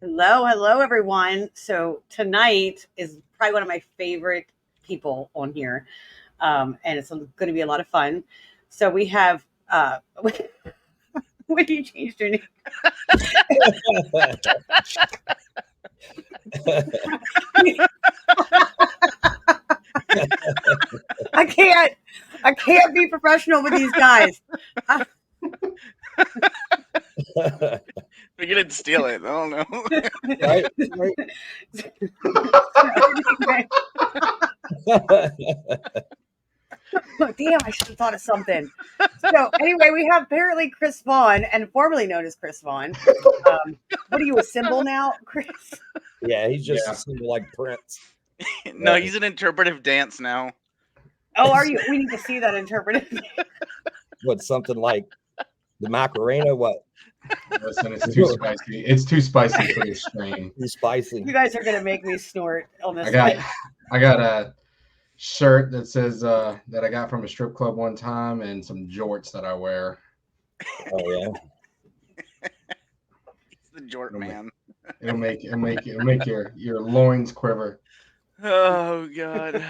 Hello, everyone. So tonight is probably one of my favorite people on here, and it's going to be a lot of fun. So we have. What do you change your name? I can't be professional with these guys. We didn't steal it. I don't know. Right? Oh, damn, I should have thought of something. So anyway, we have apparently Chris Vaughn, and formerly known as Chris Vaughn. What are you, a symbol now, Chris? Yeah, he's just a symbol like Prince. No, he's an interpretive dance now. Oh, are you? We need to see that interpretive. What, something like the Macarena? What? Listen, it's too spicy. It's too spicy for your stream. Too spicy. You guys are gonna make me snort on this. I got a shirt that says that I got from a strip club one time, and some jorts that I wear. Oh yeah. It's the jort man. It'll make your loins quiver. Oh God.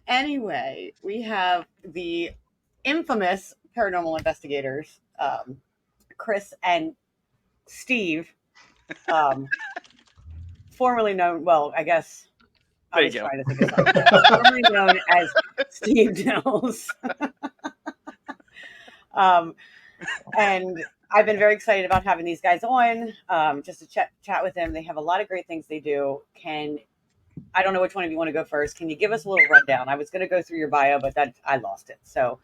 Anyway, we have the infamous paranormal investigators, Chris and Steve, formerly known. Well, I guess I was trying to think of something. Formerly known as Steve Dills. And I've been very excited about having these guys on, just to chat with them. They have a lot of great things they do. I don't know which one of you want to go first. Can you give us a little rundown? I was going to go through your bio, but I lost it. So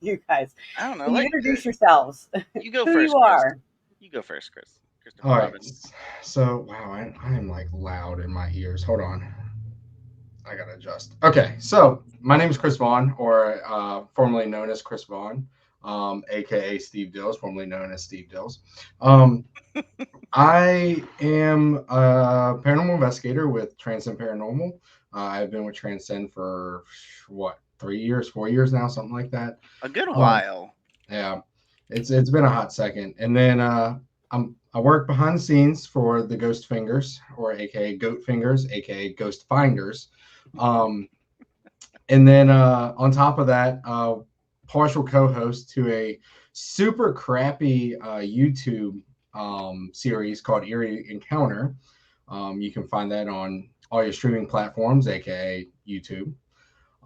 you guys, I don't know. Can you introduce yourselves? You go Who first. You are. You go first, Chris. All right. So wow, I am like loud in my ears. Hold on. I gotta adjust. Okay, so my name is Chris Vaughn, or formerly known as Chris Vaughn, aka Steve Dills, formerly known as Steve Dills. I am a paranormal investigator with Transcend Paranormal. I've been with Transcend for 4 years now, something like that. A good while. Yeah, it's been a hot second. And then I work behind the scenes for the Ghost Fingers, or aka Goat Fingers, aka Ghost Finders. And then on top of that, partial co-host to a super crappy YouTube series called Eerie Encounter. You can find that on all your streaming platforms, aka YouTube.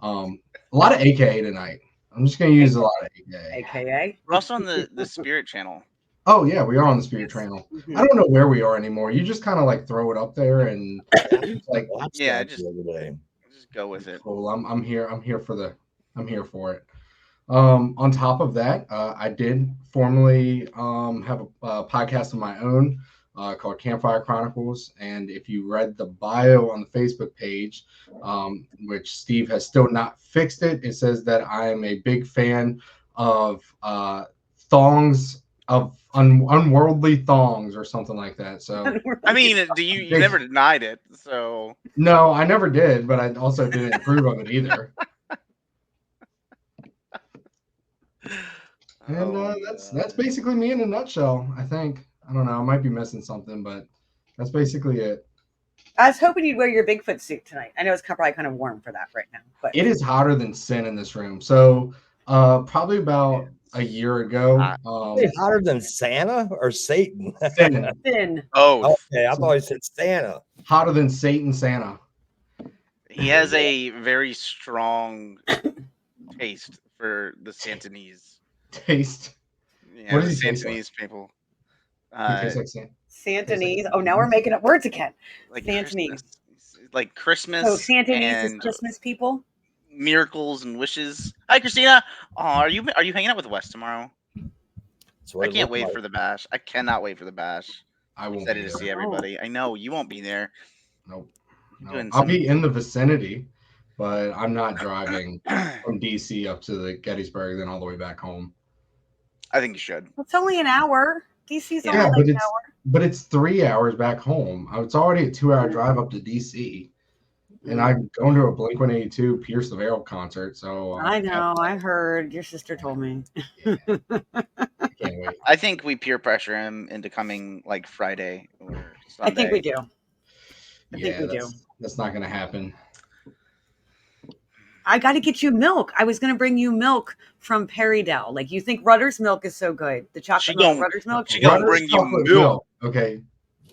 A lot of AKA tonight. I'm just going to use a lot of AKA. AKA? We're also on the Spirit channel. Oh, yeah, we are on the Spirit channel. Mm-hmm. I don't know where we are anymore. You just kind of like throw it up there and like, yeah, just go with it. Cool. I'm here for it. On top of that, I did formerly have a podcast of my own called Campfire Chronicles. And if you read the bio on the Facebook page, which Steve has still not fixed it says that I am a big fan of thongs, of unworldly thongs or something like that. So I mean, you never denied it, so no, I never did, but I also didn't approve of it either. And that's basically me in a nutshell, I think. I don't know, I might be missing something, but that's basically it. I was hoping you'd wear your Bigfoot suit tonight. I know it's probably kind of warm for that right now, but it is hotter than sin in this room. So probably about a year ago. Hotter than Santa or Satan? Sin. Oh, okay. I've always said Santa. Hotter than Satan Santa. He has a very strong taste for the Santanese. Taste? Yeah, what does he Santanese people? Santanese. Oh, now we're making up words again. Like Santanese. Like Christmas. Oh, Santanese is Christmas people? Miracles and wishes. Hi, Christina. Oh, are you hanging out with Wes tomorrow? I can't wait for the bash. I cannot wait for the bash. I won't. Excited to see everybody. I know you won't be there. Nope. I'll be in the vicinity, but I'm not driving from DC up to the Gettysburg, then all the way back home. I think you should. It's only an hour. DC's only like an hour. But it's 3 hours back home. It's already a 2-hour drive up to DC. And I'm going to a Blink-182 Pierce the Veil concert. So I know. I heard your sister told me. Yeah. I can't wait. I think we peer pressure him into coming like Friday or Sunday. I think we do. I think we do. That's not going to happen. I got to get you milk. I was going to bring you milk from Perrydale. Like, you think Rudder's milk is so good? The chocolate milk, Rudder's milk? She going to bring you milk. Okay.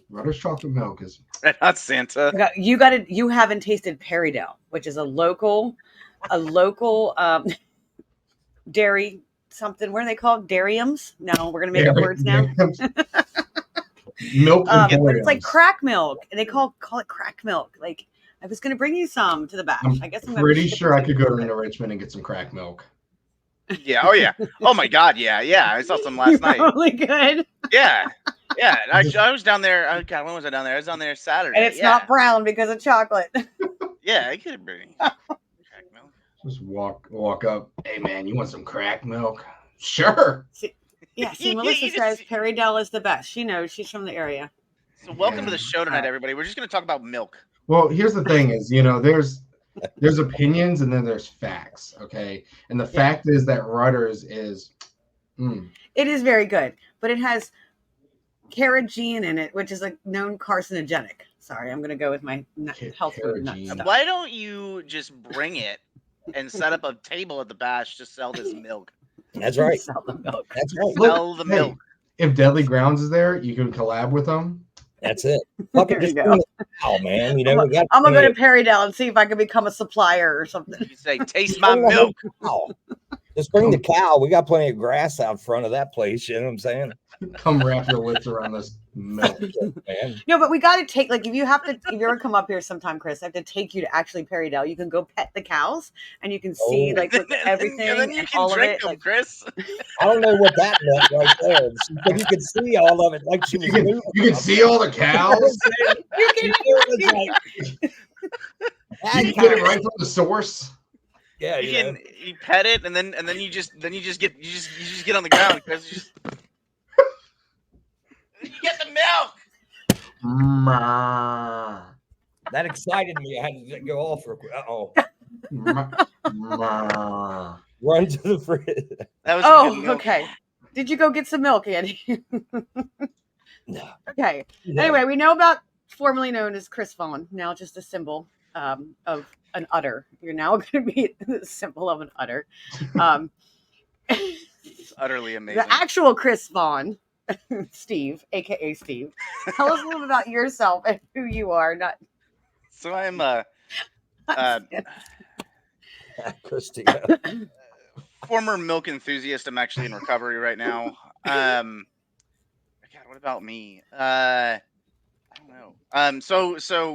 Rudder's chocolate milk is... Not Santa. You haven't tasted Perrydale, which is a local dairy something. What are they called? Dairyums? No, we're going to make up words now. Milk but it's like crack milk. And they call it crack milk. Like, I was going to bring you some to the bash. I guess I'm pretty sure I could go to Richmond and get some crack milk. Yeah. Oh, yeah. Oh, my God. Yeah. Yeah. I saw some last night. Probably good. Yeah. Yeah. I was down there. Oh, God, when was I down there? I was down there Saturday. And it's not brown because of chocolate. Yeah. I could bring crack milk. Just walk up. Hey, man, you want some crack milk? Sure. See, Melissa says Perrydale is the best. She knows. She's from the area. So welcome to the show tonight, everybody. We're just going to talk about milk. Well, here's the thing is, there's opinions and then there's facts, okay? And the fact is that Rudder's is... It is very good, but it has carrageenan in it, which is a known carcinogenic. Sorry, I'm going to go with my health food nut stuff. Why don't you just bring it and set up a table at the bash to sell this milk? That's right. Sell the milk. That's right. Sell the milk. If Deadly Grounds is there, you can collab with them. That's it. Fucking just bring the cow, man. I'm gonna go to Perrydale and see if I can become a supplier or something. You say, taste my milk. Just bring the cow. We got plenty of grass out front of that place. You know what I'm saying? Come wrap your lips around this milk, man. No, but we got to take, like, if you ever come up here sometime, Chris, I have to take you to actually Perrydale. You can go pet the cows and you can see like everything and then you and can all drink of it. them, Like, Chris. I don't know what that meant right there. But you can see all of it. Like she was you can see all the cows. You can get it right from the source. Yeah, you pet it and then you just get on the ground because you get the milk. That excited me. I had to go off real quick. Run to the fridge. That was okay. Did you go get some milk, Andy? No. Okay. No. Anyway, we know about formerly known as Chris Vaughn, now just a symbol of an udder. You're now going to be the symbol of an udder. It's utterly amazing. The actual Chris Vaughn, Steve, aka Steve. Tell us a little bit about yourself and who you are. So I'm Christina. Former milk enthusiast. I'm actually in recovery right now. God, what about me? I don't know.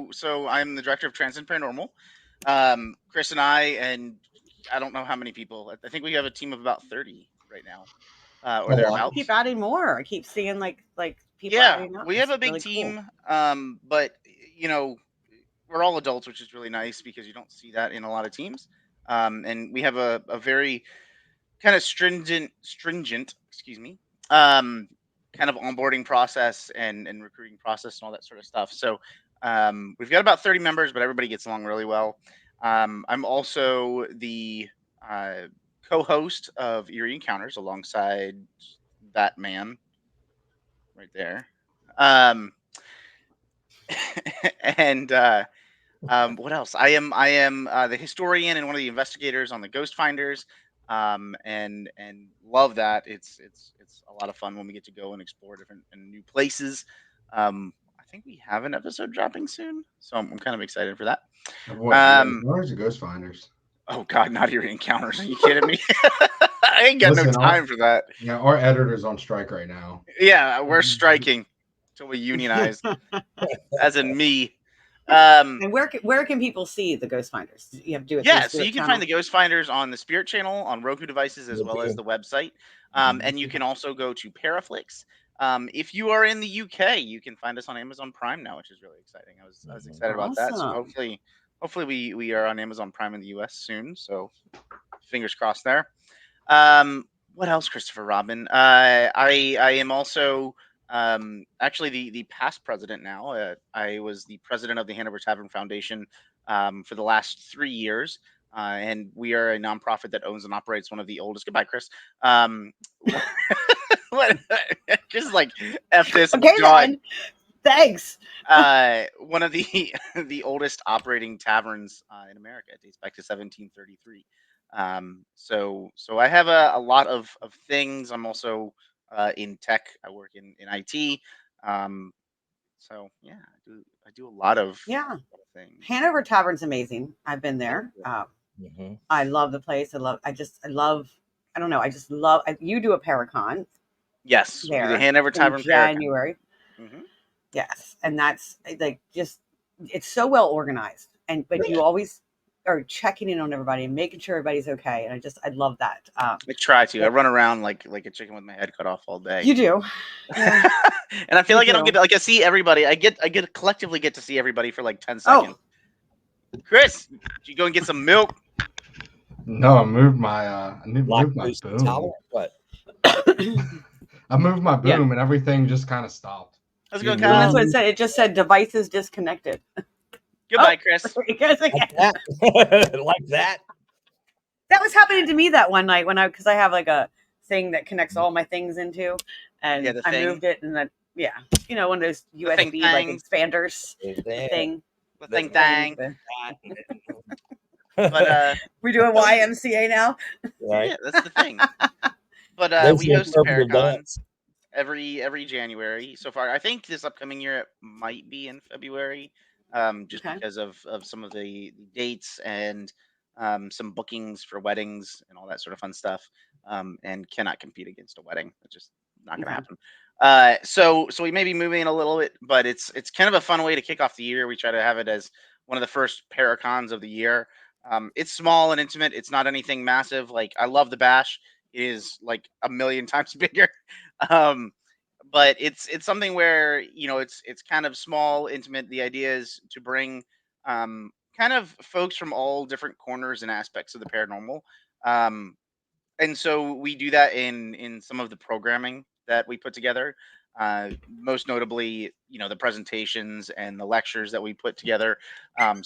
So I'm the director of Transcend Paranormal. Chris and I don't know how many people. I think we have a team of about 30 right now. Or thereabouts. Keep adding more. I keep seeing like people. Yeah, we have a big really team. Cool. But we're all adults, which is really nice because you don't see that in a lot of teams. And we have a very kind of stringent, excuse me, kind of onboarding process and recruiting process and all that sort of stuff. So we've got about 30 members, but everybody gets along really well. I'm also the co-host of Eerie Encounters alongside that man right there. And what else? I am the historian and one of the investigators on the Ghost Finders. And love that. It's a lot of fun when we get to go and explore different and new places. I think we have an episode dropping soon, so I'm kind of excited for that. Where's the Ghost Finders? Oh God, not Eerie Encounters. Are you kidding me? I ain't got no time for that. Yeah, our editor's on strike right now. Yeah, we're striking until we unionize, as in me. And where can people see the Ghost Finders? You have to do it. Yeah, so you can find the Ghost Finders on the Spirit channel on Roku devices as well as the website. And you can also go to Paraflix. If you are in the UK, you can find us on Amazon Prime now, which is really exciting. I was excited about that. So hopefully we are on Amazon Prime in the US soon. So fingers crossed there. What else, Christopher Robin? I am also actually the past president now. I was the president of the Hanover Tavern Foundation for the last 3 years. And we are a nonprofit that owns and operates one of the oldest. Goodbye, Chris. What, just like F this, I'm Okay, done. then. Thanks. One of the the oldest operating taverns in America. It dates back to 1733. So I have a lot of things. I'm also in tech. I work in IT. Um, so yeah, I do a lot of Yeah. things. Hanover Tavern's amazing. I've been there. I love the place. I love, I don't know. I just love, you do a Paracon Yes, we do the there Hanover in Tavern Paracon. January. Hmm. Yes. And that's like, just, it's so well organized. But you always are checking in on everybody and making sure everybody's okay. And I love that. I try to. I run around like a chicken with my head cut off all day. You do. Yeah. And I feel You like I don't do. get like I see everybody. I collectively get to see everybody for like 10 seconds. Chris, did you go and get some milk? No, I moved my Like moved my loose boom. towel? What? I moved my boom Yeah. and everything just kind of stopped. How's it You going, And that's Kyle? what it said. It just said devices disconnected. Goodbye, Oh. Chris. Because again, Like that? that was happening to me that one night because I have like a thing that connects all my things into, and Yeah, the I thing. moved it, and then one of those The thing USB like thang. expanders thing. The thing thang. But But We're doing YMCA now. right. yeah, that's the thing. But There's we the host the interpretive Paracon dance. every January so far. I think this upcoming year it might be in February, just Okay. because of some of the dates and some bookings for weddings and all that sort of fun stuff. And cannot compete against a wedding. It's just not going to Okay. happen. So we may be moving a little bit, but it's kind of a fun way to kick off the year. We try to have it as one of the first Paracons of the year. It's small and intimate. It's not anything massive. Like I love the bash. It is like a million times bigger. Um, but it's something where it's kind of small, intimate. The idea is to bring kind of folks from all different corners and aspects of the paranormal. Um, and so we do that in some of the programming that we put together. Most notably, the presentations and the lectures that we put together.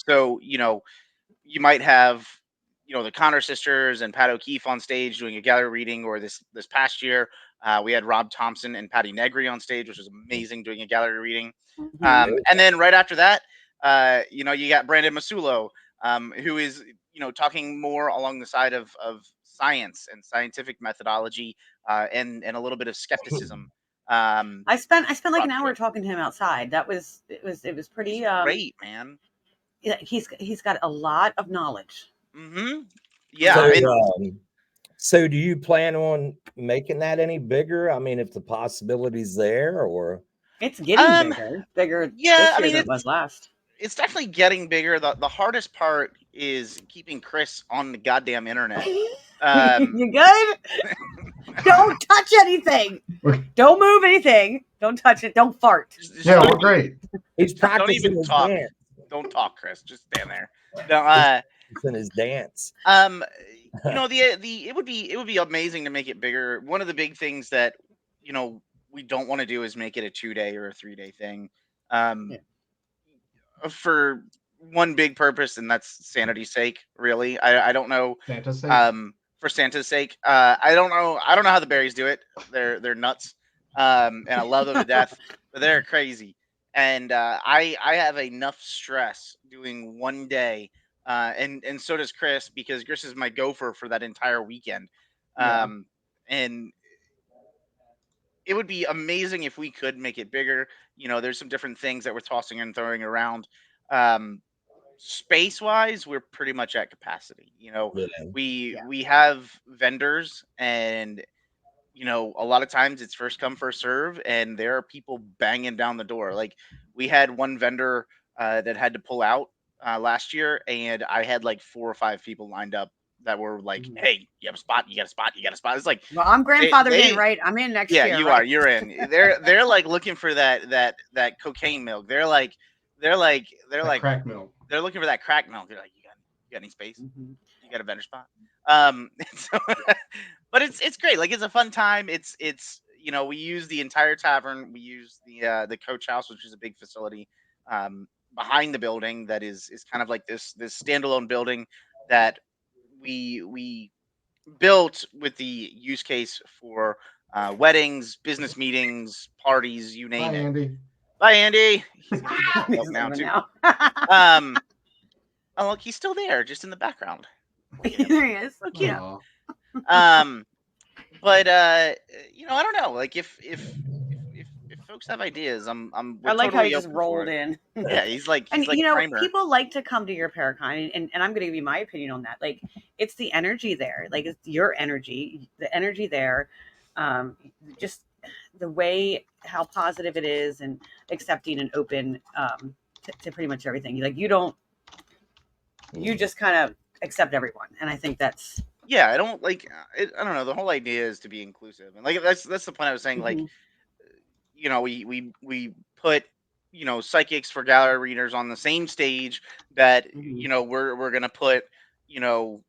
So you might have the Connor sisters and Pat O'Keefe on stage doing a gallery reading, or this past year we had Rob Thompson and Patty Negri on stage, which was amazing, doing a gallery reading. Mhm. And then right after that, you got Brandon Masulo, who is talking more along the side of science and scientific methodology, and a little bit of skepticism. I spent like an Rob hour Show. talking to him outside. It was pretty. He's great, man. Yeah, he's got a lot of knowledge. Mm-hmm. A Yeah, lot of and knowledge. So do you plan on making that any bigger? I mean, if the possibility's there, or It's getting bigger yeah, this I year mean than it was last. it's definitely getting bigger. The hardest part is keeping Chris on the goddamn internet. You good? Don't touch anything. Don't move anything. Don't touch it. Don't fart. just Yeah, don't we're even, great. he's don't practicing even his talk. dance. Don't talk, Chris. Just stand there. No, In his dance. it would be amazing to make it bigger. One of the big things that we don't want to do is make it a 2-day or a 3-day thing. Yeah. For one big purpose, and that's sanity's sake. Really, I don't know. Santa's sake. For Santa's sake, I don't know how the berries do it. They're nuts, and I love them to death, but they're crazy. And I have enough stress doing one day, and so does Chris, because Chris is my gopher for that entire weekend. Yeah. And it would be amazing if we could make it bigger. There's some different things that we're tossing and throwing around. Space wise, we're pretty much at capacity. Yeah. We have vendors, and a lot of times it's first come first serve, and there are people banging down the door. Like we had one vendor that had to pull out last year, and I had like 4 or 5 people lined up that were like, Mhm. "Hey, you have a spot? You got a spot? You got a spot?" It's like Well, I'm grandfathered they in, right? I'm in next yeah, year, you right? are. You're in. They're like looking for that cocaine milk. They're like Crack milk. they're looking for that crack milk. They're like, you got any space? Mhm. You got a vendor spot? So, but it's great. Like it's a fun time. It's we use the entire tavern. We use the coach house, which is a big facility. behind the building that is kind of like this standalone building that we built with the use case for weddings, business meetings, parties, you name Hi, it. Andy. Bye, Andy. He's gonna shut the fuck He's up now leaving too. now. Oh look, he's still there, just in the background. Look at him. There he is. So cute. Yeah. Aw. But I don't know. Like if folks have ideas, we're I like how totally he just open for rolled it. in. Yeah, he's like And Kramer. people like to come to your Paracon, and I'm going to give you my opinion on that. Like, it's the energy there. Like, it's your energy, the energy there, just the way how positive it is, and accepting and open to pretty much everything. Like, you just kind of accept everyone, and I think that's Yeah, I don't like. I don't know. The whole idea is to be inclusive, and like that's the point I was saying. Like, Mhm. we put psychics for gallery readers on the same stage that Mhm. we're gonna put you know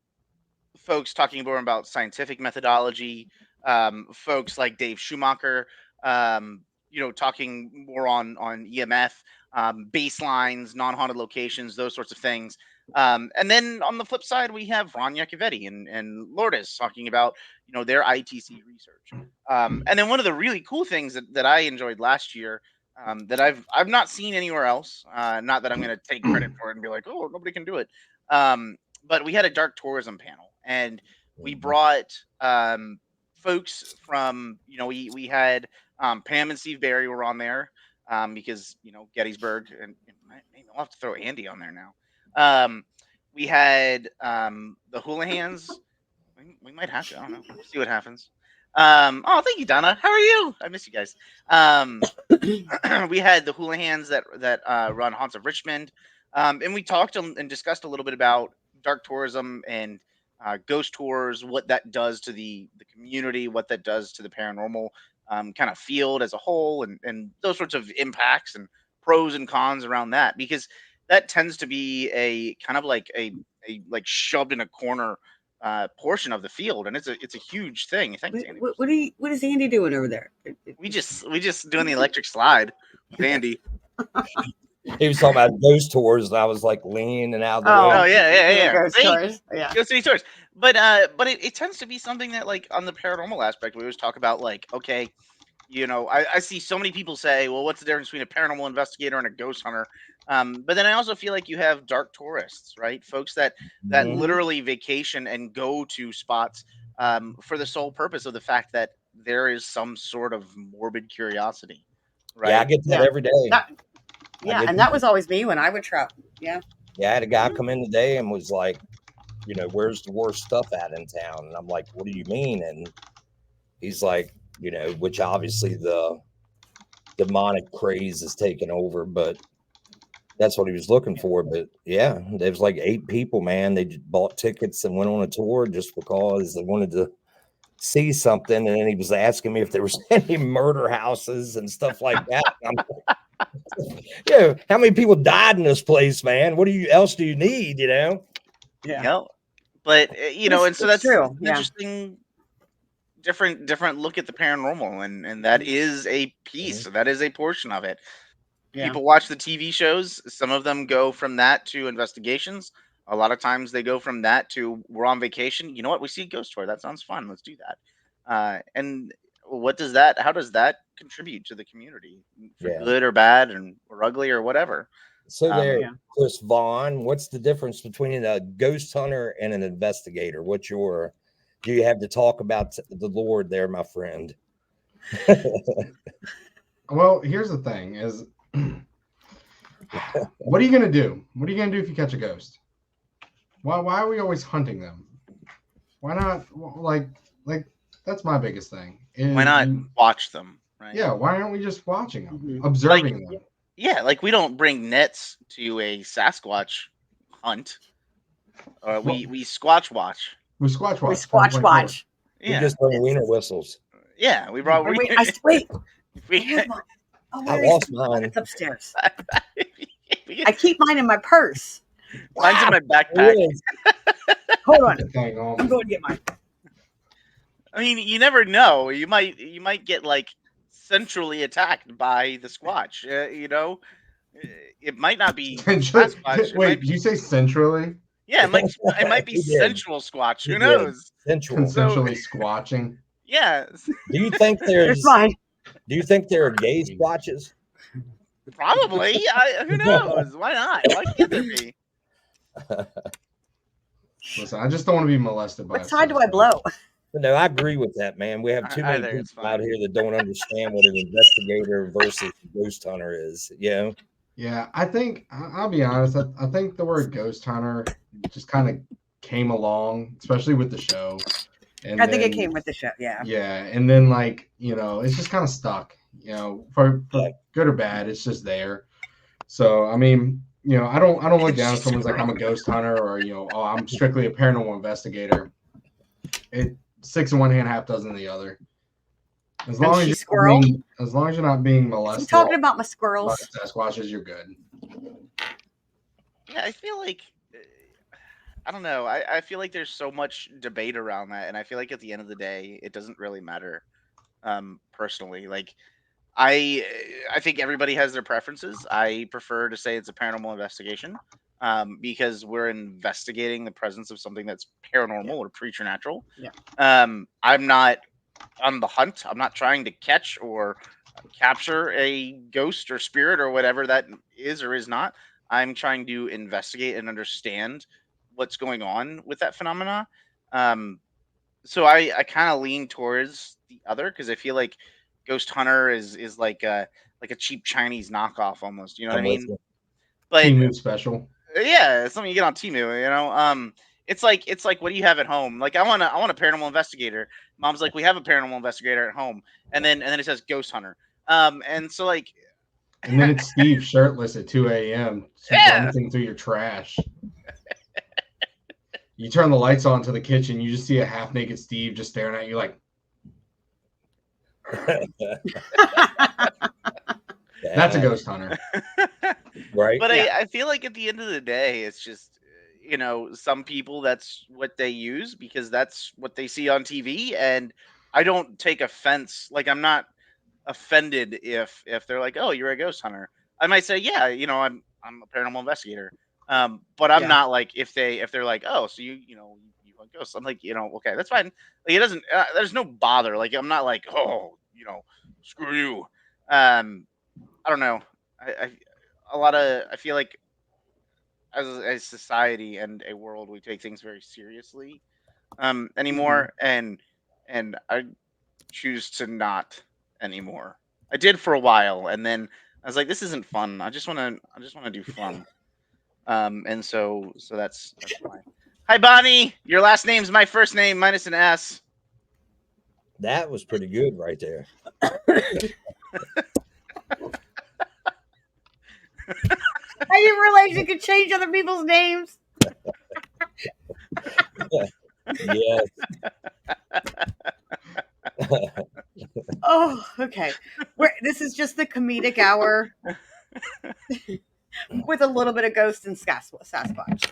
folks talking more about scientific methodology, folks like Dave Schumacher, talking more on EMF, baselines, non-haunted locations, those sorts of things. And then on the flip side, we have Ron Iacovetti and Lourdes talking about their ITC research. And then one of the really cool things that I enjoyed last year. That I've not seen anywhere else. Not that I'm going to take credit for it and be like, oh, nobody can do it. But we had a dark tourism panel, and we brought folks from we had Pam and Steve Barry were on there, because Gettysburg, and maybe I'll have to throw Andy on there now. We had the Houlihan's. We might have to. I don't know. We'll see what happens. Oh, thank you, Donna. How are you? I miss you guys. We had the Houlihan's that run Haunts of Richmond, and we talked and discussed a little bit about dark tourism and ghost tours, what that does to the community, what that does to the paranormal kind of field as a whole, and those sorts of impacts and pros and cons around that, because that tends to be a kind of like a like shoved in a corner portion of the field, and it's a huge thing. Thanks, Andy. What is Andy doing over there? We just doing the electric slide with Andy. He was talking about ghost tours, and I was like leaning out of the way. Oh yeah. Ghost See? tours. Yeah. Go city tours. But it tends to be something that, like, on the paranormal aspect, we always talk about, like, okay, I see so many people say, well, what's the difference between a paranormal investigator and a ghost hunter? But then I also feel like you have dark tourists, right? Folks that Mhm. literally vacation and go to spots for the sole purpose of the fact that there is some sort of morbid curiosity, Yeah, I right? get that Yeah. every day. And that was always me when I would travel. Yeah. Yeah, I had a guy come in today and was like, where's the worst stuff at in town? And I'm like, what do you mean? And he's like, which obviously the demonic craze is taking over, but that's what he was looking for. But yeah, there was like 8 people, man. They just bought tickets and went on a tour just because they wanted to see something. And then he was asking me if there was any murder houses and stuff like that. And I'm like, how many people died in this place, man? What else do you need? Yeah. Yep. But and so It's that's true. an Yeah. interesting, different look at the paranormal, and that is a piece. That is a portion of it. Yeah. People watch the TV shows. Some of them go from that to investigations. A lot of times they go from that to we're on vacation. You know what? We see a ghost tour. That sounds fun. Let's do that. And how does that contribute to the community for Yeah. good or bad or ugly or whatever? So there, Yeah. Chris Vaughn, what's the difference between a ghost hunter and an investigator? Do you have to talk about the Lord there, my friend? Well, here's the thing: is what are you gonna do? What are you gonna do if you catch a ghost? Why are we always hunting them? Why not? Like that's my biggest thing. Why not watch them? Right? Yeah. Why aren't we just watching them, Mhm. observing them? Yeah, like we don't bring nets to a Sasquatch hunt. We Squatch watch. We Squatch We watch. Squatch watch. We Yeah, just bring wiener whistles. yeah. We brought. Wait, we, where's mine? Oh, I where is lost it? mine. It's upstairs. I keep mine in my purse. Mine's in my It backpack. is. Hold on. Dang on. I'm going to get mine. I mean, you never know. You might get like centrally attacked by the Squatch. It might not be Central- Sasquatch. It Wait, might did be, you say centrally? yeah, it might be He did. sensual Squatch. He Who did. knows? Sensual. Consensually squatching. Yeah, Do you think It's there's? fine. Do you think there are gay squatches? probably. Who knows? Why not? Why can't there be? Listen, I just don't want to be molested by What a side do I Sasquatch. blow? But no, I agree with that, man. We have too many Either, it's people out fine. here that don't understand what an investigator versus a ghost hunter is. You know? Yeah, I think I'll be honest. I think the word ghost hunter just kind of came along, especially with the show. And I think it then- came with the show. Yeah. Yeah, and then like it's just kind of stuck. For good or bad, it's just there. So I mean, I don't look down if someone's like I'm a ghost hunter or oh I'm strictly a paranormal investigator. It 6 in one hand, half dozen in the other. As long as you're not being I'm molested talking about my by squirrels. Sasquatches, you're good. Yeah, I feel like I don't know. I feel like there's so much debate around that, and I feel like at the end of the day, it doesn't really matter. Personally, like I think everybody has their preferences. I prefer to say it's a paranormal investigation, because we're investigating the presence of something that's paranormal or preternatural. Yeah. I'm not on the hunt. I'm not trying to catch or capture a ghost or spirit or whatever that is or is not. I'm trying to investigate and understand what's going on with that phenomena. So I kind of lean towards the other because I feel like Ghost Hunter is like a cheap Chinese knockoff almost. You know what I I'm with mean? you. But Timu special. yeah, it's something you get on Timu. It's like what do you have at home? Like I want a paranormal investigator. Mom's like, we have a paranormal investigator at home, and then it says Ghost Hunter. And so like, And then it's Steve shirtless at 2 a.m. Yeah. rummaging through your trash. You turn the lights on to the kitchen, you just see a half naked Steve just staring at you like, that's a ghost hunter. Right. But Yeah. I feel like at the end of the day, it's just some people that's what they use because that's what they see on TV, and I don't take offense. Like I'm not offended if they're like, oh, you're a ghost hunter. I might say, yeah, I'm a paranormal investigator. But I'm Yeah. not like if they're like, oh, so you hunt ghosts. I'm like, okay, that's fine. Like it doesn't. There's no bother. Like I'm not like, oh, screw you. I don't know. I feel like as a society and a world, we take things very seriously anymore, and I choose to not anymore. I did for a while, and then I was like, this isn't fun. I just want to do fun. And so that's why. Hi, Bonnie. Your last name's my first name minus an S. That was pretty good right there. I didn't realize you could change other people's names. Yes. Oh, okay. This is just the comedic hour with a little bit of ghost and Sasquatch.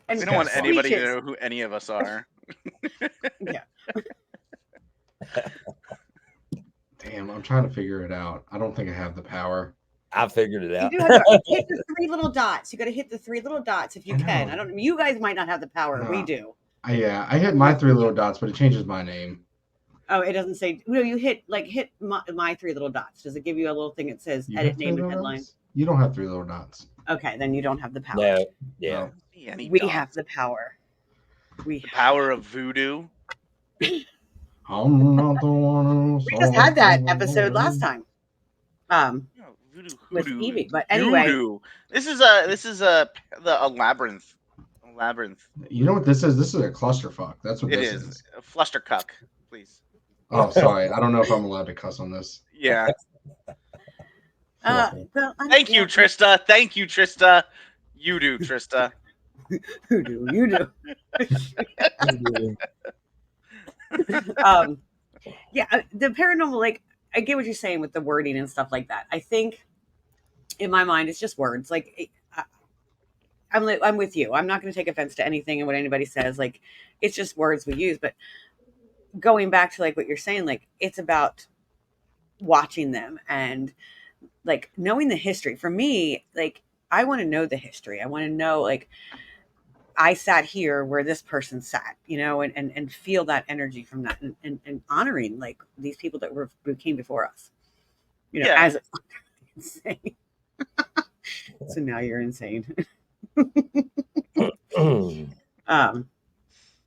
And We don't want anybody to speeches. know who any of us are. Yeah. Damn, I'm trying to figure it out. I don't think I have the power. I figured it You out. do have to hit the 3 little dots. You got to hit the 3 little dots if you I can. know. I don't. You guys might not have the power. No. We do. I hit my 3 little dots, but it changes my name. Oh, it doesn't say. No, you hit my 3 little dots. Does it give you a little thing that says You edit have 3 name and little headline? dots? You don't have 3 little dots. Okay, then you don't have the power. No. Yeah. No. We have the power. The power of voodoo. I'm not the one who We just had that episode last time. Voodoo, With hoodoo, Evie, but anyway. voodoo. This is a labyrinth. A labyrinth. You know what this is? This is a clusterfuck. That's what It this is a flustercuck, please. Oh, sorry. I don't know if I'm allowed to cuss on this. Yeah. Thank you, Yeah. Trista. Thank you, Trista. You do, Trista. You do. You do. The paranormal, like, I get what you're saying with the wording and stuff like that. I think in my mind it's just words. Like I'm with you. I'm not going to take offense to anything and what anybody says. Like it's just words we use. But going back to like what you're saying, like it's about watching them and like knowing the history for me, like I want to know the history. I want to know, like, I sat here where this person sat, you know, and feel that energy from that, and honoring like these people that who came before us, you know, Yeah. as insane. So now you're insane.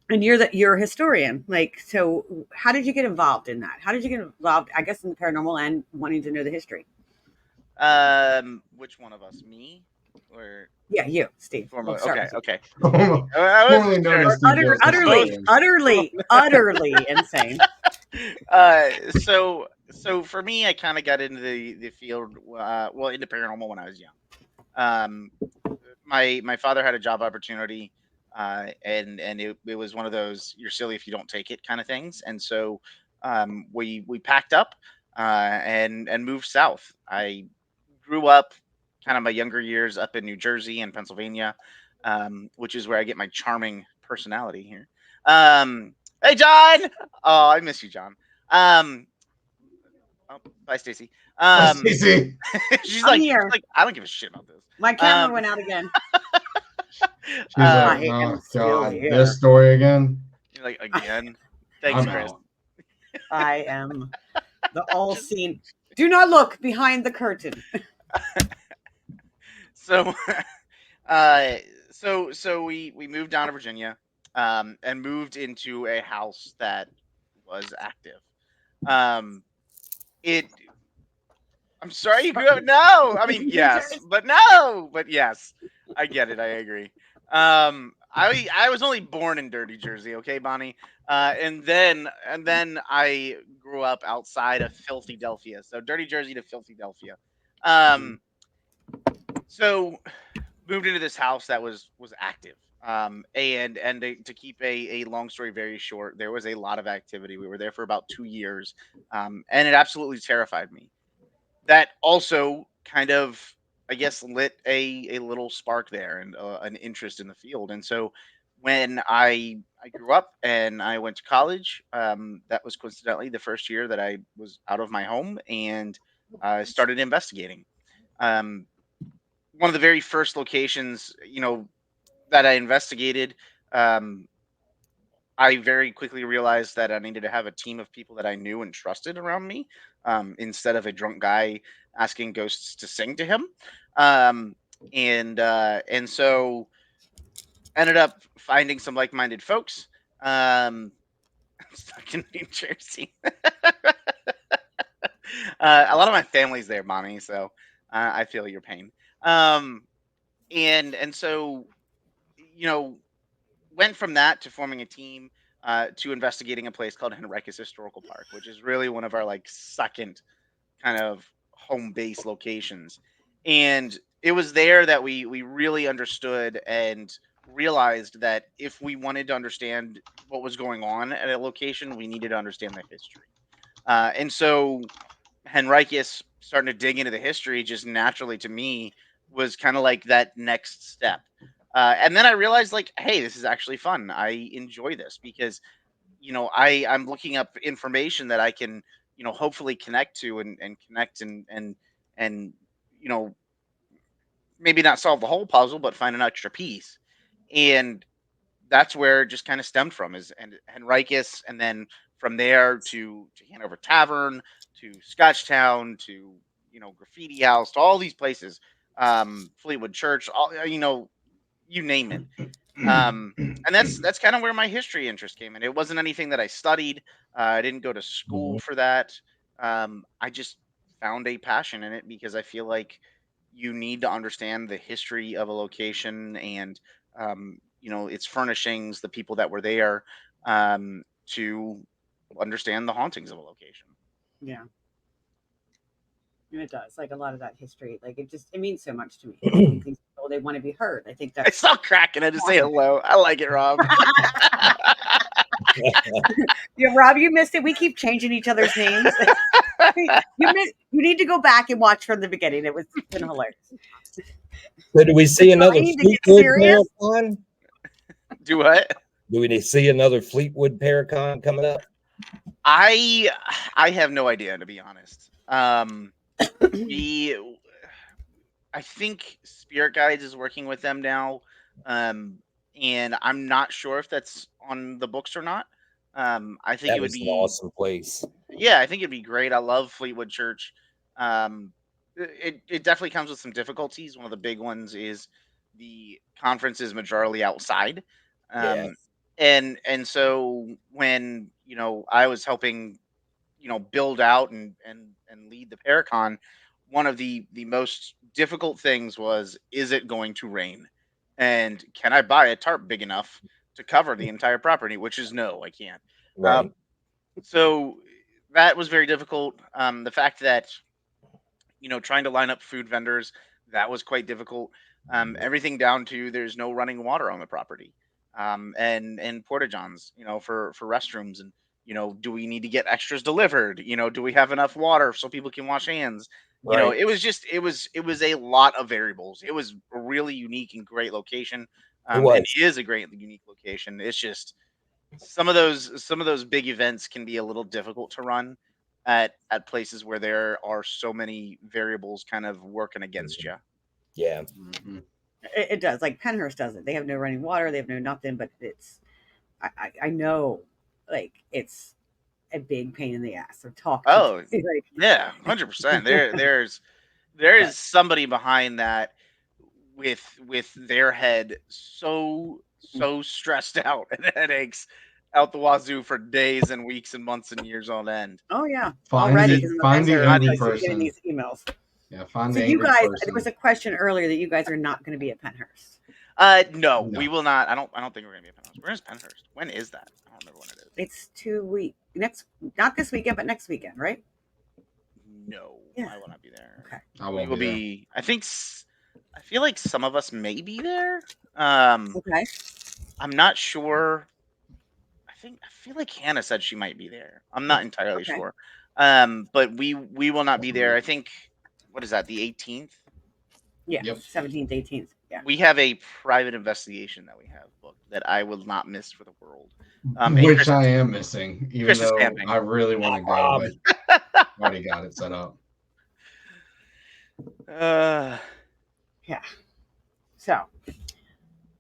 And you're a historian. Like, so how did you get involved in that? How did you get involved, I guess, in the paranormal and wanting to know the history? Which one of us? Me or Yeah, you, Steve. formerly? We'll start Okay, with you. okay. Formerly I wasn't known sure. as Steve Dills, Utterly, historian. utterly insane. So for me, I kind of got into the field, well, into paranormal when I was young. Um, my father had a job opportunity, and it was one of those you're silly if you don't take it kind of things. And so we packed up and moved south. I grew up kind of my younger years up in New Jersey and Pennsylvania, which is where I get my charming personality here. Hey, John. Oh, I miss you, John. Um, oh, bye, Stacy. Stacey. She's I'm like, here. I don't give a shit about this. My camera went out again. She's like, I am oh still God, here. this story again. You're like, again. Thanks, I'm Chris. out. I am the all-seen. Do not look behind the curtain. So, uh, so we moved down to Virginia, and moved into a house that was active. Um, it. I'm sorry you grew up. No, I mean yes, but no, but yes. I get it. I agree. I was only born in Dirty Jersey, okay, Bonnie. And then I grew up outside of Filthy Delphia, so Dirty Jersey to Filthy Delphia. Um, so moved into this house that was active. And to keep a long story very short, there was a lot of activity. We were there for about 2 years, and it absolutely terrified me. That also kind of, I guess, lit a little spark there, and an interest in the field. And so when I grew up and I went to college, that was coincidentally the first year that I was out of my home, and I started investigating. Um, One of the very first locations, that I investigated, um, I very quickly realized that I needed to have a team of people that I knew and trusted around me, instead of a drunk guy asking ghosts to sing to him. Um, and so ended up finding some like-minded folks. I'm stuck in New Jersey. A lot of my family's there, Bonnie, so I feel your pain. Um, and so you know went from that to forming a team, to investigating a place called Henricus Historical Park, which is really one of our like second kind of home base locations. And it was there that we really understood and realized that if we wanted to understand what was going on at a location, we needed to understand the history. And so Henricus starting to dig into the history just naturally to me was kind of like that next step. And then I realized, like, hey, this is actually fun. I enjoy this because I'm looking up information that I can hopefully connect to, and connect, and you know maybe not solve the whole puzzle, but find an extra piece. And that's where it just kind of stemmed from, is and Henricus, and then from there to Hanover Tavern, to Scotchtown, to Graffiti House, to all these places, Fleetwood Church, all you name it. And that's kind of where my history interest came in. It wasn't anything that I studied. I didn't go to school for that. I just found a passion in it because I feel like you need to understand the history of a location, and its furnishings, the people that were there, to understand the hauntings of a location. Yeah, and it does. Like a lot of that history, like it means so much to me. I think these people, they want to be heard. I think I that's saw cracking. I just say hello. I like it, Rob. yeah, Rob, you missed it. We keep changing each other's names. You need to go back and watch from the beginning. It's been hilarious. So do we see another trying to get Fleetwood serious. Paracon? Do what? Do we see another Fleetwood Paracon coming up? I have no idea, to be honest. I think Spirit Guides is working with them now, and I'm not sure if that's on the books or not. I think That it would was an be, awesome place. yeah, I think it'd be great. I love Fleetwood Church. It definitely comes with some difficulties. One of the big ones is the conference is majorly outside, Yeah. um, and so when I was helping build out and lead the Paracon, one of the most difficult things was, is it going to rain, and can I buy a tarp big enough to cover the entire property? Which is no, I can't. Right. So that was very difficult. The fact that trying to line up food vendors, that was quite difficult. Everything down to there's no running water on the property, and porta johns, for restrooms, and do we need to get extras delivered? Do we have enough water so people can wash hands? Right. It was a lot of variables. It was a really unique and great location, It and was. is a great unique location. It's just some of those big events can be a little difficult to run at places where there are so many variables kind of working against you. Yeah. Mhm. It does. Like Penhurst does it. They have no running water. They have no nothing. But I know, like it's a big pain in the ass to talk to. Oh, Like, yeah, 100%. There but is somebody behind that with their head so stressed out and headaches out the wazoo for days and weeks and months and years on end. oh yeah, Find already Just because the find guys the are not angry easy. getting person. these emails. Yeah, find So the you angry guys, person. there was a question earlier that you guys are not going to be at Penhurst. No, No. we will not. I don't think we're gonna be at Penhurst. Where is Penhurst? When is that? I don't remember when it is. It's 2 weeks next, not this weekend, but next weekend, right? No, Yeah. I will not be there. Okay. I We won't will be there. be. I feel like some of us may be there. Okay. I'm not sure. I feel like Hannah said she might be there. I'm not entirely Okay. sure. But we will not be there. I think, what is that? The 18th. Yeah. Yep. 17th, 18th. Yeah. We have a private investigation that we have booked that I will not miss for the world. And Which Chris, I am missing, even Chris is though camping. I really want to go, Rob. but already got it set up. Yeah. So, how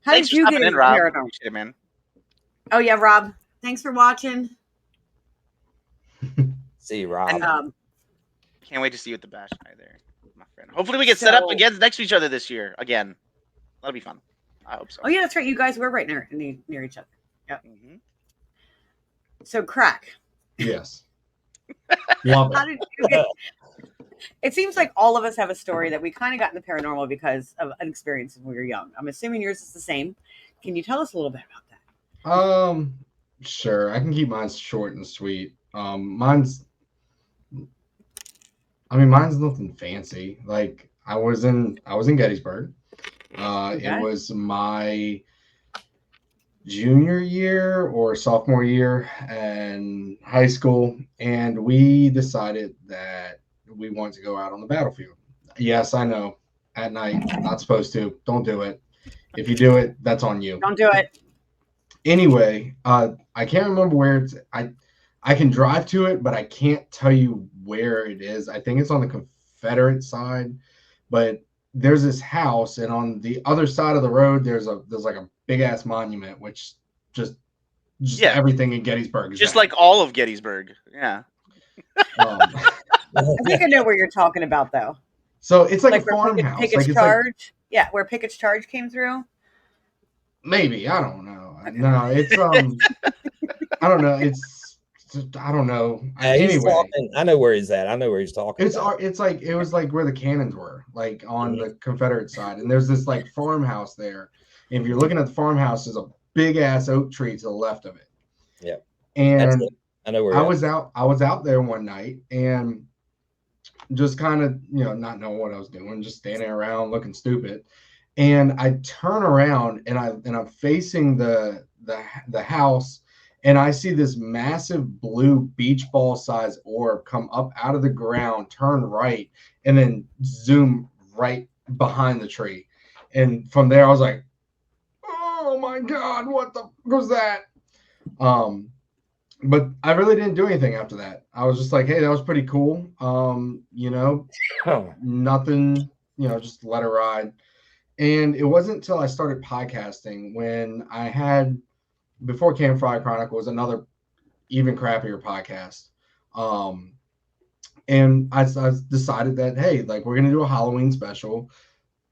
Thanks did for you stopping get in, into Rob. paranormal? Appreciate it, man. Oh yeah, Rob. Thanks for watching. See you, Rob. And Can't wait to see you at the bash night there, my friend. Hopefully we get set up So- again next to each other this year again. That'll be fun. I hope so. oh yeah, that's right. You guys were right near each other. Mhm. So crack. Yes. Love How it. did you get? It seems like all of us have a story that we kind of got in the paranormal because of an experience when we were young. I'm assuming yours is the same. Can you tell us a little bit about that? Sure. I can keep mine short and sweet. Mine's nothing fancy. Like I was in Gettysburg. Okay. It was my junior year or sophomore year in high school, and we decided that we wanted to go out on the battlefield. Yes, I know, at night, not supposed to. Don't do it. If you do it, that's on you. Don't do it. Anyway, I can't remember where it's. I can drive to it, but I can't tell you where it is. I think it's on the Confederate side, but there's this house, and on the other side of the road, there's like a big ass monument, which just Yeah. everything in Gettysburg is Just that. like all of Gettysburg. Yeah. I think I know where you're talking about, though. So it's like a where farmhouse. Pickett's Like it's charge. Yeah, where Pickett's charge came through. maybe I don't know. Okay. No, it's I don't know. I don't know. He's Anyway, talking. I know where he's at. I know where he's talking. it's like it was like where the cannons were, like on the Confederate side, and there's this like farmhouse there. And if you're looking at the farmhouse, there's a big ass oak tree to the left of it. Yeah, and I know where I was out there one night and just kind of not knowing what I was doing, just standing around looking stupid. And I turn around and I'm facing the house, and I see this massive blue beach ball size orb come up out of the ground, turn right, and then zoom right behind the tree. And from there I was like, oh my God, what the was that? But I really didn't do anything after that. I was just like, hey, that was pretty cool. Nothing, just let it ride. And it wasn't until I started podcasting when I had, before Campfire Chronicles, another even crappier podcast. And I decided that, hey, like, we're going to do a Halloween special.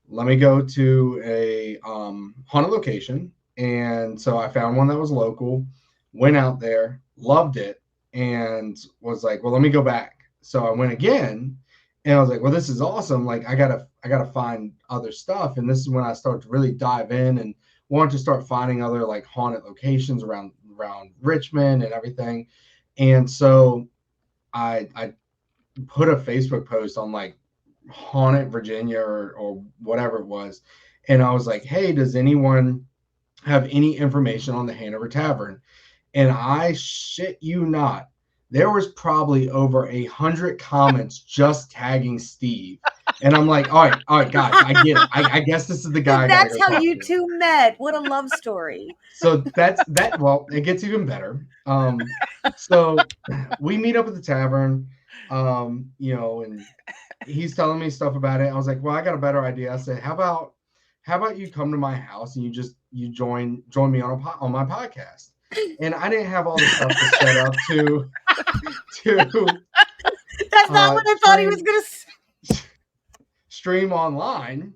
Let me go to a haunted location. And so I found one that was local, went out there, loved it, and was like, well, let me go back. So I went again, and I was like, well, this is awesome. Like, I gotta find other stuff. And this is when I started to really dive in and wanted to start finding other like haunted locations around Richmond and everything. And so I put a Facebook post on like Haunted Virginia or whatever it was. And I was like, hey, does anyone have any information on the Hanover Tavern? And I shit you not, there was probably over 100 comments just tagging Steve. And I'm like, all right, guys, I get it. I guess this is the guy. That's how you two met. What a love story. So that's that. Well, it gets even better. So we meet up at the tavern, and he's telling me stuff about it. I was like, well, I got a better idea. I said, how about you come to my house and you join me on my podcast? And I didn't have all the stuff to set up to. That's not what I thought he was gonna stream online,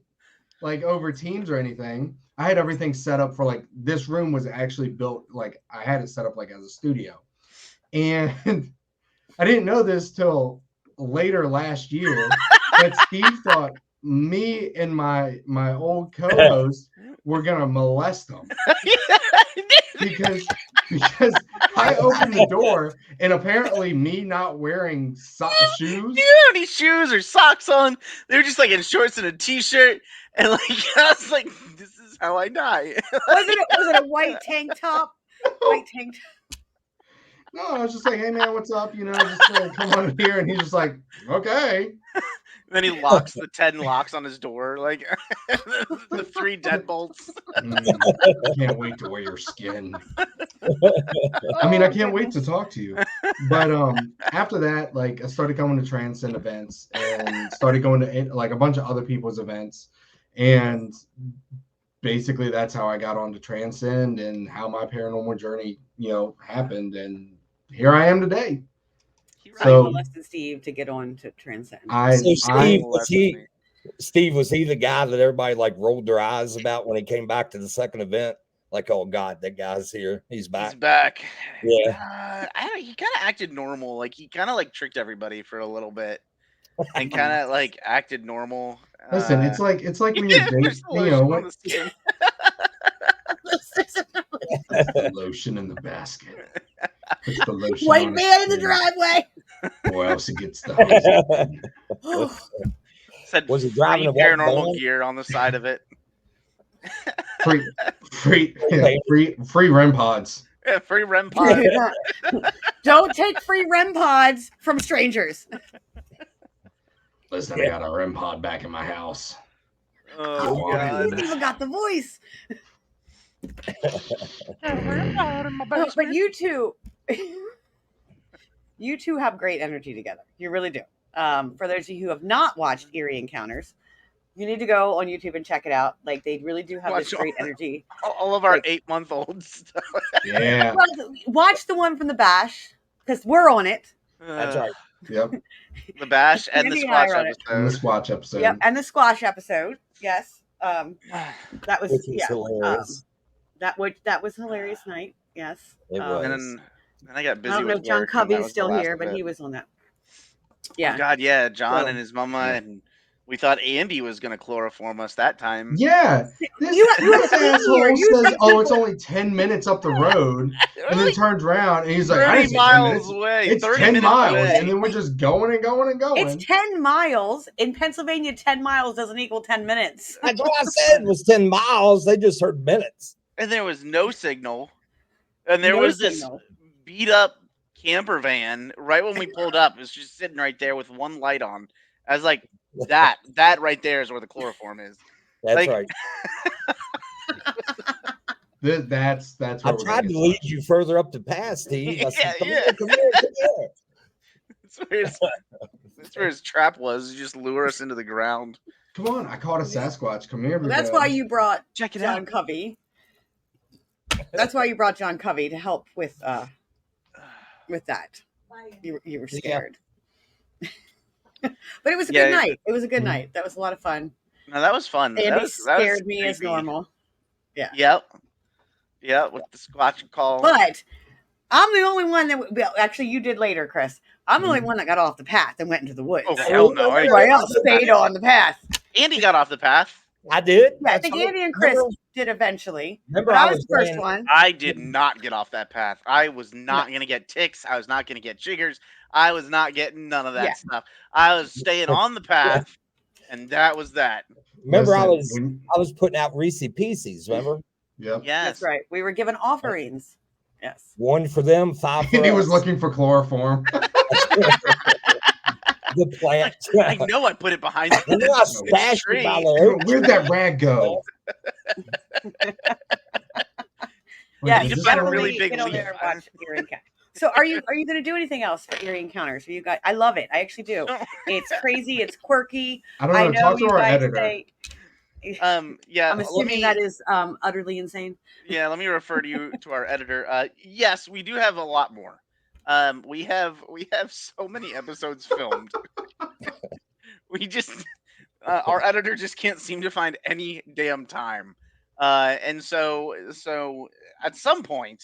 like over Teams or anything. I had everything set up for like this room was actually built like I had it set up like as a studio, and I didn't know this till later last year that Steve thought me and my old co-host were gonna molest them because I opened the door and apparently me not wearing shoes. You didn't have any shoes or socks on. They were just like in shorts and a t-shirt, and like I was like, "This is how I die." Was it a white tank top? White tank top. No, I was just like, "Hey man, what's up?" Just come on here, and he's just like, "Okay." Then he locks the 10 locks on his door, like the 3 deadbolts. Can't wait to wear your skin. I mean, I can't wait to talk to you. But after that, like, I started going to Transcend events and started going to like a bunch of other people's events, and basically that's how I got onto Transcend and how my paranormal journey, happened, and here I am today. So molested Steve to get on to Transcend. Steve, was he the guy that everybody like rolled their eyes about when he came back to the second event? Like, oh God, that guy's here. He's back. He's back. Yeah. He kind of acted normal. Like he kind of like tricked everybody for a little bit, and kind of like acted normal. Listen, it's like when you're dating, on the skin. The lotion in the basket. Puts the lotion White on man in the driveway. Or else he gets the hose. Said was he driving free paranormal gear on the side of it? Free REM pods. Yeah, free REM pods. Don't take free REM pods from strangers. Listen, I got a REM pod back in my house. Oh, God. He's even got the voice. But you two have great energy together. You really do. For those of you who have not watched Eerie Encounters, you need to go on YouTube and check it out. Like, they really do have this great energy. All of our 8-month-olds. Yeah. Well, watch the one from the Bash, because we're on it. That's right. Yep. The Bash and the Squash episode. And the Squash episode. Yep, and the Squash episode. Yes. That was hilarious. That was a hilarious night. Yes. It was. And then I got busy. I don't know if John Covey's still here, but he was on that. Yeah. Oh, God, yeah. John and his mama, and we thought Andy was going to chloroform us that time. Yeah. This asshole says, "Oh, it's only 10 minutes up the road," and then turns around and he's like, 30 miles away. It's 10 miles, and then we're just going and going and going. It's 10 miles in Pennsylvania. 10 miles doesn't equal 10 minutes. That's what I said. It was 10 miles. They just heard minutes. And there was no signal. And there was this beat up camper van right when we pulled up. It was just sitting right there with one light on. I was like, that right there is where the chloroform is. That's right. That's I tried to lead you further up the path, Steve. I said, come here. That's where his trap was. You just lure us into the ground. Come on, I caught a Sasquatch. Come here, Well, that's why you brought Check it John out. Covey. That's why you brought John Covey to help with that. You were scared. But it was a good night. It was a good night. That was a lot of fun. No, that was fun. Andy that was scared me as creepy. normal. Yeah. Yep. With the squatch call. But I'm the only one that well, actually you did later, Chris. I'm the only one that got off the path and went into the woods. Oh hell no! Everybody else stayed on the path. Andy got off the path. I did. Yeah, I think Andy and Chris did eventually. Remember, but I was the first one. I did not get off that path. I was not going to get ticks. I was not going to get jiggers. I was not getting none of that stuff. I was staying on the path, and that was that. Remember, I was putting out Reese Pieces. Remember? Yep. Yes, that's right. We were given offerings. Yes. 1 for them, 5 for He us. was looking for chloroform. The plant. I know I put it behind I stashed it by the Where'd that rag go? Yeah, you just find a really big get over leaf. there and watch Eerie Encounters. So are you going to do anything else for Eerie Encounters? You guys, I love it. I actually do. It's crazy. It's quirky. I don't know. Talk to our editor. Yeah. I'm assuming that is utterly insane. Yeah, let me refer to you to our editor. Yes, we do have a lot more. We have so many episodes filmed. We just our editor just can't seem to find any damn time. And so at some point,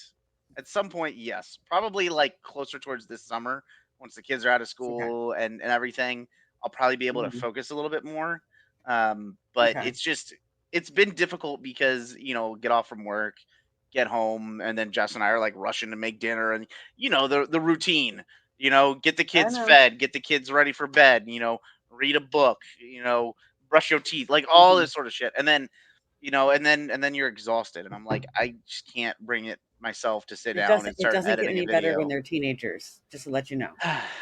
yes, probably like closer towards this summer, once the kids are out of school and everything, I'll probably be able to focus a little bit more. But it's been difficult because, get off from work, get home, and then Jess and I are like rushing to make dinner and, the routine, get the kids fed, get the kids ready for bed, read a book, brush your teeth, like all this sort of shit. And then, and then you're exhausted. And I'm like, I just can't bring it myself to sit down and start editing a video. It doesn't get any better when they're teenagers, just to let you know.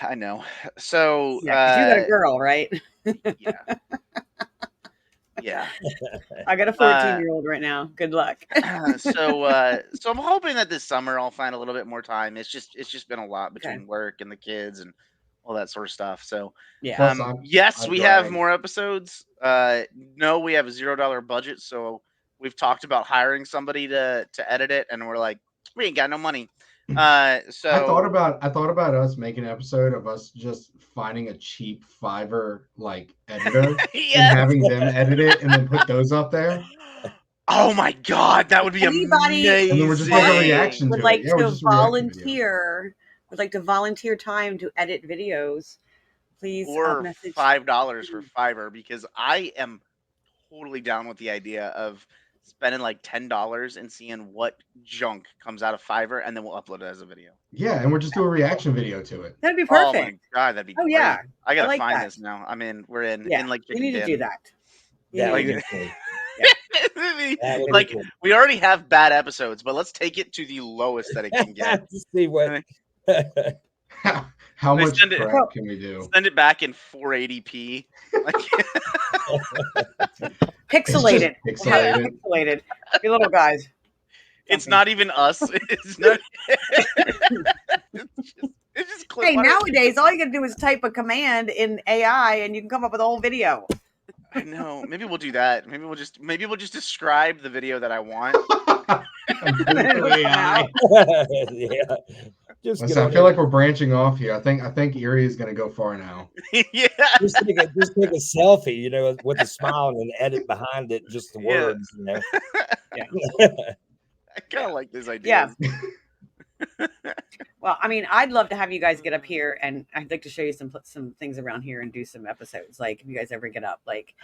I know. So, you got a girl, right? Yeah. Yeah. I got a 14-year-old right now. Good luck. So I'm hoping that this summer I'll find a little bit more time. It's just been a lot between work and the kids and all that sort of stuff. So yeah. Yes, we have more episodes. No, we have a $0 budget, so we've talked about hiring somebody to edit it, and we're like, we ain't got no money. So I thought about us making an episode of us just finding a cheap Fiverr like editor and having them edit it and then put those up there. Oh my god, that would be amazing! And then we're just like a reaction to like it. Yeah, to volunteer. Would like to volunteer time to edit videos. Please or message $5 for Fiverr, because I am totally down with the idea of spending like $10 and seeing what junk comes out of Fiverr, and then we'll upload it as a video. Yeah, and we'll just do a reaction video to it. That'd be perfect. Oh my god, that'd be great. Yeah. I gotta find this now. I'm in. We're in. Yeah. In like we need to do that. Yeah, like we already have bad episodes, but let's take it to the lowest that it can get. To see what. How much crap can we do? Send it back in 480p. Pixelated. Pixelated. You little guys. It's not even us. It's not. It's just clip hey, nowadays all you gotta do is type a command in AI and you can come up with a whole video. I know. Maybe we'll do that. Maybe we'll just describe the video that I want. Yeah. Listen, I feel like we're branching off here. I think Eerie is gonna go far now. Yeah. Just take a selfie, with a smile and then edit behind it just the words, Yeah. I kind of like this idea. Yeah. Well, I mean, I'd love to have you guys get up here, and I'd like to show you some things around here and do some episodes. Like, if you guys ever get up, like,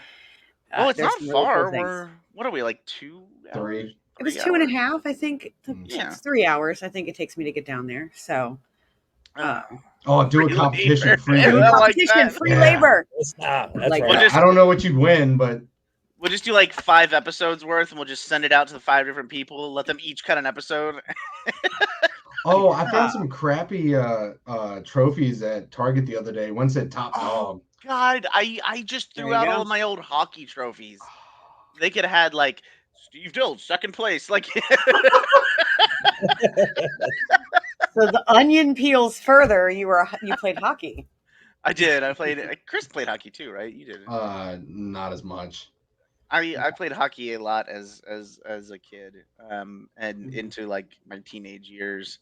it's not far. What are we, like 2 hours? 3. It was 2.5, I think. It's 3 hours. I think it takes me to get down there. So, do a competition, free labor. labor. Competition, free labor. That's Like, right. I don't know what you'd win, but we'll just do like 5 episodes worth, and we'll just send it out to the 5 different people. Let them each cut an episode. Oh, I found some crappy trophies at Target the other day. One said top dog. God, I just threw out all of my old hockey trophies. They could have had like Steve Dills, second place. Like so the onion peels further. You played hockey. I did. I played. Chris played hockey too, right? You did. Not as much. I played hockey a lot as a kid, and Mhm. into like my teenage years.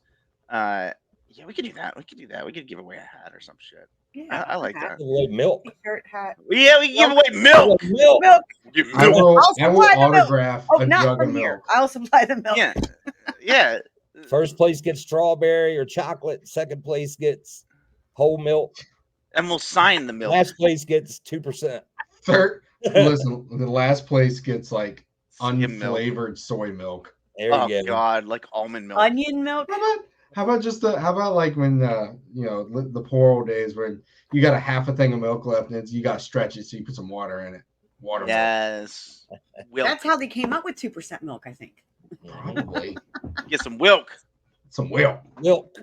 Yeah, we could do that. We could do that. We could give away a hat or some shit. Yeah, I like hat, that. Give away milk. t-shirt, hat, Yeah, we can give Milk. away milk. Milk. milk. Give I milk. will. I'll I will supply the milk. autograph Oh, a not jug of from here. milk. I'll supply the milk. Yeah, yeah. First place gets strawberry or chocolate. Second place gets whole milk. And we'll sign the milk. Last place gets 2%. Third, listen, the last place gets like Skim milk. unflavored soy milk. There Oh you go. God, like almond milk. Onion milk. How about like when the poor old days when you got a half a thing of milk left and you got to stretch it so you put some water in it. Water Yes. Wilk. That's how they came up with 2% milk, I think. milk. Probably. Get some wilk. Some milk. Milk.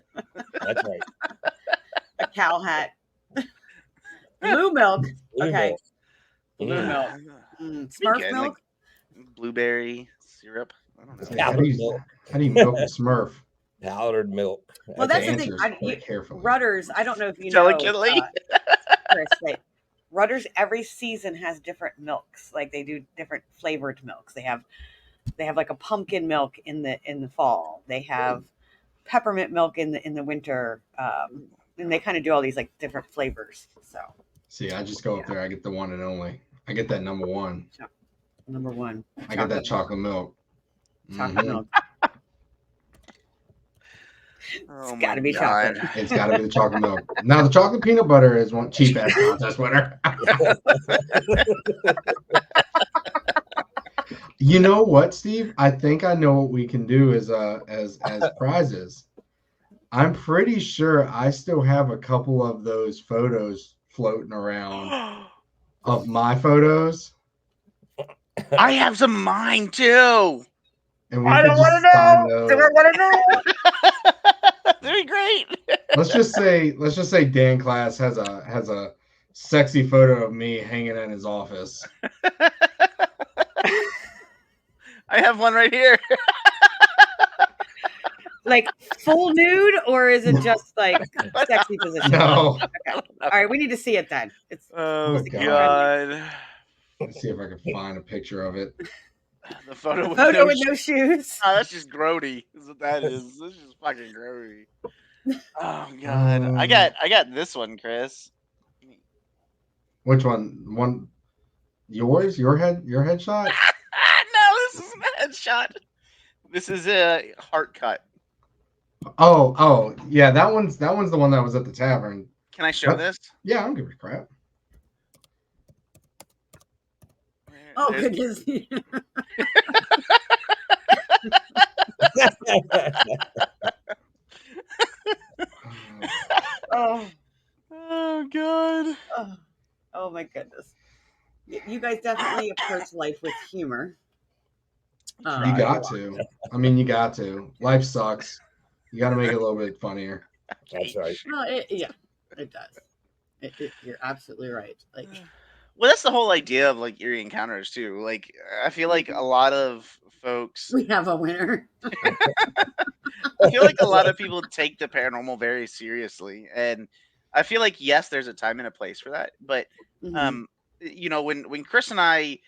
That's right. A cow hat. Blue milk. Blue Okay. milk. Blue Mm. milk. Smurf Good, milk. like blueberry syrup. I don't know. Yeah, how do you milk a Smurf? Powdered milk. Well, Have that's to the thing. answer very carefully. Rudders. I don't know if you know. Delicately. Chris, like, Rudders every season has different milks. Like they do different flavored milks. They have like a pumpkin milk in the fall. They have peppermint milk in the winter. And they kind of do all these like different flavors. So See, I just go up there. I get the one and only. I get that number one. number one. I get that chocolate milk. Chocolate Mhm. milk. Oh gotta my be God. chocolate. It's got to be the chocolate milk. Now the chocolate peanut butter is one cheap ass contest winner. You know what, Steve? I think I know what we can do as prizes. I'm pretty sure I still have a couple of those photos floating around of my photos, I have some of mine too. and we I could don't just want to sign know. those. Do I want to know? That'd be great. Let's just say Dan Class has a sexy photo of me hanging in his office. I have one right here. Like full nude, or is it just like sexy position? No. All right, we need to see it then. It's Oh God. God. Let's see if I can find a picture of it. The photo with photo no with no shoes. Oh, that's just grody. Is what that is. This is just fucking grody. Oh God. I got this one, Chris. Which one? One yours? Your headshot? No, this is a headshot. This is a heart cut. Oh, yeah, that one's the one that was at the tavern. Can I show What? this? Yeah, I don't give a crap. Oh There's- goodness. Oh, Oh God. oh my goodness. You guys definitely approach life with humor. You got to. I mean, you got to. Life sucks. You got to make it a little bit funnier. That's right. Well, yeah, it does. You're absolutely right. Like, Well, that's the whole idea of like eerie encounters too. Like, I feel like a lot of folks, we have a winner. I feel like a lot of people take the paranormal very seriously, and I feel like yes, there's a time and a place for that. But Mhm. you know, when Chris and I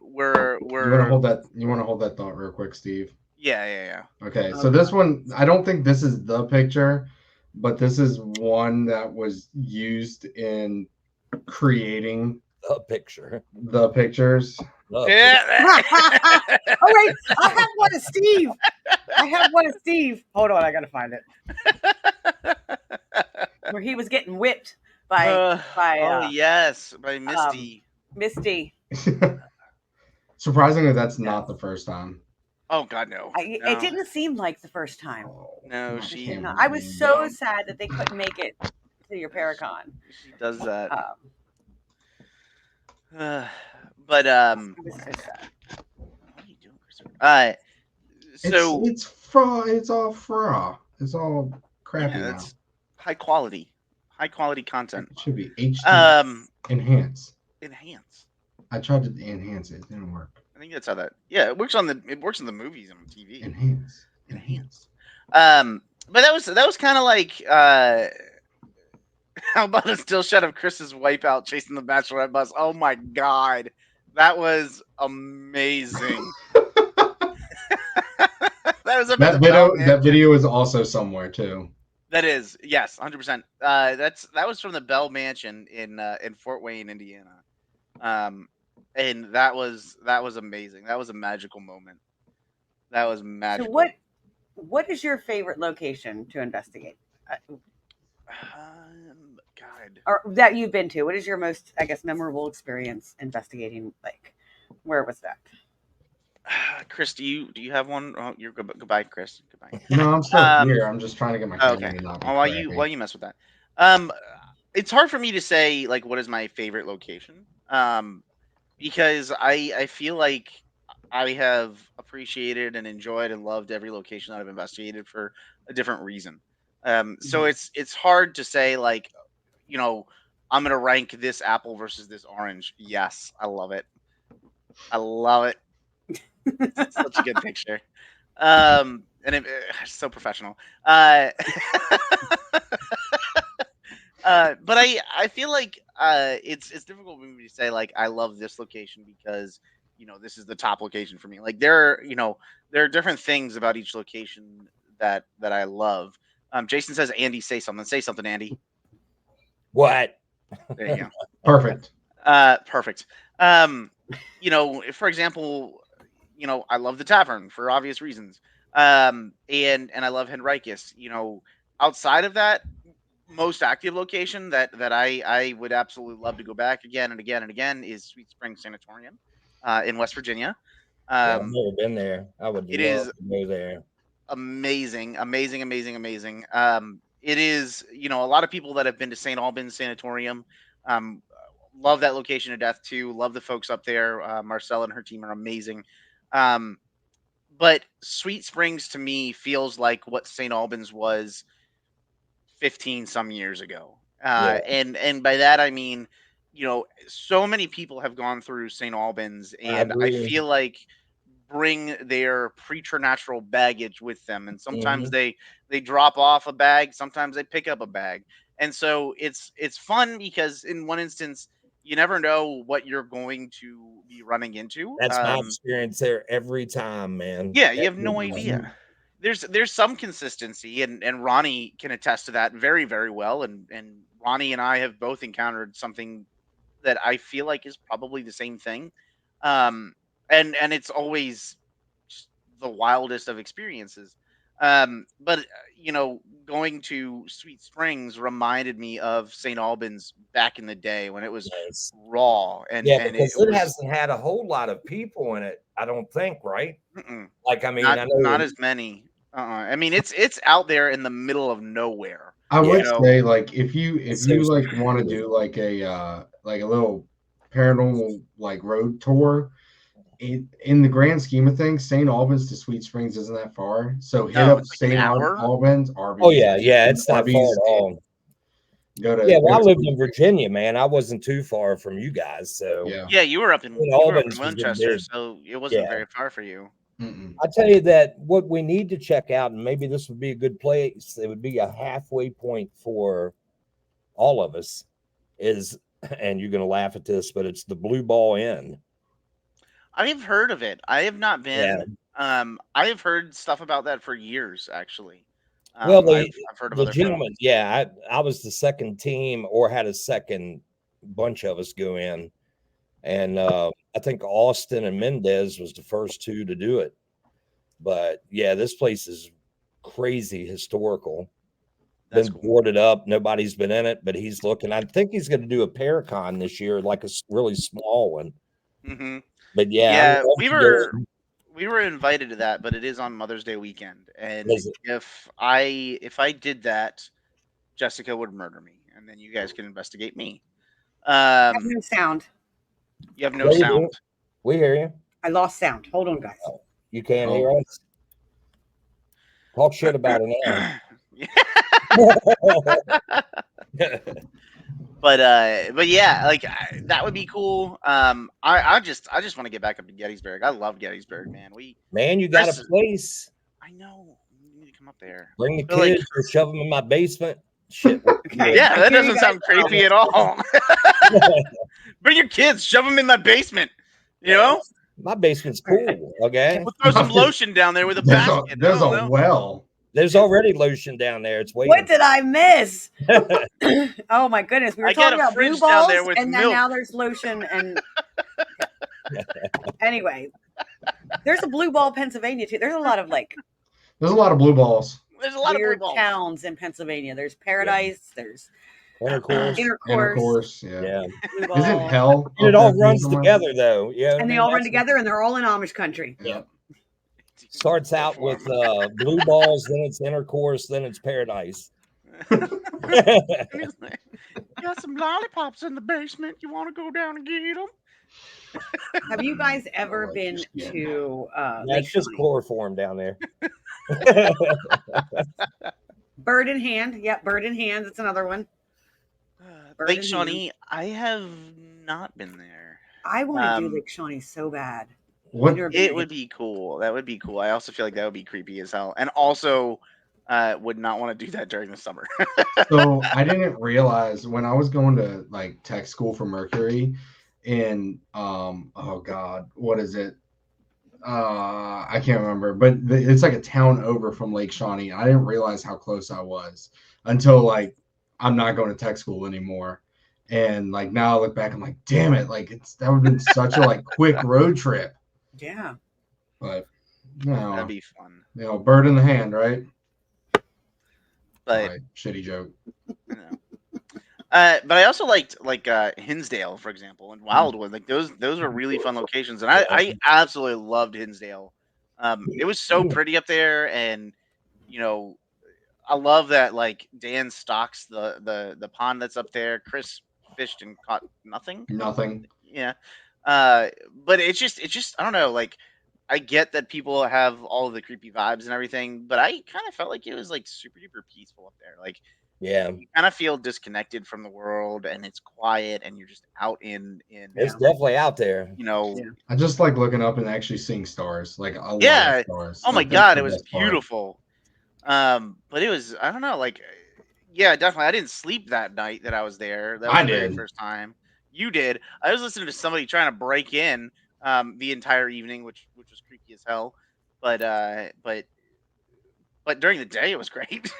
were You want to hold that thought real quick, Steve? yeah. Okay, so this one, I don't think this is the picture, but this is one that was used in creating The picture. the pictures. The Yeah. Oh wait, I have one of Steve. Hold on, I gotta find it. Where he was getting whipped by oh yes, by Misty. Misty. Surprisingly, that's not the first time. Oh God, no. No. It didn't seem like the first time. No, I she- can't I was so believe sad that they couldn't make it to your Paracon. She does that. I But was so sad. what are you doing, Christopher? So it's all fraud. It's all crappy yeah, now. that's high quality content. It should be HD. Enhance. Enhance. I tried to enhance it. It didn't work. I think that's how that. Yeah, it works in the movies and on TV. Enhance. But that was kind of like How about a still shot of Chris's wipeout chasing the bachelorette bus? Oh my god, that was amazing. That was up at the Bell That Mansion. video is also somewhere too. That is, yes, 100%. That was from the Bell Mansion in Fort Wayne, Indiana. And that was amazing. That was a magical moment. That was So magical. what is your favorite location to investigate? God. Or that you've been to? What is your most, I guess, memorable experience investigating? Like, where was that? Chris, do you have one? Oh, you're goodbye, Chris. Goodbye. No, I'm still here. I'm just trying to get my Okay. camera to not be Well, crappy. while you mess with that, it's hard for me to say like what is my favorite location. Because I feel like I have appreciated and enjoyed and loved every location that I've investigated for a different reason. So it's hard to say like, you know, I'm gonna rank this apple versus this orange. Yes, I love it. I love it. It's such a good picture. And it's so professional. But I feel like it's difficult for me to say like I love this location because this is the top location for me. Like there are different things about each location that I love. Jason says, Andy, say something. Say something, Andy. What? There you go. Perfect. Perfect. For example, I love the tavern for obvious reasons. And I love Henricus. Outside of that, most active location that I would absolutely love to go back again and again and again is Sweet Spring Sanatorium in West Virginia. Yeah, I've never been there. I would It love is to go there. amazing. It is, a lot of people that have been to St. Albans Sanatorium love that location to death too. Love the folks up there. Marcella and her team are amazing. But Sweet Springs to me feels like what St. Albans was 15 some years ago. Yeah. And by that I mean, so many people have gone through St. Albans, and I agree. feel like bring their preternatural baggage with them, and sometimes they drop off a bag, sometimes they pick up a bag. And so it's fun because in one instance you never know what you're going to be running into. That's my experience there every time, man. Yeah, you have no Every time. idea. There's some consistency, and Ronnie can attest to that very, very well. And Ronnie and I have both encountered something that I feel like is probably the same thing. And it's always just the wildest of experiences. But going to Sweet Springs reminded me of St. Albans back in the day when it was Nice. raw and Yeah, and because it it was hasn't had a whole lot of people in it, I don't think, right? Like, I mean, not I know as many. I mean, it's out there in the middle of nowhere. I would Yeah. say like if you It's so like want to scary. do like a little paranormal like road tour, in the grand scheme of things, St. Albans to Sweet Springs isn't that far. So hit No, up it's like an St. hour. Albans, Arby's. Oh yeah, it's not far at all. Go to Yeah, well, I lived Sweet in Virginia, man. I wasn't too far from you guys, so Yeah, you were up in Albans was Winchester, big. so it wasn't very far for you. I tell you that what we need to check out, and maybe this would be a good place, it would be a halfway point for all of us, is, and you're going to laugh at this, but it's the Blue Ball Inn. I have heard of it. I have not been. Yeah. I have heard stuff about that for years, actually. Well, I've heard of the other gentleman, folks. yeah, I was the second team, or had a second bunch of us go in, and I think Austin and Mendez was the first two to do it. But yeah, this place is crazy historical. That's Been cool. boarded up. Nobody's been in it, but he's looking. I think he's going to do a Paracon this year, like a really small one. But yeah, we were invited to that, but it is on Mother's Day weekend, and if I did that, Jessica would murder me, and then you guys can investigate me. I have no sound. You have no sound. We hear you. I lost sound. Hold on, guys. You can't hear us. Talk shit about it now. But yeah, like that would be cool. I just want to get back up to Gettysburg. I love Gettysburg, man. You got a place. I know. You need to come up there. Bring the kids or shove them in my basement. shit. Okay. Yeah, I that hear you doesn't guys sound out. creepy at all. Bring your kids, shove them in my basement. You know, My basement's cool. Okay, we'll throw some lotion down there with a basket. There's I a don't know. well. there's already lotion down there. It's waiting. What did I miss? Oh my goodness. We were I got talking a about blue fridge down there balls, with and then milk. now there's lotion and anyway. There's a blue ball, Pennsylvania too. There's a lot of There's a lot of blue balls. There's a lot of blue weird balls. towns in Pennsylvania. There's Paradise. There's Intercourse. Intercourse. Yeah. Yeah. Blue Isn't ball, hell? And it up all there runs somewhere? together, though. Yeah, and they all run together, and they're all in Amish country. Yeah. Starts out with blue balls, then it's intercourse, then it's paradise. Got some lollipops in the basement. You want to go down and get them? Have you guys ever like been your skin. to Yeah, it's just Shawnee? chloroform down there. Bird in Hand? Yep, Bird in Hand. That's another one. Bird Lake in Shawnee, I have not been there. I want to do Lake Shawnee so bad. What? I've never been It there. would be cool. That would be cool. I also feel like that would be creepy as hell. And also would not want to do that during the summer. So I didn't realize when I was going to like tech school for Mercury in oh god, what is it? I can't remember, but it's like a town over from Lake Shawnee. I didn't realize how close I was until like I'm not going to tech school anymore. And like now I look back, I'm like, damn it, like that would have been such a like quick road trip. Yeah. But That'd be fun. Bird in the hand, right? But Right, shitty joke. but I also liked Hinsdale, for example, and Wildwood. Like those are really fun locations, and I absolutely loved Hinsdale. It was so pretty up there, and I love that like Dan stocks the pond that's up there. Chris fished and caught nothing. Nothing. Yeah, but it's just I don't know. Like I get that people have all of the creepy vibes and everything, but I kind of felt like it was like super duper peaceful up there. Like Yeah, you kind of feel disconnected from the world, and it's quiet, and you're just out in it's definitely out there. I just like looking up and actually seeing stars, like a lot of stars. Oh my Like, that's god, the it was best part. beautiful. But it was I don't know, like yeah, definitely. I didn't sleep that night that I was there. That was I the very did. first time. You did. I was listening to somebody trying to break in the entire evening, which was creepy as hell. But during the day it was great.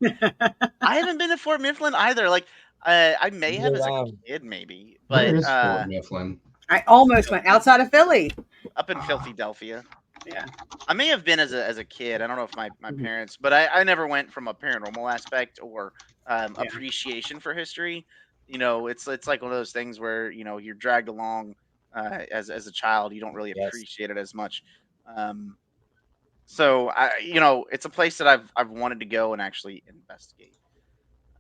I haven't been to Fort Mifflin either. Like I may have as a kid, maybe, but Where is Fort Mifflin? I almost went outside of Philly. Up in Philadelphia. Yeah. I may have been as a kid. I don't know if my parents, but I never went from a paranormal aspect or appreciation for history. It's like one of those things where you're dragged along as a child. You don't really appreciate it as much. So it's a place that I've wanted to go and actually investigate.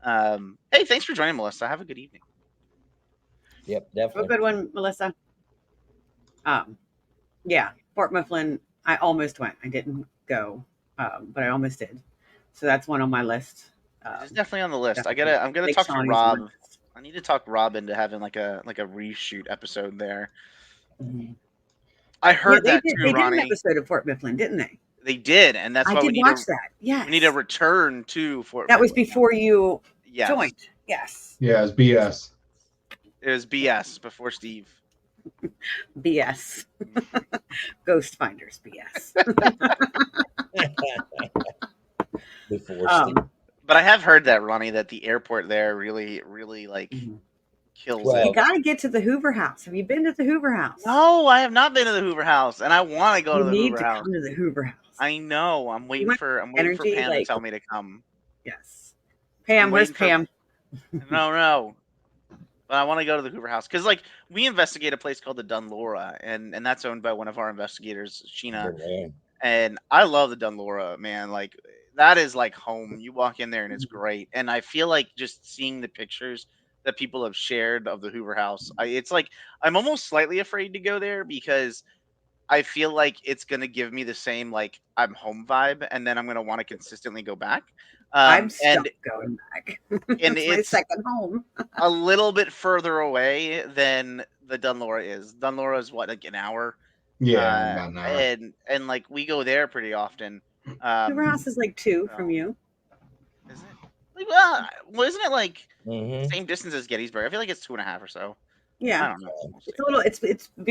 Hey, thanks for joining, Melissa. Have a good evening. Yep, Have a definitely. good one, Melissa. Yeah, Fort Mifflin. I almost went. I didn't go, but I almost did. So that's one on my list. It's definitely on the list. I'm gonna Lake talk to Shawnee's Rob. on my list. I need to talk Rob into having like a reshoot episode there. Mhm. I heard they that did, too, they did Ronnie. an episode of Fort Mifflin, didn't they? They did, and that's I why did we need watch to that. Yes, we need to return to Fort. That was Mifflin. before you Yes. joined. Yes. Yeah, it's BS. It was BS before Steve. BS. Ghost Finders BS. Before But I have heard that, Ronnie, that the airport there really, really like kills Well, you it. got to get to the Hoover House. Have you been to the Hoover House? No, I have not been to the Hoover House, and I want to go You to the need Hoover to House. come to the Hoover House. I know. I'm waiting want for energy, Pam to like- tell me to come. Yes. Pam, where's waiting for- Pam? No. But I want to go to the Hoover House because, like, we investigate a place called the Dunlora, and that's owned by one of our investigators, Sheena. man. And I love the Dunlora, man. Like, that is like home. You walk in there and it's great. And I feel like just seeing the pictures that people have shared of the Hoover House, it's like I'm almost slightly afraid to go there because I feel like it's gonna give me the same like I'm home vibe, and then I'm gonna want to consistently go back. I'm stuck And going back. and It's my it's second home. a little bit further away than the Dunlora is. Dunlora is what, like an hour? Yeah, about an hour. And like we go there pretty often. Hoover House is like 2 no. from you. Is it? Well, isn't it like Mhm. same distance as Gettysburg? I feel like it's 2.5 or so. I Yeah, don't know. We'll see. it's a little. It's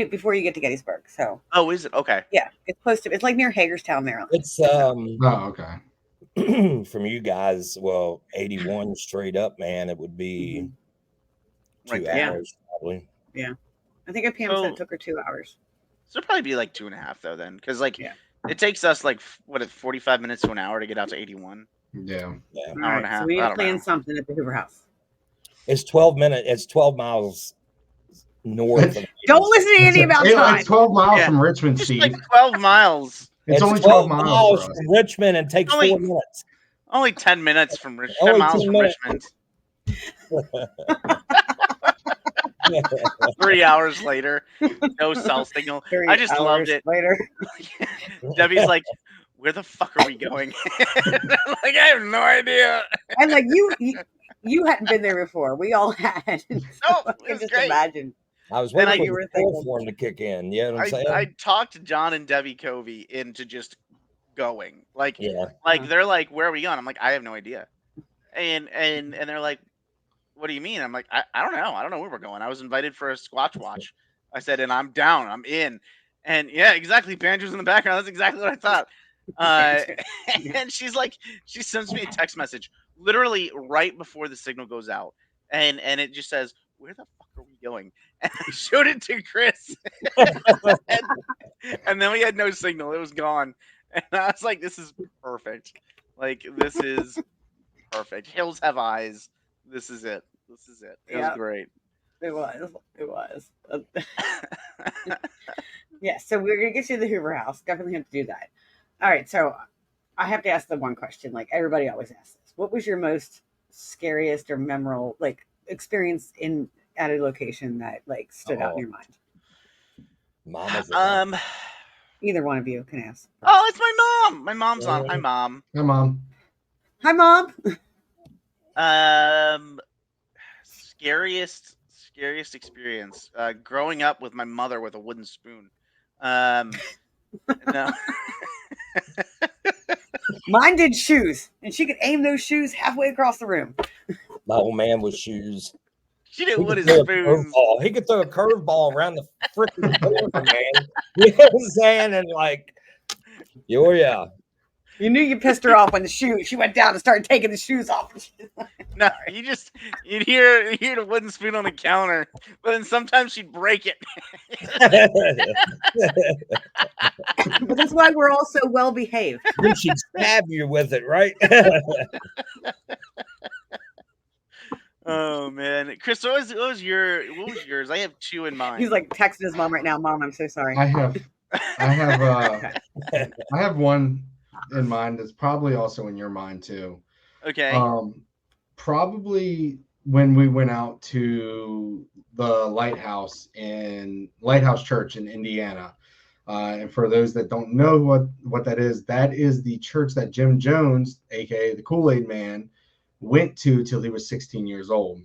before you get to Gettysburg. So Oh, is it? Okay. yeah, it's close to. It's like near Hagerstown, Maryland. It's Oh, okay. from you guys. Well, 81 straight up, man. It would be Right 2 there. Yeah. hours probably. Yeah, I think Pam said it So, took her 2 hours. so it'll probably be like 2.5 though, then, because like Yeah. it takes us like 45 minutes to an hour to get out to 81. Yeah. Yeah, All Hour and right, a so half. we need I to don't plan know. something at the Hoover House. it's 12 minutes. It's 12 miles north of. Don't listen to Andy about time. It's 12 miles Yeah. from Richmond, Just Steve. like 12 miles. It's only 12 miles for us. from Richmond and takes Only- 4 minutes. Only 10 minutes from 10 Only miles 10 from minutes. Richmond. 3 hours later, no cell signal. 3 I just loved hours it. later. Debbie's like, "Where the fuck are we going?" I'm like, I have no idea. And like you hadn't been there before. We all had. So No, I it can was just great. imagine. I was And waiting you for were the thinking. form to kick in. You know what I'm saying? I talked John and Debbie Covey into just going. Like Yeah. they're like, "Where are we going?" I'm like, "I have no idea." And they're like, "What do you mean?" I'm like, I don't know. I don't know where we're going. I was invited for a Squatch watch. I said, and I'm down. I'm in. And yeah, exactly. Banjo's in the background. That's exactly what I thought. And she's like, she sends me a text message literally right before the signal goes out. And it just says, "Where the fuck are we going?" And I showed it to Chris. and then we had no signal. It was gone. And I was like, this is perfect. Like, this is perfect. Hills have eyes. This is it. This is it. It was Yep. great. It was. Yeah, so we're gonna get you to the Hoover House. Definitely have to do that. All right, so I have to ask the one question, like everybody always asks this. What was your most scariest or memorable experience at a location that stood out in your mind? Mama's Either one of you can ask. Oh, it's my mom. My mom's on. Hi, Mom. Hi, Mom. Hi, Mom. Scariest experience. Growing up with my mother with a wooden spoon. No. Mine did shoes, and she could aim those shoes halfway across the room. My old man with shoes. She didn't wood his throw a spoons. curveball. He could throw a curveball around the freaking corner, man. You know what I'm saying? And oh yeah. You knew you pissed her off when she went down and started taking the shoes off. No, you'd hear the wooden spoon on the counter, but then sometimes she'd break it. But that's why we're all so well behaved. Then she'd stab you with it, right? Oh man, Chris, what was yours? I have two in mind. He's like texting his mom right now. Mom, I'm so sorry. I have one in mind that's probably also in your mind too. Okay. Probably when we went out to the Lighthouse Church in Indiana. And for those that don't know what that is the church that Jim Jones, aka the Kool-Aid Man, went to till he was 16 years old.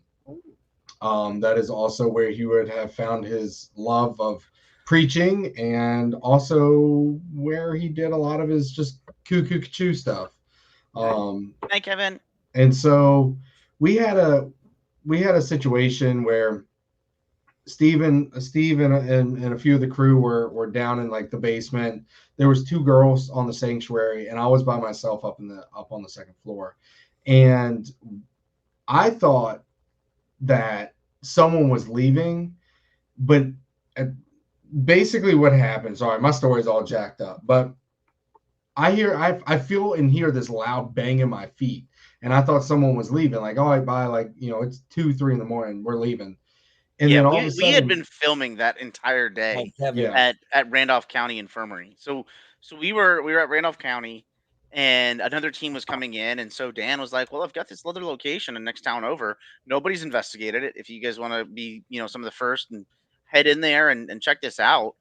That is also where he would have found his love of preaching, and also where he did a lot of his just cuckoo stuff. Hi, Kevin. And so we had a situation where Steve and a few of the crew were down in like the basement. There was two girls on the sanctuary, and I was by myself up on the second floor. And I thought that someone was leaving, but basically what happened, sorry, my story's all jacked up, but I feel and hear this loud bang in my feet, and I thought someone was leaving, like, all right, bye, like, it's 2-3 in the morning, we're leaving. And then all of a sudden, we had been filming that entire day at Randolph County Infirmary. So we were at Randolph County, and another team was coming in, and so Dan was like, "Well, I've got this other location in next town over. Nobody's investigated it. If you guys want to be, some of the first and head in there and check this out,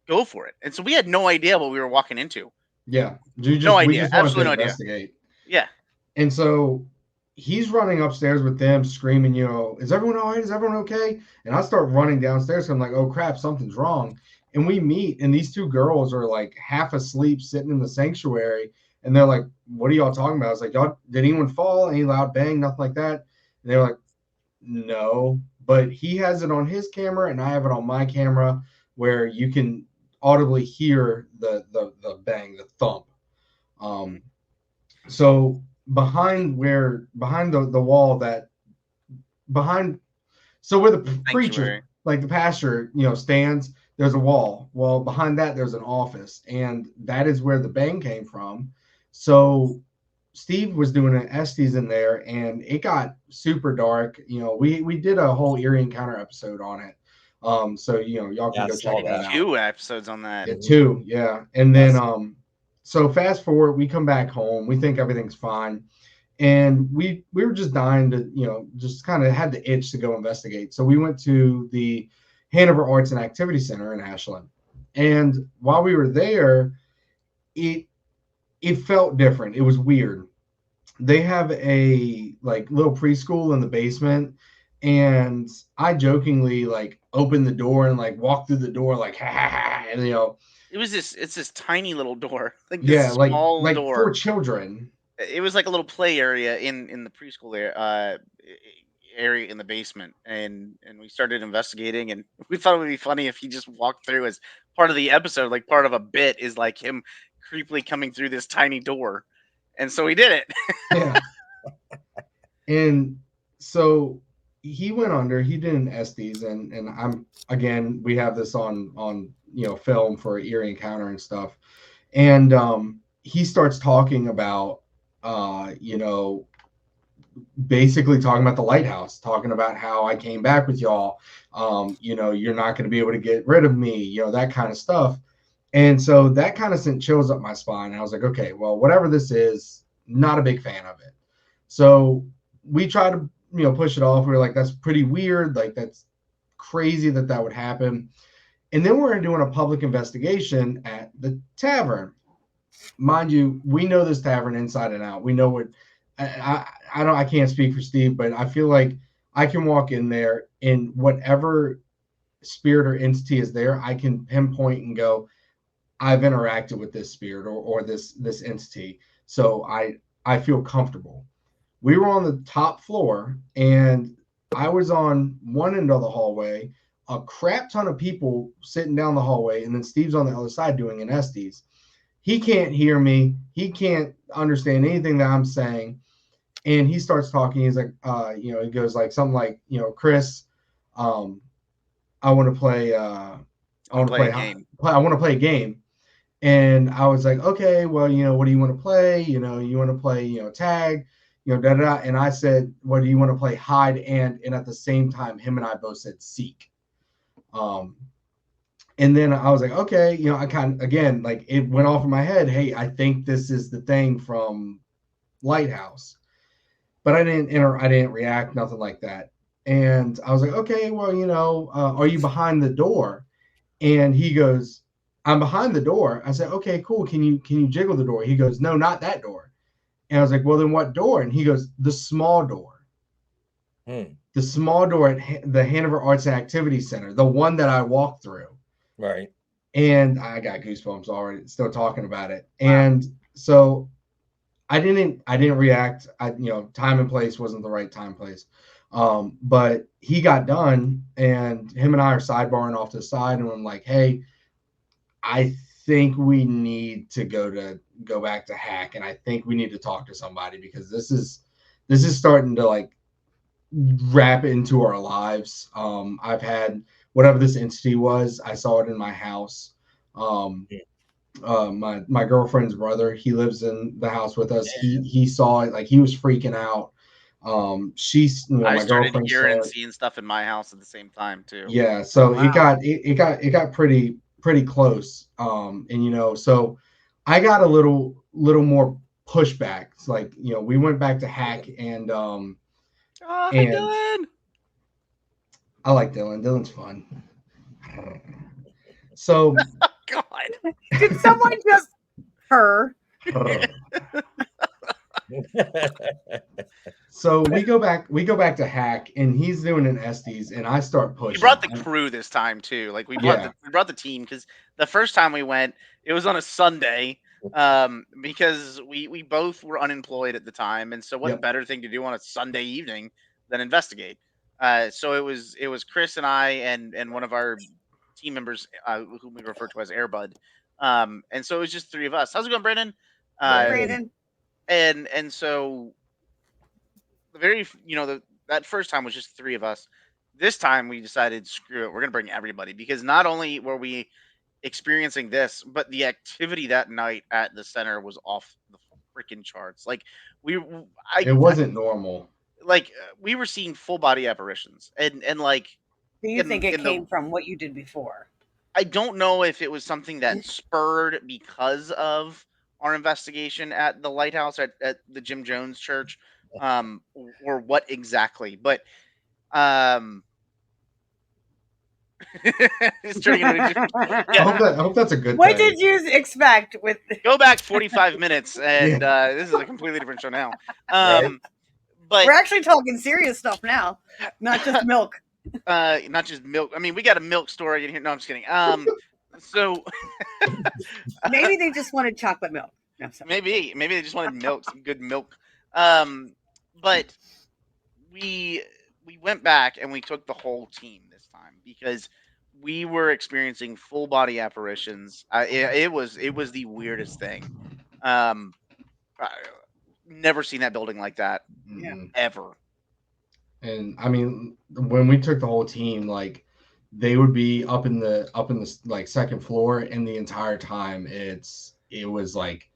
go for it." And so we had no idea what we were walking into. Yeah, no idea. We just wanted Absolutely to no investigate. Idea. Yeah. And so he's running upstairs with them, screaming, "Is everyone all right? Is everyone okay?" And I start running downstairs. So I'm like, "Oh crap, something's wrong." And we meet, and these two girls are like half asleep, sitting in the sanctuary. And they're like, what are y'all talking about? I was like, y'all, did anyone fall? Any loud bang? Nothing like that. And they're like, no, but he has it on his camera and I have it on my camera where you can audibly hear the bang, the thump. So behind the wall that behind, so where the preacher, like the pastor, stands, there's a wall. Well, behind that, there's an office, and that is where the bang came from. So Steve was doing an Estes in there, and it got super dark. We did a whole eerie encounter episode on it. So y'all can go check that out. 2 episodes on that. Yeah, 2, yeah. And then so fast forward, we come back home. We think everything's fine, and we were just dying to just kind of had the itch to go investigate. So we went to the Hanover Arts and Activity Center in Ashland, and while we were there, it felt different. It was weird. They have a little preschool in the basement, and I jokingly opened the door and walked through the door ha ha ha, and it's this tiny little door, small door for children. It was like a little play area in the preschool area in the basement, and we started investigating, and we thought it would be funny if he just walked through as part of the episode, like part of a bit is like him creepily coming through this tiny door, and so he did it. Yeah. And so he went under, he did an Estes, and I'm, again, we have this on film for eerie encounter and stuff, and he starts talking about basically talking about the lighthouse, talking about how I came back with y'all, you're not going to be able to get rid of me, that kind of stuff. And so that kind of sent chills up my spine. And I was like, okay, well, whatever this is, not a big fan of it. So we tried to, push it off. We were like, that's pretty weird. That's crazy that would happen. And then we're doing a public investigation at the tavern. Mind you, we know this tavern inside and out. We know what, I can't speak for Steve, but I feel like I can walk in there and whatever spirit or entity is there, I can pinpoint and go, I've interacted with this spirit or this entity. So I feel comfortable. We were on the top floor, and I was on one end of the hallway, a crap ton of people sitting down the hallway, and then Steve's on the other side doing an Estes. He can't hear me. He can't understand anything that I'm saying. And he starts talking. He's like, he goes something like, Chris, I want to play, I want to play a game. And I was like, okay, well, what do you want to play? You want to play, tag, And I said, what do you want to play? Hide and at the same time, him and I both said seek. And then I was like, okay, I kind of, again, it went off in my head. Hey, I think this is the thing from Lighthouse, but I didn't react, nothing like that. And I was like, okay, well, are you behind the door? And he goes, I'm behind the door. I said, okay, cool. Can you jiggle the door? He goes, no, not that door. And I was like, well, then what door? And he goes, the small door. The small door at the Hanover Arts and Activity Center, the one that I walked through. Right. And I got goosebumps already, still talking about it. Wow. And so I didn't react. Time and place wasn't the right time, place. But he got done, and him and I are sidebarring off to the side, and I'm like, hey, I think we need to go back to Hack, and I think we need to talk to somebody, because this is starting to wrap into our lives. I've had whatever this entity was, I saw it in my house. My girlfriend's brother, he lives in the house with us. Yeah. He saw it, he was freaking out. I started hearing and seeing stuff in my house at the same time too. Yeah, so wow. it got pretty close. And so I got a little more pushback. It's we went back to Hack, and Dylan. I like Dylan. Dylan's fun. So God. Did someone just her? So we go back to Hack, and he's doing an Estes, and I start pushing. We brought the crew this time too. We brought the team, because the first time we went, it was on a Sunday. because we both were unemployed at the time, and so what Yep. better thing to do on a Sunday evening than investigate? So it was Chris and I and one of our team members, whom we refer to as Airbud. And so it was just three of us. How's it going, Brandon? Hey, Uh, Brandon. and so the that first time was just three of us. This time we decided, screw it, we're gonna bring everybody, because not only were we experiencing this, but the activity that night at the center was off the freaking charts. Like we, It wasn't normal. we were seeing full body apparitions, and like Do you think it came from what you did before? I don't know if it was something that spurred because of our investigation at the lighthouse at the Jim Jones Church, or what exactly, but um, it's turning into a different. I Yeah, hope that's a good What thing. did you expect with? go back 45 minutes, and this is a completely different show now. Right. But We're actually talking serious stuff now, not just milk. not just milk. I mean, we got a milk story in here. No, I'm just kidding. So Maybe they just wanted chocolate milk. No, sorry. maybe they just wanted milk, some good milk. But we went back and we took the whole team this time, because we were experiencing full body apparitions. It was the weirdest thing. Um, I, never seen that building like that Mhm. ever. And I mean, when we took the whole team, like they would be up in the like second floor, and the entire time it was like,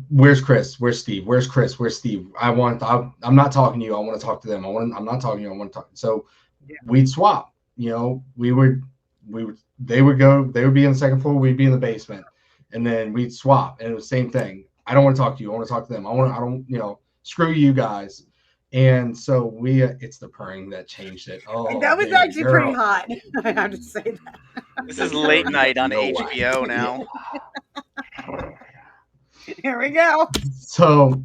where's Chris? Where's Steve? Where's Chris? Where's Steve? I'm not talking to you. I want to talk to them. I'm not talking to you. I want to talk. So Yeah. we'd swap. You know, they would be in the second floor. We'd be in the basement, and then we'd swap. And it was the same thing. I don't want to talk to you. I want to talk to them. I don't, screw you guys. And so it's the purring that changed it. Oh, That was baby actually pretty girl. hot. I have to say that. This is late night on No way. HBO now. Here we go. So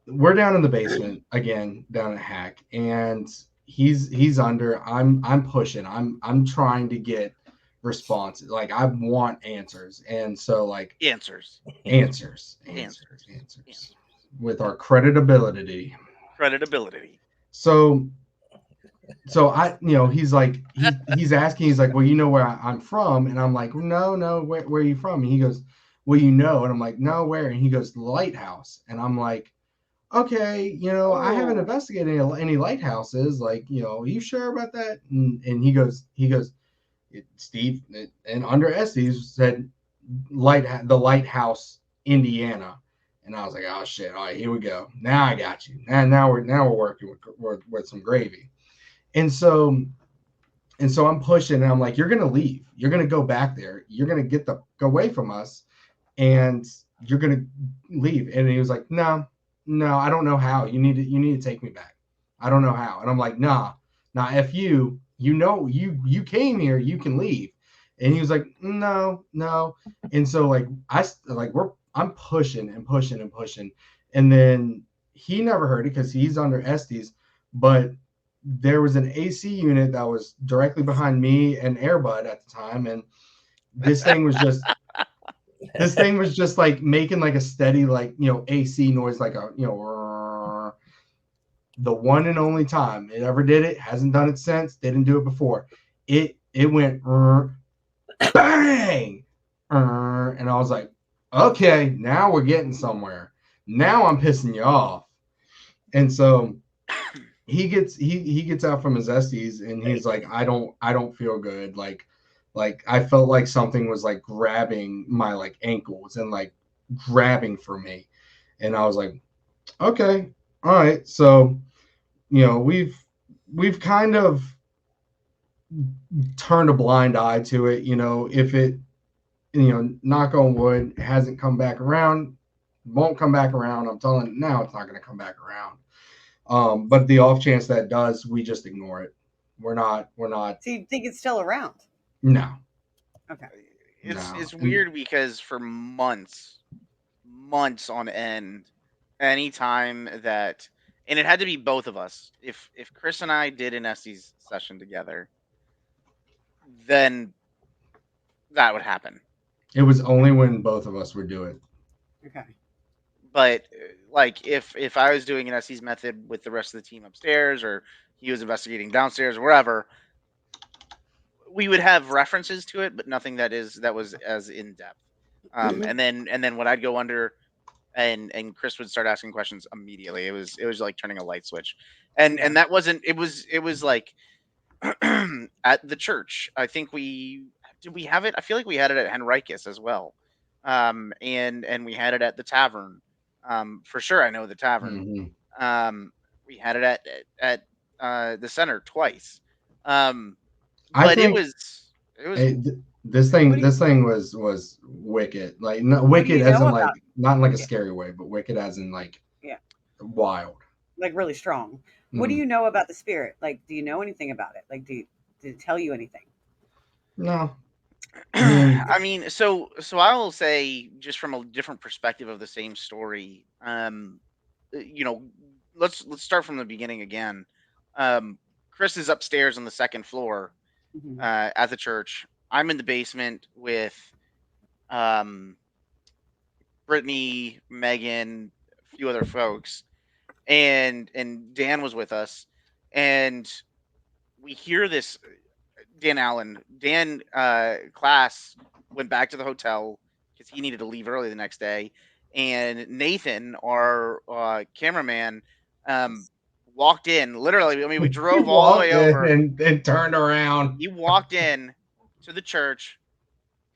we're down in the basement again, down at Hack, and he's under. I'm pushing. I'm trying to get responses. Like I want answers, and so like Answers. with our credibility. So I, he's like, he's asking, he's like, well, you know where I'm from? And I'm like, no, where are you from? And he goes, well, and I'm like, no, where? And he goes, the lighthouse. And I'm like, okay, I haven't investigated any lighthouses. Like, are you sure about that? And he goes, Steve, and under Estes said the lighthouse, Indiana. And I was like, oh shit, all right, here we go. Now I got you. And now we're working with some gravy. And so I'm pushing, and I'm like, you're gonna leave. You're gonna go back there. You're gonna go away from us, and you're gonna leave. And he was like, no, I don't know how. You need to take me back. I don't know how. And I'm like, nah, if you came here, you can leave. And he was like, no. And so like I'm pushing and pushing and pushing, and then he never heard it because he's under Estes, but there was an AC unit that was directly behind me and Airbud at the time, and this thing was just like making like a steady AC noise, like a the one and only time it ever did it. Hasn't done it since. Didn't do it before. It went bang, and I was like, okay, now we're getting somewhere. Now I'm pissing you off. And so he gets out from his Estes, and he's like, I don't feel good. Like I felt like something was like grabbing my like ankles and like grabbing for me. And I was like, okay, all right. So, we've kind of turned a blind eye to it. If it, knock on wood, hasn't come back around, won't come back around. I'm telling you now, it's not going to come back around. But the off chance that it does, we just ignore it. We're not. So you think it's still around? No. Okay. It's weird because for months on end, anytime that, and it had to be both of us. If Chris and I did an Estes session together, then that would happen. It was only when both of us would do it. Okay. But like if I was doing an Estes method with the rest of the team upstairs, or he was investigating downstairs or wherever, we would have references to it, but nothing that was as in depth. And then when I'd go under, and Chris would start asking questions immediately. It was like turning a light switch, and Yeah. that wasn't. It was like at the church. I think we have it. I feel like we had it at Henricus as well, and we had it at the tavern. For sure, I know the tavern. Mhm. We had it at the center twice. I But think it was it, this What thing do you- this thing was wicked. Like no, What do wicked you as know in like about- not in like a Yeah. scary way, but wicked as in like Yeah. wild. Like really strong. What do you know about the spirit? Like, do you know anything about it? Like, did it tell you anything? No. I mean, so I will say, just from a different perspective of the same story, let's start from the beginning again. Chris is upstairs on the second floor Mhm. at the church. I'm in the basement with um, Brittany, Megan, a few other folks, and Dan was with us, and we hear this. Dan class went back to the hotel because he needed to leave early the next day, and Nathan, our cameraman, walked in. Literally, I mean, we He drove all the walked way in over. and turned around. He walked in to the church,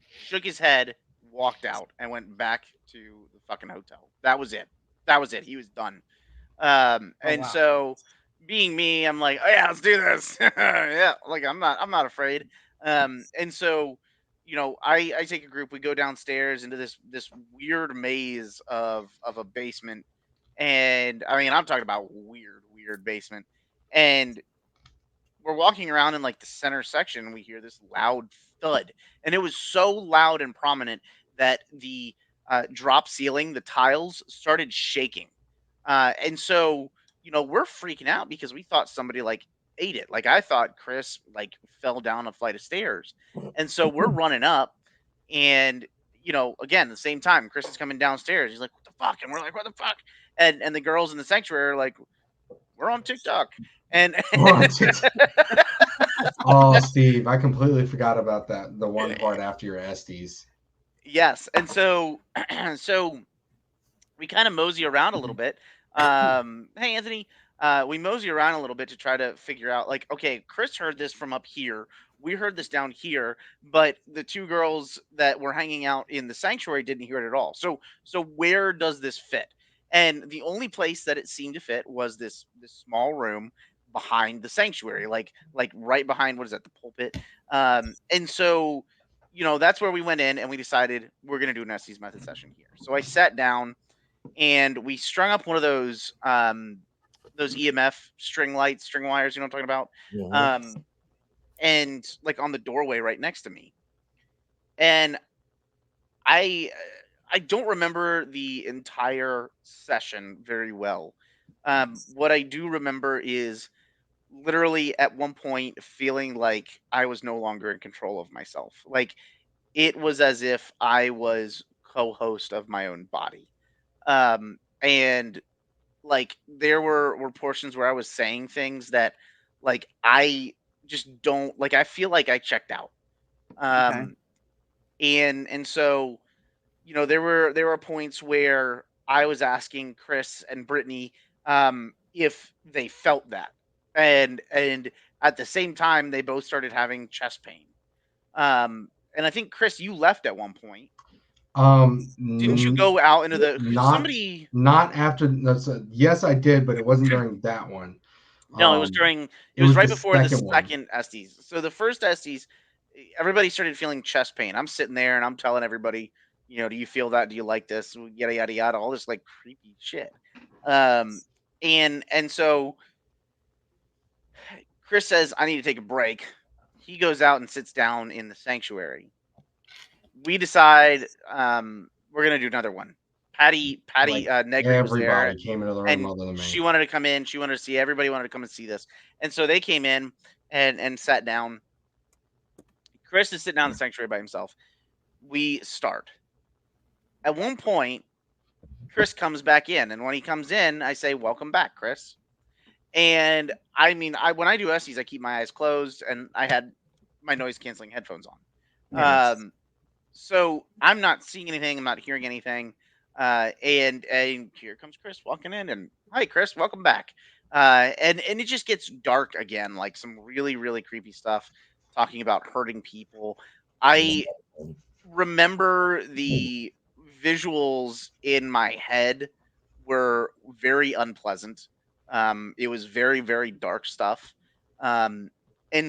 shook his head, walked out, and went back to the fucking hotel. That was it. That was it. He was done. And wow. so, being me, I'm like, oh yeah, let's do this. Yeah, like I'm not afraid. And so, I take a group. We go downstairs into this weird maze of a basement, and I mean, I'm talking about weird basement, and we're walking around in like the center section, and we hear this loud thud, and it was so loud and prominent that the drop ceiling, the tiles started shaking. And so, we're freaking out because we thought somebody like ate it. Like I thought Chris like fell down a flight of stairs. And so we're running up, and again, the same time, Chris is coming downstairs. He's like, "What the fuck?" And we're like, "What the fuck?" And the girls in the sanctuary are like, "We're on TikTok." And We're on TikTok. Oh, Steve, I completely forgot about that. The one part after your Estes. yes, and so so we kind of mosey around a little bit. Hey, Anthony, we mosey around a little bit to try to figure out, like, okay, Chris heard this from up here. We heard this down here, but the two girls that were hanging out in the sanctuary didn't hear it at all. So where does this fit? And the only place that it seemed to fit was this small room behind the sanctuary, like right behind, what is that, the pulpit. And so that's where we went in, and we decided we're going to do an Estes method session here. So I sat down, and we strung up one of those EMF string lights, string wires, you know what I'm talking about? And like on the doorway right next to me. And I don't remember the entire session very well. What I do remember is literally at one point feeling like I was no longer in control of myself. Like it was as if I was co-host of my own body. And like there were portions where I was saying things that like I just don't like. I feel like I checked out. Okay. And so there were points where I was asking Chris and Brittany if they felt that, and at the same time they both started having chest pain. And I think Chris, you left at one point. Didn't you go out into the somebody? Not after. Yes, I did, but it wasn't during that one. No, it was during. It was right the before the second one. second Estes. So the first Estes, everybody started feeling chest pain. I'm sitting there and I'm telling everybody, do you feel that? Do you like this? Yada yada yada. All this like creepy shit. And so Chris says, "I need to take a break." He goes out and sits down in the sanctuary. We decide we're gonna do another one. Patty Like, Negri was there, everybody came into the room and other than me. she wanted to come in. She wanted to see, everybody wanted to come and see this, and so they came in and sat down. Chris is sitting down in the sanctuary by himself. We start. At one point, Chris comes back in, and when he comes in, I say, "Welcome back, Chris." And I mean, when I do SEs, I keep my eyes closed, and I had my noise canceling headphones on. Yes. So I'm not seeing anything, I'm not hearing anything. And here comes Chris walking in, and hi, Chris, welcome back. And it just gets dark again, like some really, really creepy stuff, talking about hurting people. I remember the visuals in my head were very unpleasant. It was very, very dark stuff. And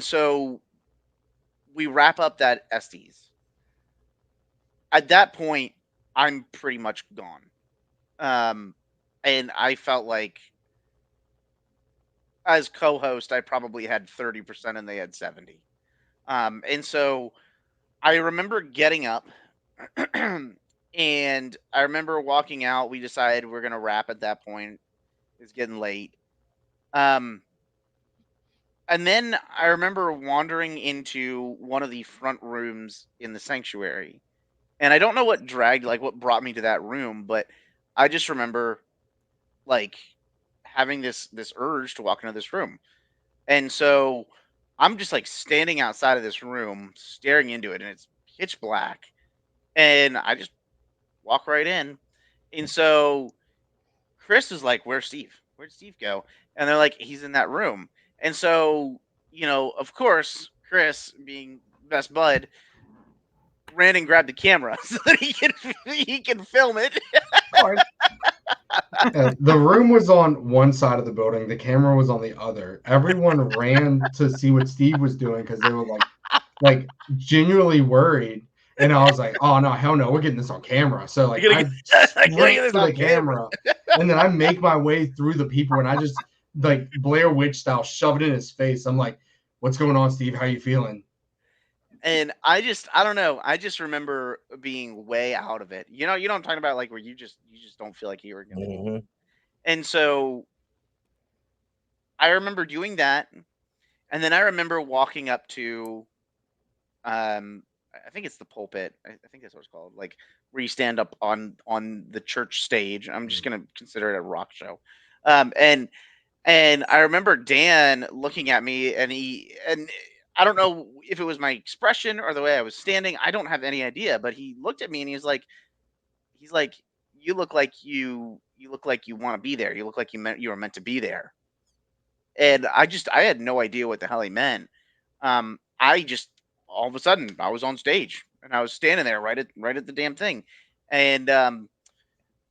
so we wrap up that Estes. At that point, I'm pretty much gone. And I felt like as co-host, I probably had 30% and they had 70. And so I remember getting up and I remember walking out. We decided we're going to wrap at that point. It's getting late. Um, and then I remember wandering into one of the front rooms in the sanctuary. And I don't know what brought me to that room, but I just remember like having this urge to walk into this room. And so I'm just like standing outside of this room, staring into it, and it's pitch black. And I just walk right in. And so Chris is like, "Where's Steve? Where'd Steve go?" And they're like, "He's in that room." And so, of course, Chris, being best bud, ran and grabbed the camera so that he can film it. Of course. The room was on one side of the building. The camera was on the other. Everyone ran to see what Steve was doing because they were like genuinely worried. And I was like, "Oh no, hell no, we're getting this on camera." So like I sprint to the camera, and then I make my way through the people, and I just like Blair Witch style shove it in his face. I'm like, "What's going on, Steve? How you feeling?" And I don't know. I just remember being way out of it. You know what I'm talking about, like where you just don't feel like you were gonna. Mhm. And so I remember doing that, and then I remember walking up to, I think it's the pulpit. I think that's what it's called, like where you stand up on the church stage. I'm just gonna consider it a rock show, and I remember Dan looking at me, and I don't know if it was my expression or the way I was standing. I don't have any idea, but he looked at me and he's like, "You look like you look like you want to be there. You look like you were meant to be there." And I had no idea what the hell he meant. I just all of a sudden I was on stage and I was standing there right at the damn thing, and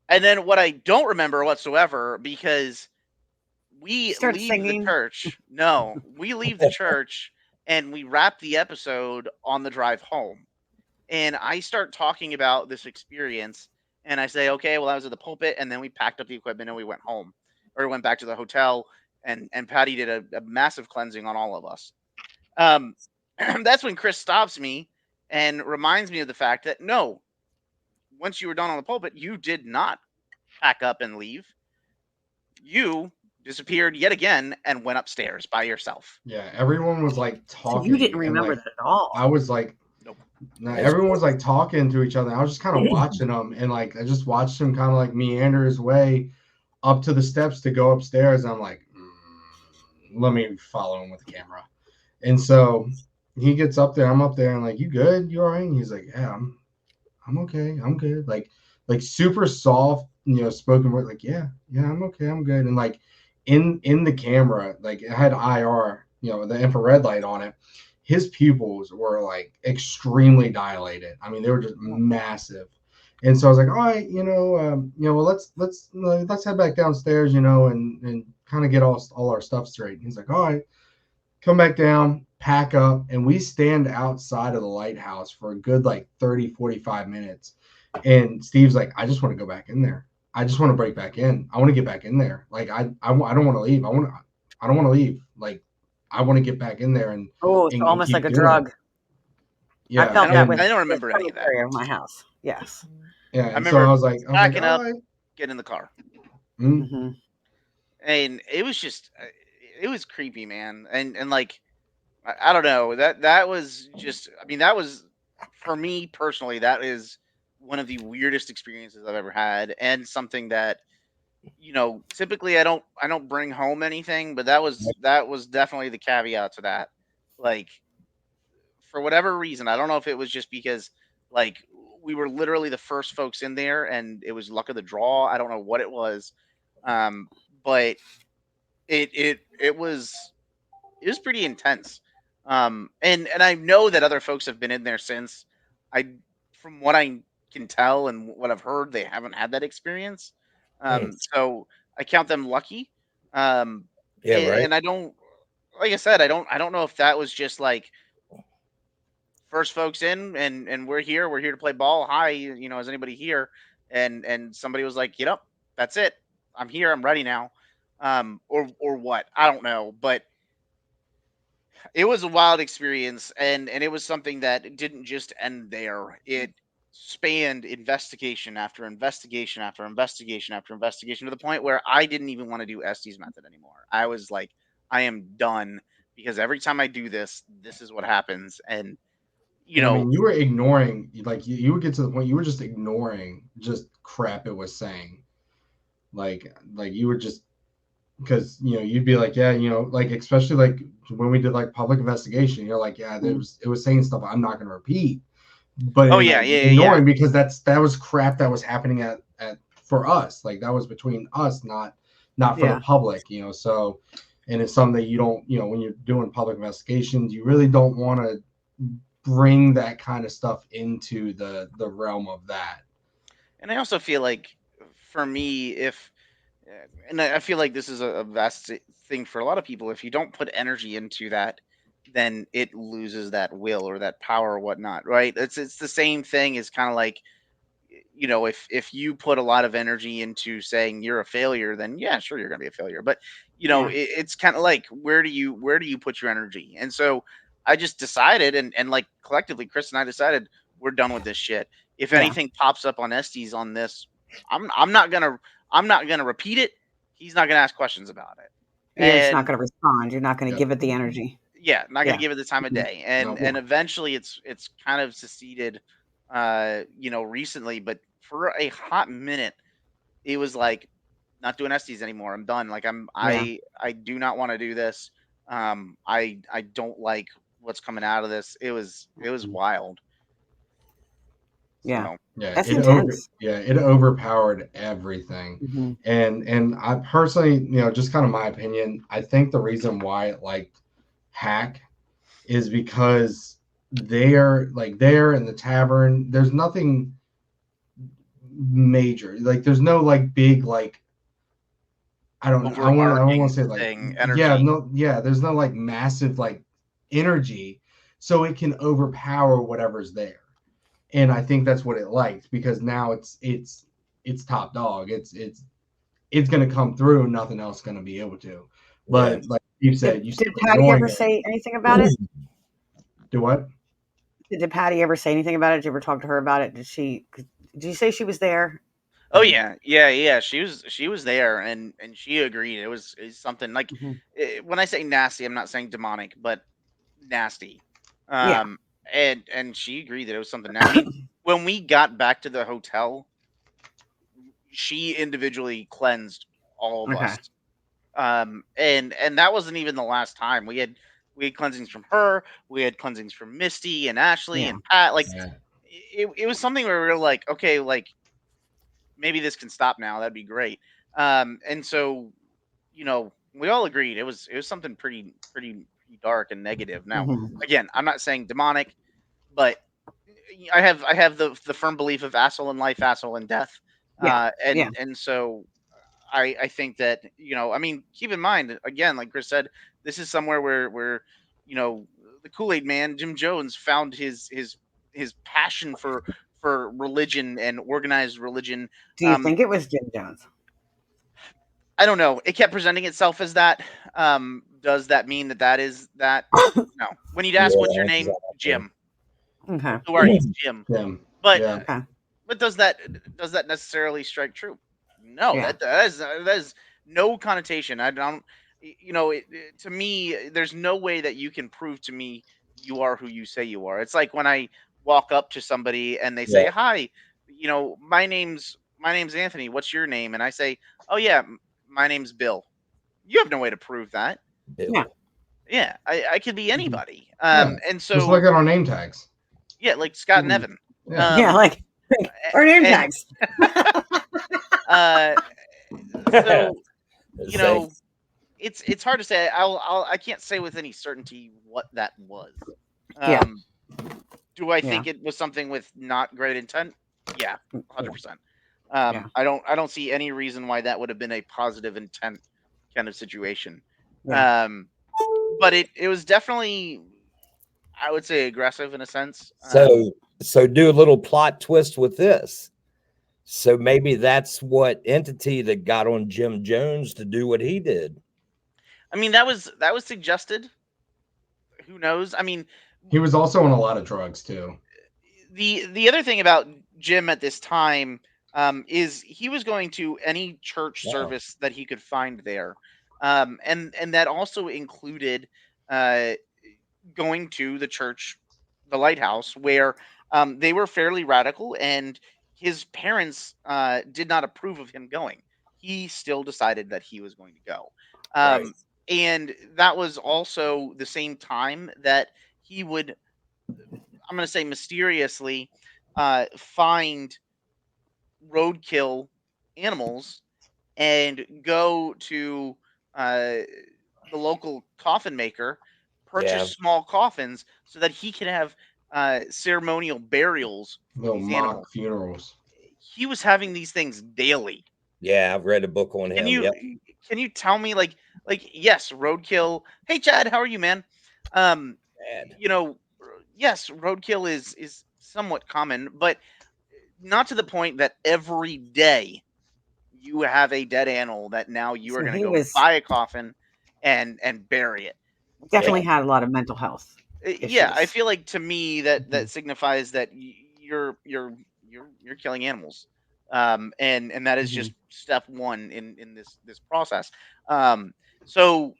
then what I don't remember whatsoever, because we Start leave the singing. church. No, we leave the church and we wrap the episode on the drive home. And I start talking about this experience and I say, "Okay, well, I was at the pulpit," and then we packed up the equipment and we went home, or went back to the hotel, and Patty did a massive cleansing on all of us. Um, that's when Chris stops me and reminds me of the fact that no, once you were done on the pulpit, you did not pack up and leave. You disappeared yet again and went upstairs by yourself. Yeah, everyone was like So you didn't talking, and remember like that at all. I was like, Nope. no, everyone was like talking to each other. I was just kind of watching them, and like I just watched him kind of like meander his way up to the steps to go upstairs. And I'm like, let me follow him with the camera. And so he gets up there. I'm up there, and like, "You good? You all right?" And he's like, "Yeah, I'm okay. I'm good." Like super soft, spoken word. Like, "Yeah, I'm okay. I'm good." And like in the camera, like it had IR, the infrared light on it. His pupils were like extremely dilated. I mean, they were just massive. And so I was like, "All right, well, let's head back downstairs, and kind of get all our stuff straight." And he's like, "All right." Come back down, pack up, and we stand outside of the lighthouse for a good like 30, 45 minutes. And Steve's like, "I just want to go back in there. I just want to break back in. I want to get back in there. Like I don't want to leave. I don't want to leave. Like I want to get back in there and Oh, so almost keep like a doing drug. it." Yeah, I felt that with I don't the remember any of that. cemetery of my house. Yes. yeah. I And so remember I was like, packing "All up, right." get in the car, Mm-hmm. and it was just it was creepy, man. And like I don't know. That was just. I mean, that was for me personally. That is one of the weirdest experiences I've ever had, and something that typically I don't bring home anything, but that was definitely the caveat to that. Like for whatever reason, I don't know if it was just because like we were literally the first folks in there, and it was luck of the draw. I don't know what it was, um, but it was pretty intense. And I know that other folks have been in there since. I From what I can tell and what I've heard, they haven't had that experience. Hmm. So I count them lucky. Um, Yeah, right. and I don't, like I said, I don't know if that was just like first folks in, and we're here to play ball. Hi, is anybody here? And somebody was like, get up, that's it. I'm here. I'm ready now. Or what? I don't know, but it was a wild experience, and it was something that didn't just end there. It spanned investigation after investigation after investigation after investigation, to the point where I didn't even want to do Estes method anymore. I was like, I am done, because every time I do this, this is what happens. And you And I know mean, you were ignoring, like you would get to the point you were just ignoring just crap it was saying. Like you were just, because you'd be like, yeah, like especially like when we did like public investigation, you're like, yeah, it was saying stuff I'm not going to repeat, but oh and yeah, like yeah, yeah, yeah. ignoring, because that was crap that was happening at for us, like that was between us, not for the Yeah. public, so. And it's something that you don't, when you're doing public investigations, you really don't want to bring that kind of stuff into the realm of that. And I also feel like, for me, if and I feel like this is a vast thing for a lot of people. If you don't put energy into that, then it loses that will or that power or whatnot, right? It's the same thing as kind of like, if you put a lot of energy into saying you're a failure, then yeah, sure, you're gonna be a failure. But Yeah. it's kind of like, where do you put your energy? And so I just decided, and like collectively, Chris and I decided, we're done with this shit. If Yeah. anything pops up on Estes on this, I'm not gonna repeat it. He's not gonna ask questions about it. You're just not And going to respond. You're not going to Yep. give it the energy. yeah, not gonna Yeah. give it the time of day. And No. and eventually it's kind of seceded, recently, but for a hot minute it was like, not doing Estes anymore. I'm done. Like Yeah. I do not want to do this. I don't like what's coming out of this. It was wild. Yeah. So Yeah, That's intense. it overpowered everything. Hmm. And I personally, just kind of my opinion, I think the reason why it liked Hack is because they're in the tavern. There's nothing major. Like there's no like big like, I don't know. I don't overarching want to say like, thing, yeah, energy. no, yeah, there's no like massive like energy, so it can overpower whatever's there. And I think that's what it liked, because now it's top dog. It's going to come through. Nothing else going to be able to. Yeah. But like you Did, said, you did start Patty ignoring ever it. say anything about it? Do what? Did Patty ever say anything about it? Did you ever talk to her about it? Did you say she was there? Oh yeah, yeah, yeah. She was there, and she agreed. It's something like, Hmm. when I say nasty, I'm not saying demonic, but nasty. Yeah. Um, and she agreed that it was something. I mean, when we got back to the hotel, she individually cleansed all of Okay. us. And that wasn't even the last time. We had cleansings from her. We had cleansings from Misty and Ashley Yeah. and Pat. Like Yeah. it was something where we were like, okay, like maybe this can stop now. That'd be great. And so we all agreed it was something pretty dark and negative. Now, Hmm. again, I'm not saying demonic, but I have the firm belief of asshole in life, asshole in death. Yeah. Yeah. And so I think that, I mean, keep in mind, again, like Chris said, this is somewhere where you know the Kool-Aid man, Jim Jones, found his passion for religion and organized religion. Do you think it was Jim Jones? I don't know. It kept presenting itself as that. Does that mean that is that? No. When you'd ask, "What's your Yeah, name?" exactly. Jim. Okay. Who are you, Jim? Them. But Yeah. Okay. but does that necessarily strike true? No. Yeah. That is no connotation. I don't. to me, there's no way that you can prove to me you are who you say you are. It's like when I walk up to somebody and they say, Yeah. "Hi, my name's Anthony. What's your name?" And I say, "Oh yeah, my name's Bill." You have no way to prove that. Yeah. Bill. Yeah, I could be anybody. Yeah. And Just look so at our name tags. yeah, like Scott and Mhm. Evan. Yeah. Yeah, like our name And tags. uh, so you Say, know, it's hard to say. I can't say with any certainty what that was. Yeah. Um, do I Yeah. think it was something with not great intent? Yeah, 100%. Yeah. I don't see any reason why that would have been a positive intent kind of situation. Yeah. But it was definitely, I would say, aggressive in a sense. so do a little plot twist with this. So maybe that's what entity that got on Jim Jones to do what he did. I mean, that was suggested. Who knows? I mean, He was also on a lot of drugs too. the other thing about Jim at this time is he was going to any church Wow. service that he could find there, and that also included uh, going to the church, the Lighthouse, where they were fairly radical, and his parents did not approve of him going. He still decided that he was going to go, Right. and that was also the same time that he would, I'm going to say, mysteriously find roadkill animals and go to uh, the local coffin maker, Yeah. purchase small coffins so that he could have ceremonial burials for Little these mock animals. funerals. He was having these things daily. Yeah, I've read a book on Can him. you Yep. can you tell me, like yes, roadkill? Hey Chad, how are you, man? Um, Bad. yes, roadkill is somewhat common, but not to the point that every day you have a dead animal that now you are So going to he go was buy a coffin and bury it. definitely Yeah. had a lot of mental health Yeah, I issues. feel like to me that Mhm. signifies that you're killing animals, and that is Mhm. just step one in this process. Um, so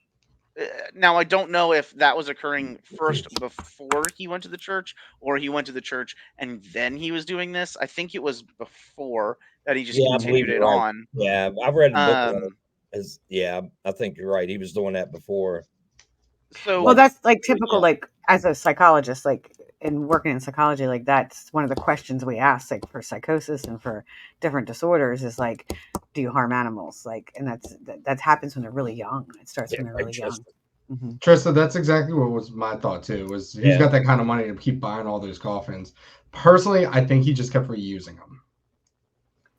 now I don't know if that was occurring first before he went to the church, or he went to the church and then he was doing this. I think it was before that he just Yeah, I believe continued you're it right. on. Yeah, I've read a book on Um, it. Yeah, I think you're right. He was doing that before. Well, so Like, that's like typical, yeah, like as a psychologist, like in working in psychology, like that's one of the questions we ask, like for psychosis and for different disorders, is like, do you harm animals? Like, and that happens when they're really young. It starts yeah, when they're right, really young. Tristan. Hmm. Trista, that's exactly what was my thought too. Was he's Yeah. got that kind of money to keep buying all those coffins. Personally, I think he just kept reusing them.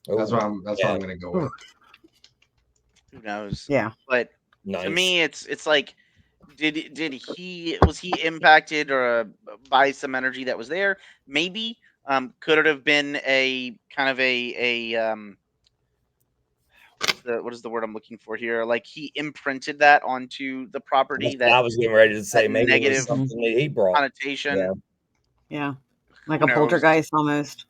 That's Oh, what I'm yeah, gonna go Ooh, with. who knows? yeah. But to nice. me, it's like, did he was he impacted or by some energy that was there? Maybe. Could it have been a kind of a what is the word I'm looking for here? Like he imprinted that onto the property, That's what that I was getting ready to say. Maybe it was negative Hmm. something that he brought. connotation. Yeah, Yeah. Like Who a knows? poltergeist almost.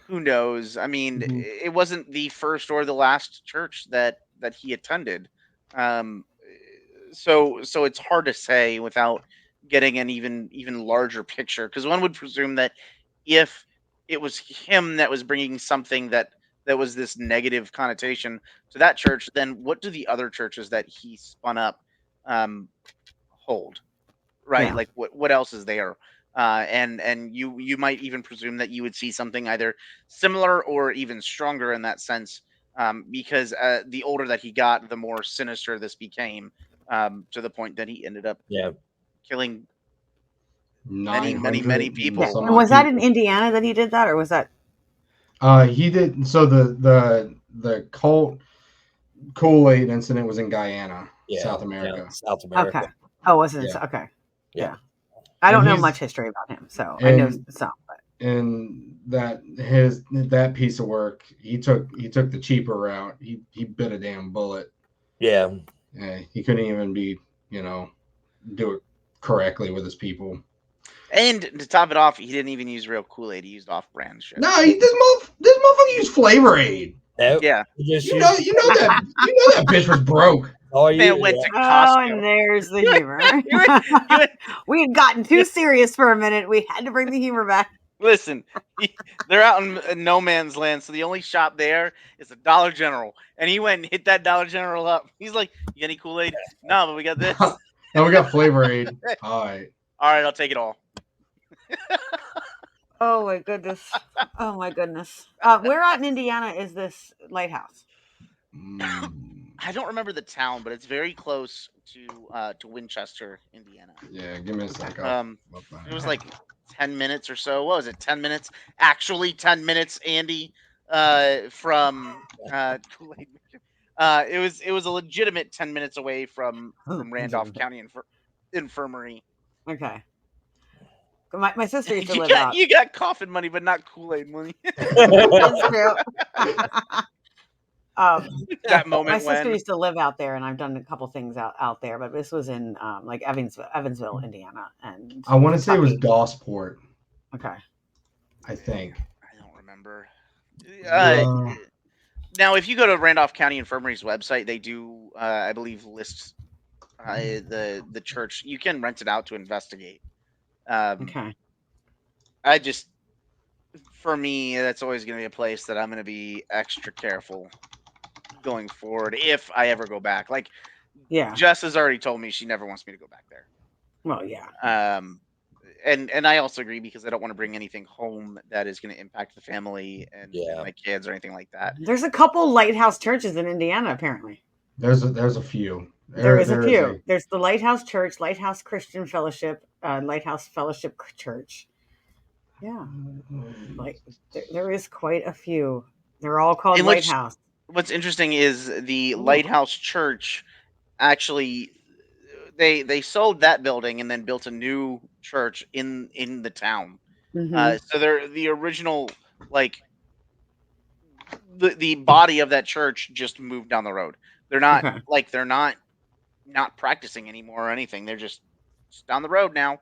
Who knows? I mean, Hmm. it wasn't the first or the last church that he attended. Um, so it's hard to say without getting an even larger picture, because one would presume that if it was him that was bringing something that was this negative connotation to that church, then what do the other churches that he spun up um, hold? Right, Yeah. like what else is there? And you might even presume that you would see something either similar or even stronger in that sense, because the older that he got, the more sinister this became, to the point that he ended up yeah. killing many Nine many many hundred and Yeah. people. some And odd was that in people. Indiana that he did that, or was that? He did. So the cult Kool-Aid incident was in Guyana, Yeah, South yeah, America. South Okay. America. Oh, wasn't Yeah, it? Okay. Yeah, Yeah. I and don't know he's much history about him, so I know and some. But that piece of work, he took the cheaper route. He bit a damn bullet. yeah, Yeah, he couldn't even you know do it correctly with his people. And to top it off, he didn't even use real Kool-Aid. He used off-brand shit. No, this motherfucker used Flavor Aid. nope. Yeah. He just You know used. that bitch was broke. Oh, Man went yeah. to Oh, Costco. and there's the You humor. went- you went- you went- We had gotten too serious for a minute. We had to bring the humor back. Listen, they're out in no man's land, so the only shop there is a Dollar General. And he went and hit that Dollar General up. He's like, "You got any Kool-Aid?" No, but we got this. Now we got Flavor Aid. All right. All right, I'll take it all. Oh my goodness. Oh my goodness. Where out in Indiana is this lighthouse? I don't remember the town, but it's very close to Winchester, Indiana. Yeah, give me a sec. It was like 10 minutes or so. What was it? 10 minutes? Actually, 10 minutes, Andy. From Kool-Aid Mission. It was a legitimate 10 minutes away from Randolph County Infirmary. Okay. My sister used to You live got out. you got coffin money, but not Kool-Aid money. That's true. That My moment sister when used to live out there, and I've done a couple things out there, but this was in like Evansville, Indiana, and I want to say it was Kentucky. Gossport. Okay. I think. I don't remember. Uh, Now, if you go to Randolph County Infirmary's website, they do, I believe, list the church. You can rent it out to investigate. Okay. I just, for me, that's always going to be a place that I'm going to be extra careful going forward if I ever go back. Like Yeah. Jess has already told me she never wants me to go back there. Well, yeah. And I also agree because I don't want to bring anything home that is going to impact the family and my kids or anything like that. There's a couple lighthouse churches in Indiana, apparently. there's a few. There is a few. There's the Lighthouse Church, Lighthouse Christian Fellowship, Lighthouse Fellowship Church. Yeah, like there is quite a few. They're all called And Lighthouse. What's interesting is the Lighthouse Church actually they sold that building and then built a new church in the town. So they're the original, like the body of that church just moved down the road. They're not they're not practicing anymore or anything. They're just down the road now.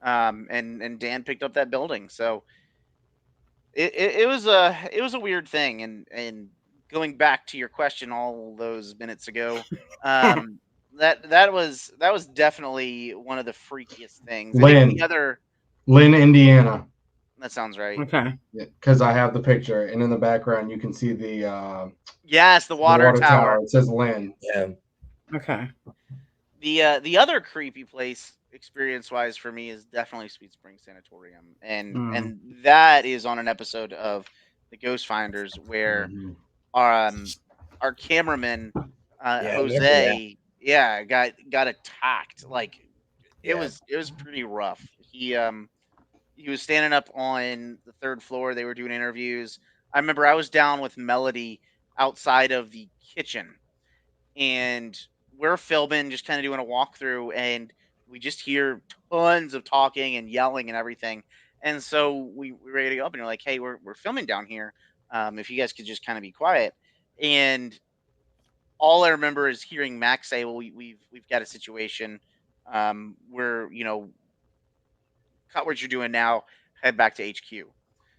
And Dan picked up that building, so it was a weird thing. And going back to your question all those minutes ago, that was definitely one of the freakiest things. Lynn, Indiana. That sounds right. Okay. Because I have the picture, and in the background you can see the yes, the water tower. It says Lynn. Yeah. Okay. The other creepy place experience wise for me is definitely Sweet Spring Sanatorium, and that is on an episode of the Ghost Finders where our cameraman Jose got attacked. Like it was pretty rough. He was standing up on the third floor. They were doing interviews. I remember I was down with Melody outside of the kitchen, and we're filming, just kind of doing a walkthrough, and we just hear tons of talking and yelling and everything. And so we're ready to go up, and you're like, "Hey, we're filming down here. If you guys could just kind of be quiet." And all I remember is hearing Max say, "Well, we've got a situation. We're cut what you're doing now. Head back to HQ."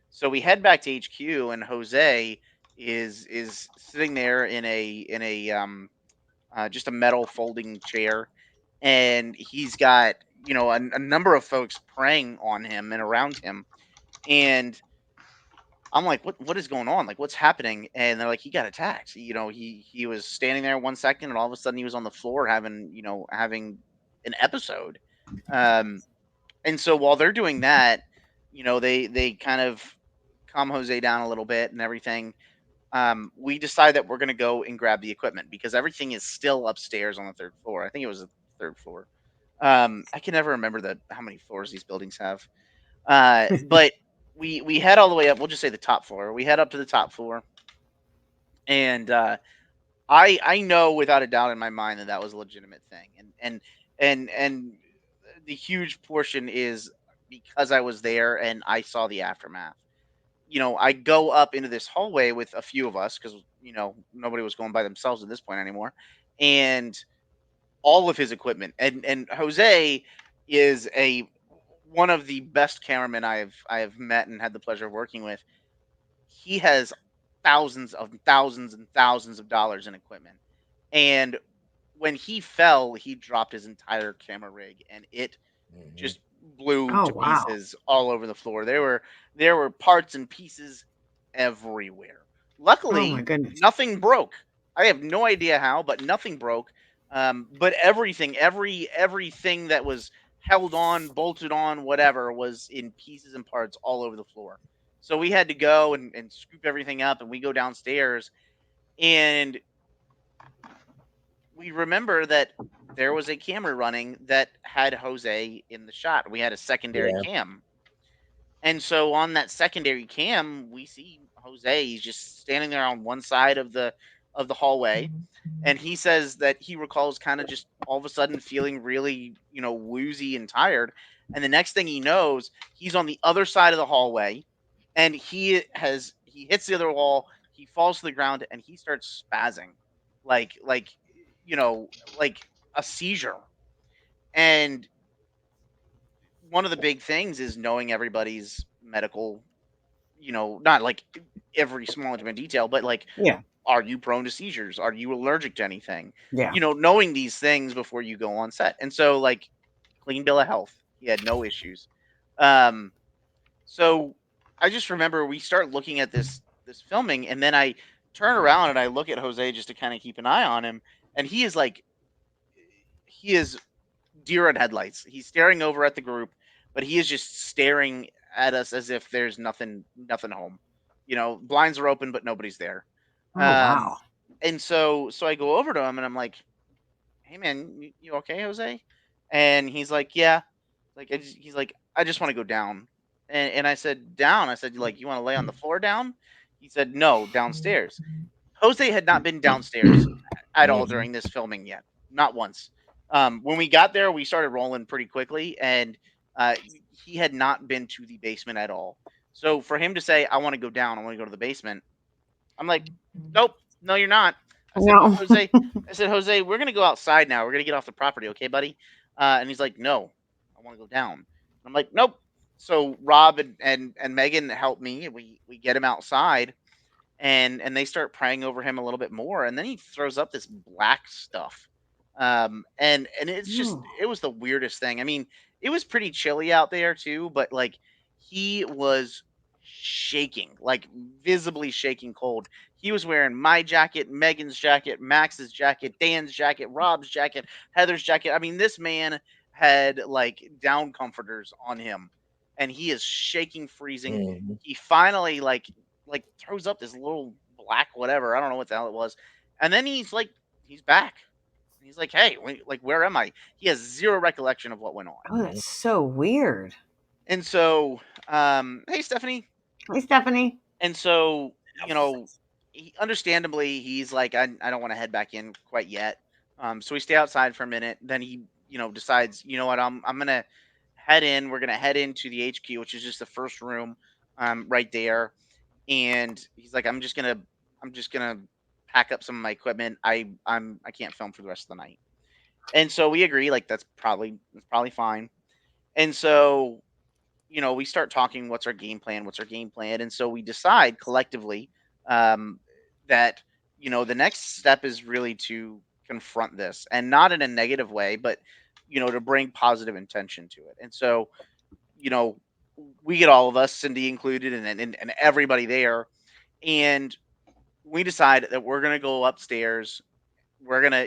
So we head back to HQ, and Jose is sitting there in a just a metal folding chair, and he's got a number of folks preying on him and around him, and I'm like, what is going on? Like, what's happening? And they're like, he got attacked. He was standing there 1 second, and all of a sudden he was on the floor having an episode. And so while they're doing that, they kind of calm Jose down a little bit and everything. We decide that we're going to go and grab the equipment because everything is still upstairs on the third floor. I think it was the third floor. I can never remember how many floors these buildings have. But we head all the way up. We'll just say the top floor. We head up to the top floor, and I know without a doubt in my mind that was a legitimate thing, and the huge portion is because I was there and I saw the aftermath. I go up into this hallway with a few of us because nobody was going by themselves at this point anymore, and all of his equipment. And Jose is one of the best cameramen I have met and had the pleasure of working with. He has thousands and thousands of dollars in equipment, and when he fell, he dropped his entire camera rig, and it just blew Oh, to wow. pieces all over the floor. There were parts and pieces everywhere. Oh my Luckily, goodness. nothing broke. I have no idea how, but nothing broke. But everything that was held on, bolted on, whatever, was in pieces and parts all over the floor. So we had to go and scoop everything up, and we go downstairs, and we remember that there was a camera running that had Jose in the shot. We had a secondary Yeah. cam. And so on that secondary cam, we see Jose. He's just standing there on one side of the hallway, and he says that he recalls kind of just all of a sudden feeling really, woozy and tired. And the next thing he knows, he's on the other side of the hallway, and he hits the other wall. He falls to the ground, and he starts spazzing, like you know, like a seizure. And one of the big things is knowing everybody's medical, not like every small intimate detail, but like, Yeah. are you prone to seizures? Are you allergic to anything? Yeah. Knowing these things before you go on set. And so, like, clean bill of health. He had no issues. Um, so I just remember we start looking at this filming, and then I turn around and I look at Jose just to kind of keep an eye on him, and he is deer in headlights. He's staring over at the group, but he is just staring at us as if there's nothing home. Blinds are open, but nobody's there. Oh, wow. And so I go over to him and I'm like, "Hey man, you okay, Jose?" And he's like, "Yeah." He's like, "I just want to go down." And I said, "Down?" I said, "Like, you want to lay on the floor down?" He said, "No, downstairs." Jose had not been downstairs at all during this filming yet, not once. When we got there, we started rolling pretty quickly, and uh, he had not been to the basement at all. So for him to say, "I want to go down, I want to go to the basement," I'm like, "Nope, no, you're not." I said, No. "Jose," "Jose, we're gonna go outside now. We're gonna get off the property, okay, buddy?" And he's like, "No, I want to go down." I'm like, "Nope." So Rob and Megan help me. We get him outside, and they start praying over him a little bit more, and then he throws up this black stuff. And it's just, Oh. it was the weirdest thing. I mean, it was pretty chilly out there too, but like, he was shaking, like visibly shaking cold. He was wearing my jacket, Megan's jacket, Max's jacket, Dan's jacket, Rob's jacket, Heather's jacket. I mean, this man had like down comforters on him, and he is shaking, freezing. He finally like throws up this little black whatever. I don't know what the hell it was. And then he's back. He's like, "Hey, like, where am I?" He has zero recollection of what went on. Oh, that's so weird. And so, hey, Stephanie. Hey, Stephanie. And so, understandably, he's like, I don't want to head back in quite yet. So we stay outside for a minute. Then he, decides, you know what, I'm gonna head in. We're gonna head into the HQ, which is just the first room, right there. And he's like, I'm just gonna pack up some of my equipment. I can't film for the rest of the night. And so we agree, like, that's probably fine. And so, we start talking, what's our game plan? What's our game plan? And so we decide collectively, um, that, the next step is really to confront this, and not in a negative way, but, to bring positive intention to it. And so, you know, we get all of us, Cindy included, and everybody there, and we decide that we're gonna go upstairs. We're gonna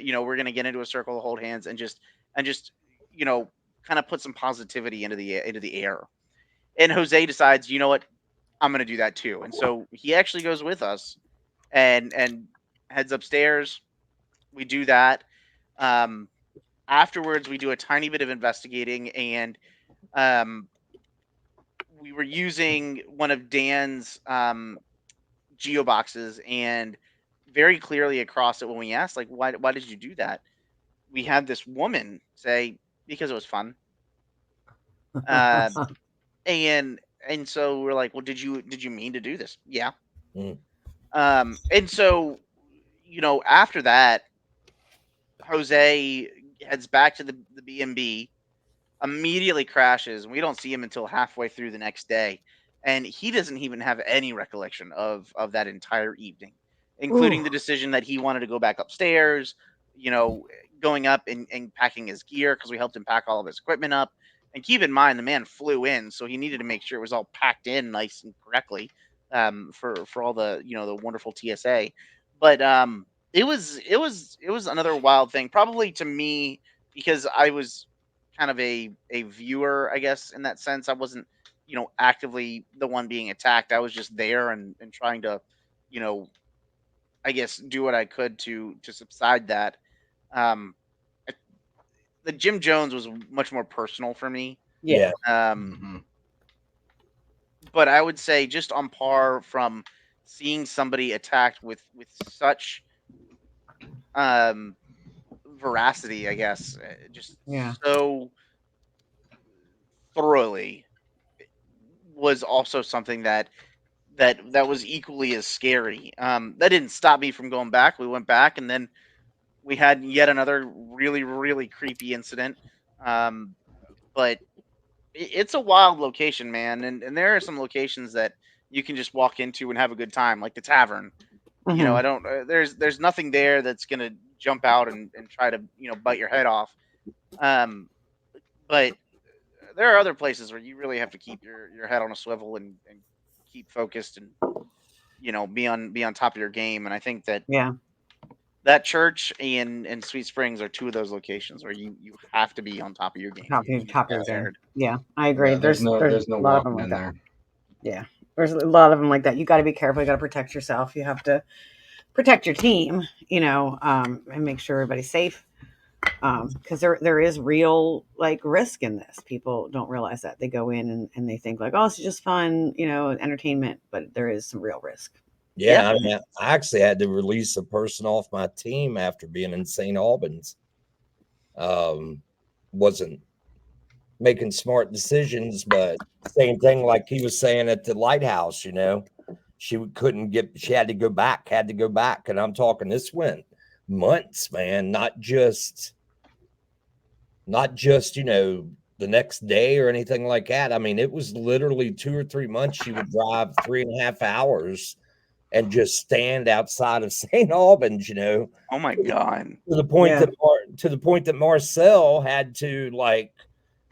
get into a circle, hold hands, and just you know kind of put some positivity into the air. And Jose decides, you know what, I'm gonna do that too. And so he actually goes with us and heads upstairs. We do that. Um, Afterwards, we do a tiny bit of investigating, and um, we were using one of Dan's geo boxes, and very clearly across it, when we asked, like, why did you do that, we had this woman say, because it was fun. uh, and and so we're like, well, did you mean to do this? Yeah. Mm. And so, after that, Jose heads back to the B&B, immediately crashes. We don't see him until halfway through the next day, and he doesn't even have any recollection of that entire evening, including Ooh. the decision that he wanted to go back upstairs, you know going up and packing his gear because we helped him pack all of his equipment up. And keep in mind, the man flew in, so he needed to make sure it was all packed in nice and correctly, for all the the wonderful TSA. But it was another wild thing, probably to me, because I was kind of a viewer, I guess, in that sense. I wasn't actively the one being attacked. I was just there and trying to you know I guess do what I could to subside that. Um, I- the Jim Jones was much more personal for me. Yeah. Yeah. Um, Hmm. but I would say just on par from seeing somebody attacked with such um veracity, I guess, just Yeah. so thoroughly, was also something that was equally as scary. That didn't stop me from going back. We went back, and then we had yet another really, really creepy incident. Um, but it's a wild location, man, and there are some locations that you can just walk into and have a good time, like the tavern. I Hmm. don't. There's nothing there that's gonna jump out and try to bite your head off. Um, but there are other places where you really have to keep your head on a swivel and keep focused and be on top of your game. And I think that Yeah. that church and Sweet Springs are two of those locations where you have to be on top of your game. You need to Top be of your game. prepared. Yeah, I agree. Yeah, There's there's no a lot of them walking like in that. there. Yeah, there's a lot of them like that. You got to be careful. You got to protect yourself. You have to protect your team. And make sure everybody's safe. Because there is real like risk in this. People don't realize that they go in and they think like, oh, it's just fun, entertainment, but there is some real risk. Yeah. Yeah, I mean, I actually had to release a person off my team after being in St. Albans. Wasn't making smart decisions, but same thing like he was saying at the lighthouse, she had to go back. And I'm talking, this went months, man, not just the next day or anything like that. I mean, it was literally 2 or 3 months. She would drive 3.5 hours and just stand outside of St. Albans, Oh my god. to the point Yeah. that Marcel had to like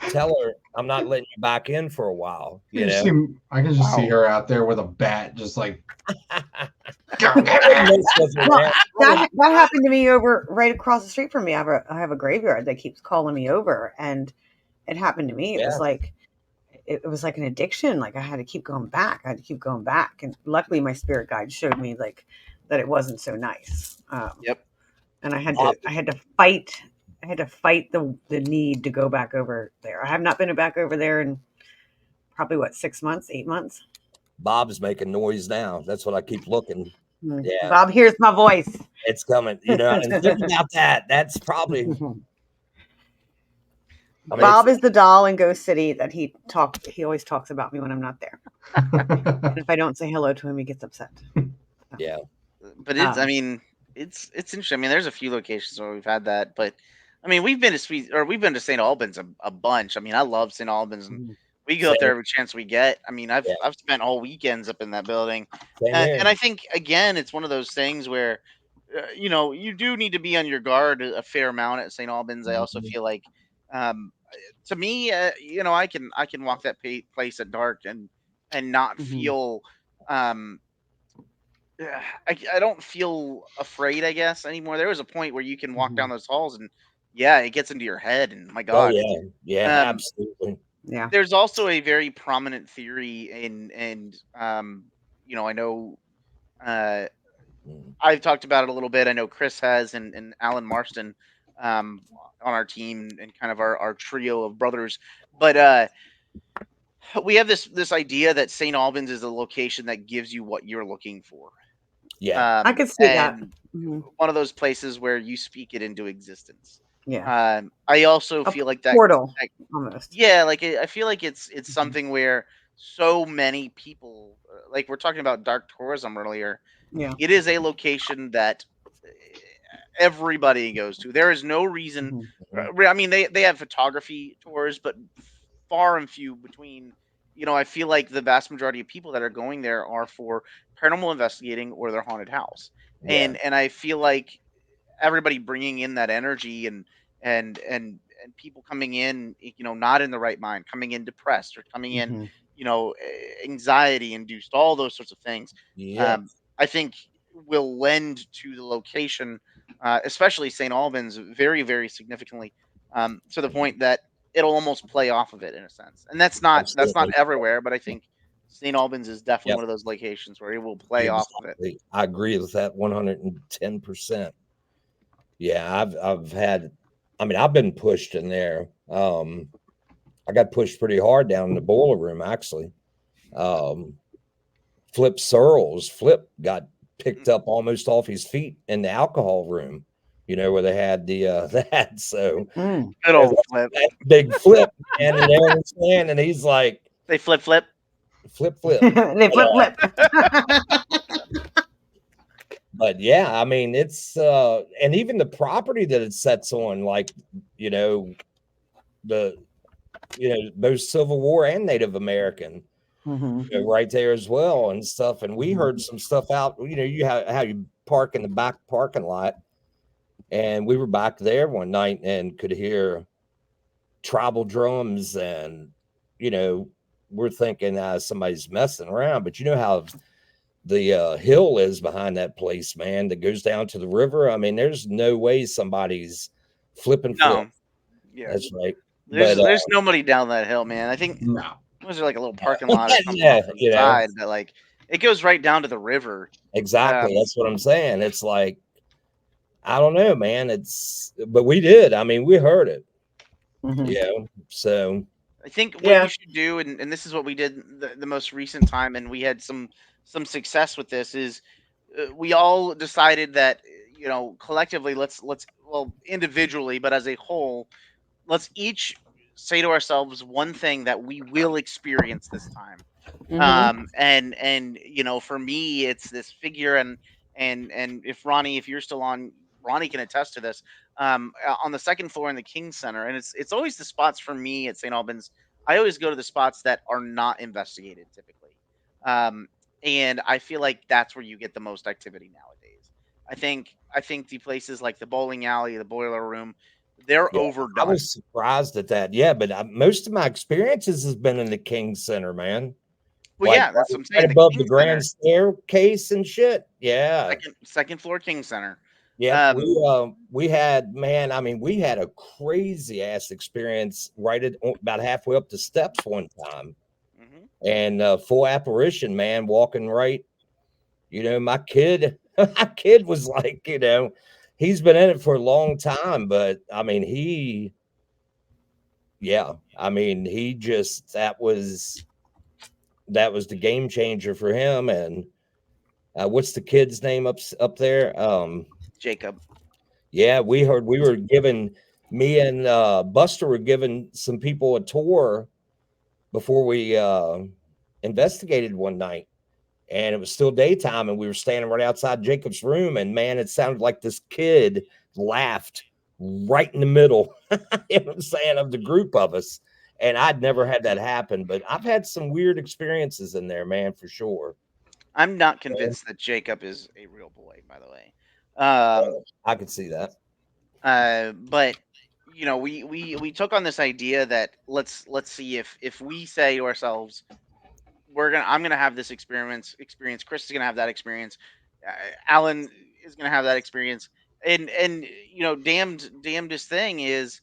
tell her, I'm not letting you back in for a while, You just see, I can just see Wow. her out there with a bat, just like. I wouldn't mess with her, Well, man. that happened to me over right across the street from me. I have a graveyard that keeps calling me over, and it happened to me. It Yeah. was like it was like an addiction. Like I had to keep going back. I had to keep going back, and luckily my spirit guide showed me like that it wasn't so nice. Yep. And I had Bob, to fight. I had to fight the need to go back over there. I have not been back over there in probably 6 months, 8 months. Bob's making noise now. That's what I keep looking. Yeah, Bob hears my voice. it's coming. And think about that. That's probably, I mean, Bob is the doll in Ghost City that he always talks about me when I'm not there. And if I don't say hello to him, he gets upset. yeah. But I Um, mean, it's interesting. I mean, there's a few locations where we've had that, but I mean, we've been to St. Albans a bunch. I mean, I love St. Albans, and we go up there Same, every chance we get. I mean, I've yeah, I've spent whole weekends up in that building, same and here. I think again, it's one of those things where you do need to be on your guard a fair amount at St. Albans. I also Mhm. feel like, um, to me, I can walk that place at dark and not mhm, feel um yeah, I don't feel afraid, I guess, anymore. There was a point where you can walk down mhm. those halls and yeah, it gets into your head and my Oh, god. yeah. Yeah, Um absolutely. Yeah. there's also a very prominent theory and I know uh Mm. I've talked about it a little bit. I know Chris has and Alan Marston um on our team and kind of our trio of brothers. But we have this idea that St. Albans is a location that gives you what you're looking for. Yeah. I could see that. And Mhm. one of those places where you speak it into existence. Yeah. I also A feel like that, portal like, almost. yeah, like I feel like it's Mhm. something where so many people, like we're talking about dark tourism earlier. Yeah. It is a location that everybody goes to. There is no reason. Mhm. Mhm. I mean, they have photography tours, but far and few between. I feel like the vast majority of people that are going there are for paranormal investigating or their haunted house, Yeah. and I feel like everybody bringing in that energy and people coming in, not in the right mind, coming in depressed or coming in, Mhm. anxiety induced, all those sorts of things. Yeah. I think will lend to the location, especially St. Albans, very, very significantly, to the point that it'll almost play off of it in a sense. And that's not Absolutely. everywhere, but I think St. Albans is definitely Yep. one of those locations where it will play off of it. Exactly. I agree with that 110%. Yeah, I've had, I mean, I've been pushed in there. I got pushed pretty hard down in the boiler room, actually. Flip got picked up almost off his feet in the alcohol room, where they had the that. So Mm. Good old Flip. that big Flip, and you know what I'm saying? And he's like, They flip. flip. They flip. But yeah, I mean, it's and even the property that it sets on, like, the both Civil War and Native American, Mhm. right there as well and stuff. And we heard some stuff out, you how you park in the back parking lot, and we were back there one night and could hear tribal drums, and we're thinking somebody's messing around, but you know how the hill is behind that place, man, that goes down to the river. I mean, there's no way somebody's flipping flip. No. Yeah. That's right. There's But there's nobody down that hill, man. I think No. was there like a little parking lot or something yeah, off to the side, but like it goes right down to the river. exactly. That's what I'm saying. It's like, I don't know, man. But we did. I mean, we heard it. Mhm. So I think what Yeah. you should do, and this is what we did the most recent time, and we had some success with this, is we all decided that collectively, well, individually, but as a whole, let's each say to ourselves one thing that we will experience this time. Mhm. And for me, it's this figure, and if Ronnie, if you're still on, Ronnie can attest to this. On the second floor in the King Center, and it's always the spots for me at St. Albans. I always go to the spots that are not investigated typically. um and I feel like that's where you get the most activity nowadays. I think the places like the bowling alley, the boiler room, they're yeah, I overdone. was surprised at that. Yeah, but most of my experiences has been in the King Center, man. Well, Like yeah, that's what I'm right saying. The above King the grand Center, staircase and shit. Yeah. second floor King Center. Yep. um We had, man, I mean, we had a crazy ass experience right at about halfway up the steps one time. mhm. And full apparition, man, walking right. My kid, my kid was like, he's been in it for a long time, but I mean, I mean, he just that was the game changer for him. And what's the kid's name up there? Jacob. Yeah, we heard me and Buster were giving some people a tour before we investigated one night, and it was still daytime, and we were standing right outside Jacob's room, and man, it sounded like this kid laughed right in the middle, you know what I'm saying, of the group of us. And I'd never had that happen, but I've had some weird experiences in there, man, for sure. I'm not convinced that Jacob is a real boy, by the way. Um, I could see that. but we took on this idea that let's see if we say to ourselves, I'm gonna have this experience. Chris is gonna have that experience. Uh, Alan is gonna have that experience. And damnedest thing is,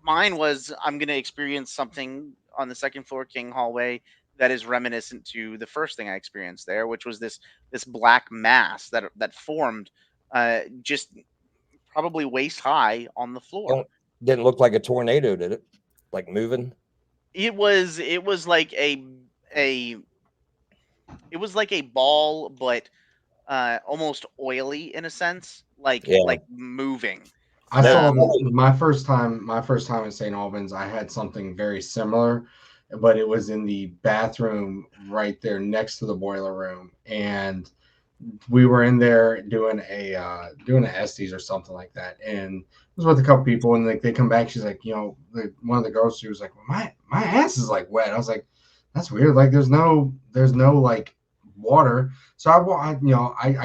mine was I'm gonna experience something on the second floor King hallway that is reminiscent to the first thing I experienced there, which was this black mass that formed, just probably waist high on the floor. Didn't look like a tornado, did it? Like moving? It was like a it was like a ball, but almost oily in a sense, Yeah. like moving. I saw Um, my first time in St. Albans, I had something very similar, but it was in the bathroom right there next to the boiler room. And we were in there doing an Estes or something like that. And it was with a couple people, and like they come back, she's like, one of the girls, she was like, well, my ass is like wet. I was like, that's weird. Like there's no like water. So I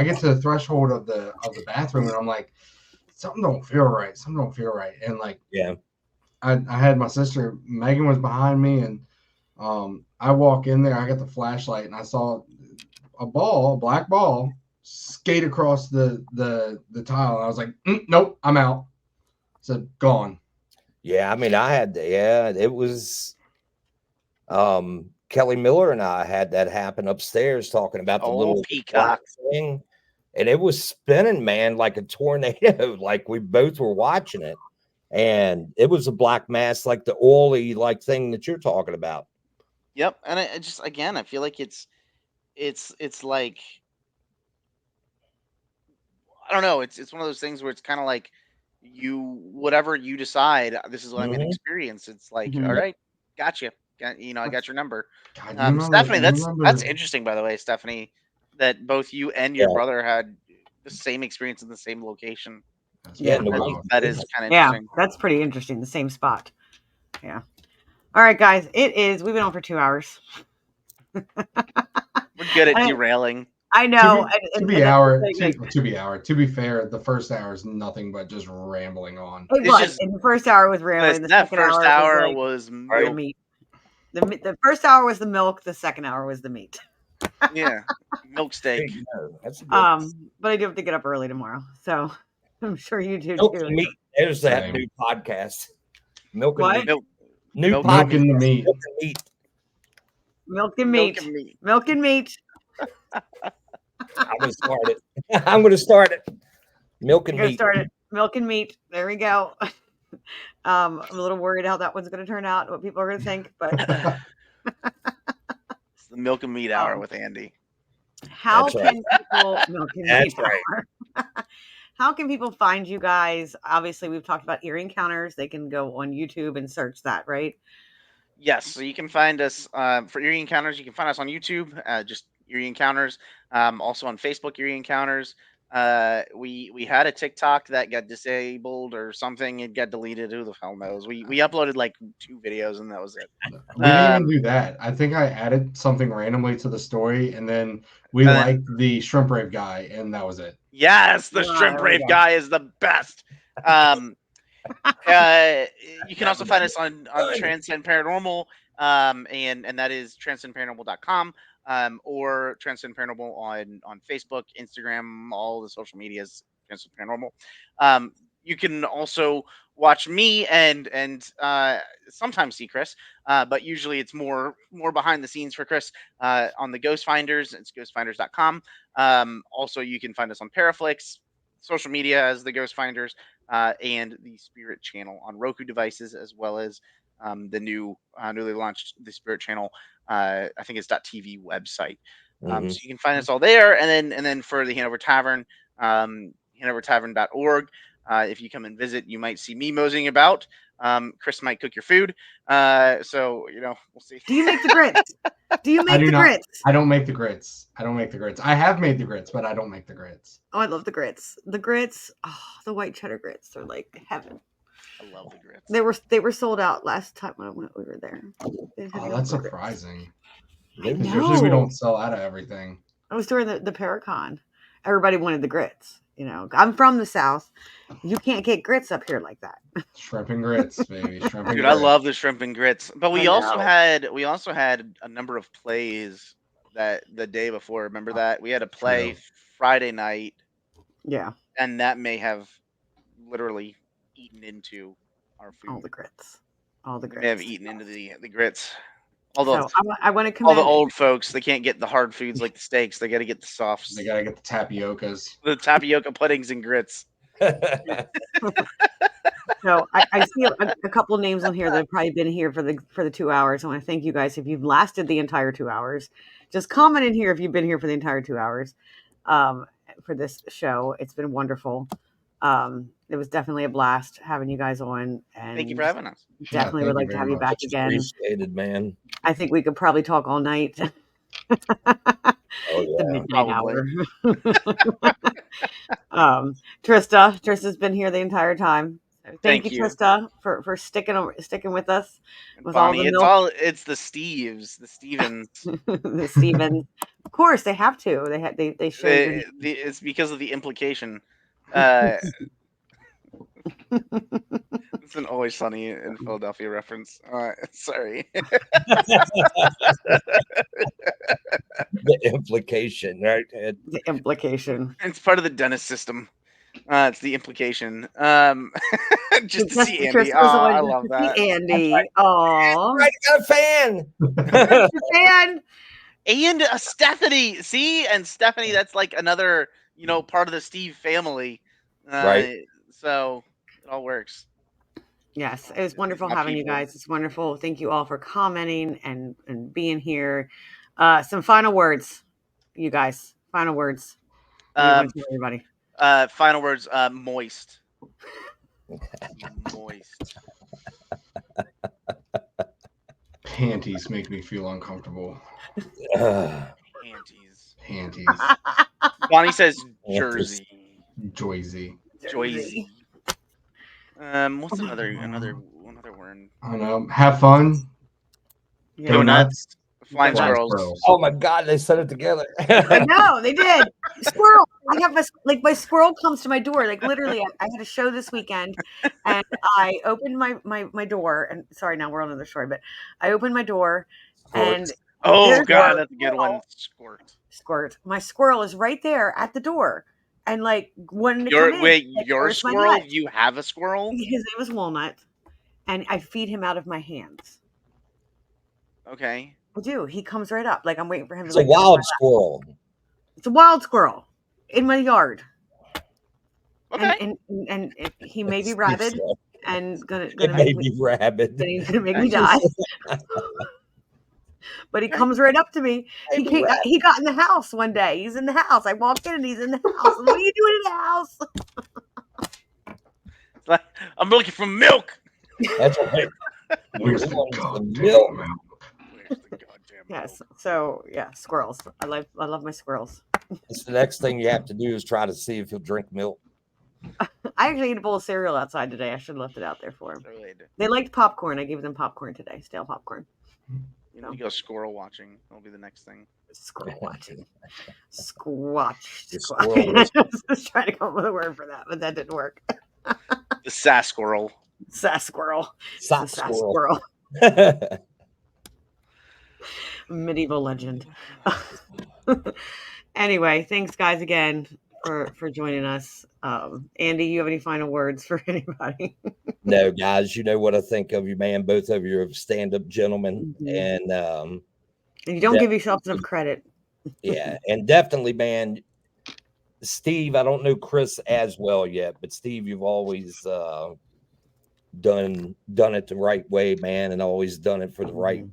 get to the threshold of the bathroom, and I'm like, something don't feel right. Something don't feel right. And like, Yeah. I had my sister Megan was behind me, and I walk in there. I got the flashlight, and I saw a black ball, skate across the tile. And I was like, nope, I'm out. So gone. Yeah, I mean, it was Kelly Miller and I had that happen upstairs talking about the Oh, little peacock. black thing, and it was spinning, man, like a tornado. Like we both were watching it, and it was a black mass, like the oily like thing that you're talking about. Yep, and I just again, I feel like it's like I don't know. It's one of those things where it's kind of like whatever you decide, this is what I'm going to Mhm. experience. It's like, Mhm. all right, gotcha. I got your number. God, you Stephanie, that's remember interesting, by the way, Stephanie, that both you and your Yeah. brother had the same experience in the same location. That's Yeah, pretty no, wild. That is kind of Yeah, interesting. that's pretty interesting. The same spot. Yeah. All right, guys. We've been on for 2 hours. We're good at derailing. I know. To be fair, the first hour is nothing but just rambling on. It It's was. just- And the first hour was rambling. The that second first hour hour was was the milk. meat. The first hour was the milk. The second hour was the meat. Yeah, milk steak. That's a good But I do have to get up early tomorrow, so I'm sure you do Milk too. and Meat. There's that Same. new podcast. Milk and What? Meat. Milk, New milk- podcast. Milk and the meat. Milk and Meat. Milk and milk meat. and meat. Milk and meat. I'm gonna start it. I'm gonna start it. Milk and Go Meat. start it. Milk and meat. There we go. I'm a little worried how that one's going to turn out, what people are going to think, but It's the milk and meat hour Oh. with Andy. how That's can people milk and That's meat hour. How can people find you guys? Obviously, we've talked about Eerie Encounters. They can go on YouTube and search that, right? Yes, so you can find us for Eerie Encounters. You can find us on YouTube, just Eerie Encounters. Also on Facebook, Eerie Encounters. We had a TikTok that got disabled or something. It got deleted. Who the hell knows? We uploaded like 2 videos and that was it. We didn't even do that. I think I added something randomly to the story, and then we And then- liked the shrimp rave guy, and that was it. Yes, the Yeah, shrimp there we rave go. guy is the best. You can also find us on Transcend Paranormal, and that is transcendparanormal.com, or Transcend Paranormal on Facebook, Instagram, all the social medias, Transcend Paranormal. You can also watch me and sometimes see Chris, but usually it's more behind the scenes for Chris on the Ghost Finders. It's ghostfinders.com. Also, you can find us on Paraflix, social media as the Ghost Finders, and the Spirit Channel on Roku devices, as well as the newly launched the Spirit Channel. I think it's .tv website. So you can find us all there, and then for the Hanover Tavern, hanovertavern.org. If you come and visit, you might see me moseying about. Chris might cook your food. So we'll see. Do you make the grits? Do you make I do the not. grits? I don't make the grits. I have made the grits, but I don't make the grits. Oh, I love the grits. The grits, the white cheddar grits, they're like heaven. I love the grits. They were sold out last time when we were there. They had Oh, no that's grits. surprising. I Because usually we know. don't sell out of everything. I was during the Paracon. Everybody wanted the grits. I'm from the South. You can't get grits up here like that. Shrimp and grits, baby. Shrimp and Dude, grits. I love the shrimp and grits. But we I also know. had a number of plays that the day before. Remember that? We had a True. play Friday night, Yeah, and that may have literally eaten into our food. all the grits. All the We may have grits. eaten into the grits. Although So I want to all the commend old folks, they can't get the hard foods like the steaks. They got to get the softs, They gotta get the tapiocas. the tapioca puddings and grits. So I see a couple names on here that have probably been here for the 2 hours. I want to thank you guys if you've lasted the entire 2 hours. Just comment in here if you've been here for the entire 2 hours for this show. It's been wonderful. It was definitely a blast having you guys on. And Thank you for having us. definitely would like to have you back again. Appreciated, man. I think we could probably talk all night. Oh The yeah. midnight Probably. hour. Trista's been here the entire time. So thank you, you. Trista, for sticking with us with Bonnie, all the milk. it's the Stevens. The Stevens, Of course, they have to. They showed. It's because of the implication. It's an Always Sunny in Philadelphia reference. Sorry. The implication, right? The implication. It's part of the dentist system. It's the implication. Just to see Andy. Chris was the one I to love that. see Andy. Aw. Right, got a fan. And And Stephanie. See? And Stephanie, that's like another, part of the Steve family. Right. So it all works. yes, it was wonderful My having you people. guys. It's wonderful. Thank you all for commenting and being here. Some final words, you guys. Final words. What do you want to tell everybody? Final words, moist. Moist. Panties make me feel uncomfortable. Panties. Panties. Bonnie says Jersey. Joyzy. Joyzy. What's another word? I don't know. Have fun. Yeah. Go nuts. Flying Flying squirrels. squirrels. Oh my God, they said it together. I know they did. Squirrel. I have my squirrel comes to my door. Like literally, I had a show this weekend, and I opened my door. And sorry, now we're on another story, but I opened my door, and Oh there's God, my that's a good one. squirt. My squirrel is right there at the door, and like wanting to come in. Like, Your where's my squirrel? nut? You have a squirrel? His name is Walnut, and I feed him out of my hands. Okay. I do. He comes right up. Like I'm waiting for him. It's to a wild squirrel. It's a wild squirrel in my yard. Okay. And he may be rabid and gonna It may be rabid. and he's gonna make me die. But he comes right up to me. He got in the house one day. He's in the house. I walked in and he's in the house. What are you doing in the house? I'm looking for milk. That's right. Where's the goddamn milk? milk? Yes. So yeah, squirrels. I love my squirrels. It's the next thing you have to do is try to see if he'll drink milk. I actually ate a bowl of cereal outside today. I should have left it out there for him. Really? They liked popcorn. I gave them popcorn today, stale popcorn. You know, you go squirrel watching. That'll be the next thing. Squirrel watching. Squatch. The Squatch. squirrel. I was trying to come up with a word for that, but that didn't work. The sass squirrel. Sass squirrel. Sock The sass squirrel. squirrel. Medieval legend. Anyway, thanks guys again for joining us. Andy, you have any final words for anybody? No, guys, you know what I think of you, man. Both of you are stand-up gentlemen, Mhm. and You don't give yourself enough credit. yeah, and definitely, man. Steve, I don't know Chris as well yet, but Steve, you've always done it the right way, man, and always done it for the right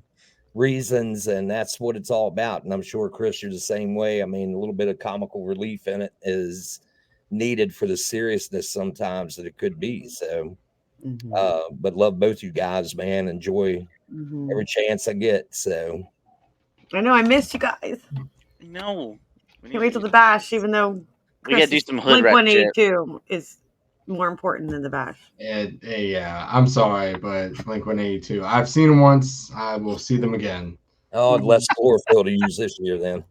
reasons, and that's what it's all about. And I'm sure Chris, you're the same way. I mean, a little bit of comical relief in it is needed for the seriousness sometimes that it could be. So but love both you guys, man. Enjoy every chance I get. So I know I missed you guys. No. Can't wait till the bash, even though We gotta do some hood Blink rat shit. 182 is more important than the bash. Yeah, I'm sorry, but Blink 182. I've seen them once. I will see them again. oh, less chlorophyll to use this year then.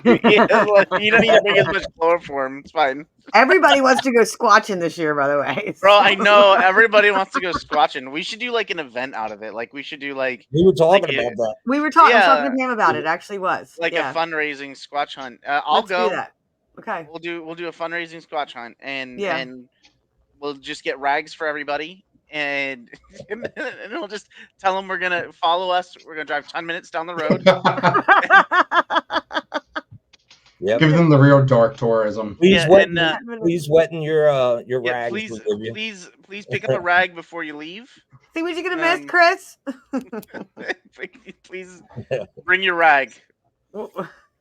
Yeah, well, you don't need to bring as much chloroform. It's fine. Everybody wants to go squatching this year, by the way. Bro, I know everybody wants to go squatching. We should do like an event out of it. Like we should do like We were talking Like, about that. We were talking. I was talking Yeah. to Pam about it. Actually, was a yeah. fundraising squatch hunt. I'll Let's go. do that. Okay. We'll do a fundraising squatch hunt, and Yeah. and we'll just get rags for everybody, and and we'll just tell them we're gonna follow us. We're gonna drive 10 minutes down the road. Yep. Give them the real dark tourism. Please, Yeah, wetting, and, please wetting your Yeah, rags. please, we give you. please pick up a rag before you leave. See what you're gonna miss, Chris. Please bring your rag. Well,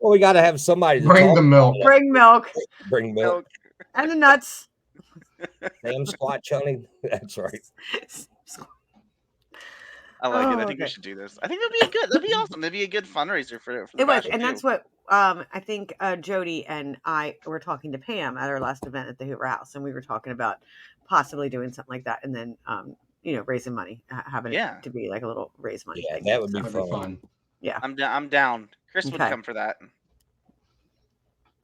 we got to have somebody to Bring talk the milk. about it. Bring milk Bring milk. and the nuts. Damn squatch hunting. That's right. I like it. I think okay. we should do this. I think that'd be awesome. That'd be a good fundraiser for It was, bash, and too. that's what I think Jody and I were talking to Pam at our last event at the Hoover House, and we were talking about possibly doing something like that, and then raising money, having it to be like a little raise money. Yeah, thing. that would be That'd be fun. fun. Yeah, I'm down. Chris would Okay. come for that.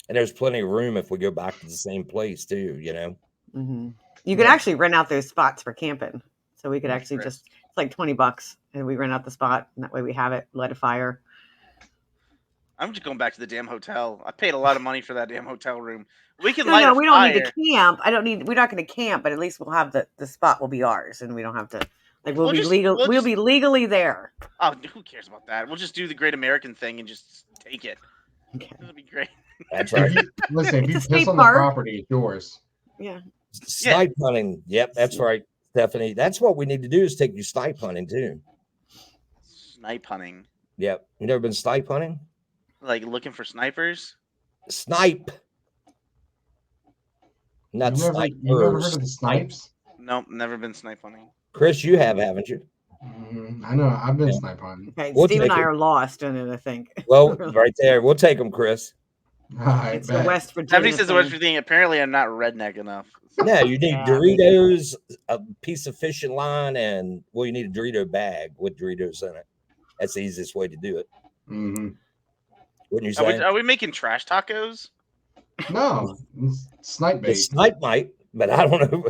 And there's plenty of room if we go back to the same place too, you know. Mm-hmm. You could Yeah. actually rent out those spots for camping. So we could actually Chris. just, it's like $20 and we rent out the spot and that way we have it, light a fire. I'm just going back to the damn hotel. I paid a lot of money for that damn hotel room. We can No, light a we don't need fire. to camp. We're not going to camp, but at least we'll have the spot will be ours and we don't have to, like, we'll be legally there. Oh, who cares about that? We'll just do the Great American thing and just take it. Okay. It'll be great. That's right. Listen, if It's you a state piss on the park. property, it's yours. Yeah. Snipe hunting. Yep, that's right, Stephanie. That's what we need to do is take you snipe hunting too. Snipe hunting. Yep. You never been snipe hunting? Like looking for snipers? Snipe. Not You've never snipers. heard of the snipes? Nope, never been snipe hunting. Chris, you have, haven't you? I know. I've been Yeah. snipe hunting. Okay. We'll Steve and take I it. are lost in it, I think. Well, right there. We'll take them, Chris. I It's the bet. West Virginia. Stephanie says the West thing. Virginia. Apparently, I'm not redneck enough. No, you need Yeah. Doritos, a piece of fishing line, and well, you need a Dorito bag with Doritos in it. That's the easiest way to do it. Mm-hmm. Wouldn't you Are say? we making trash tacos? No, it's snipe The bait. snipe might, but I don't know.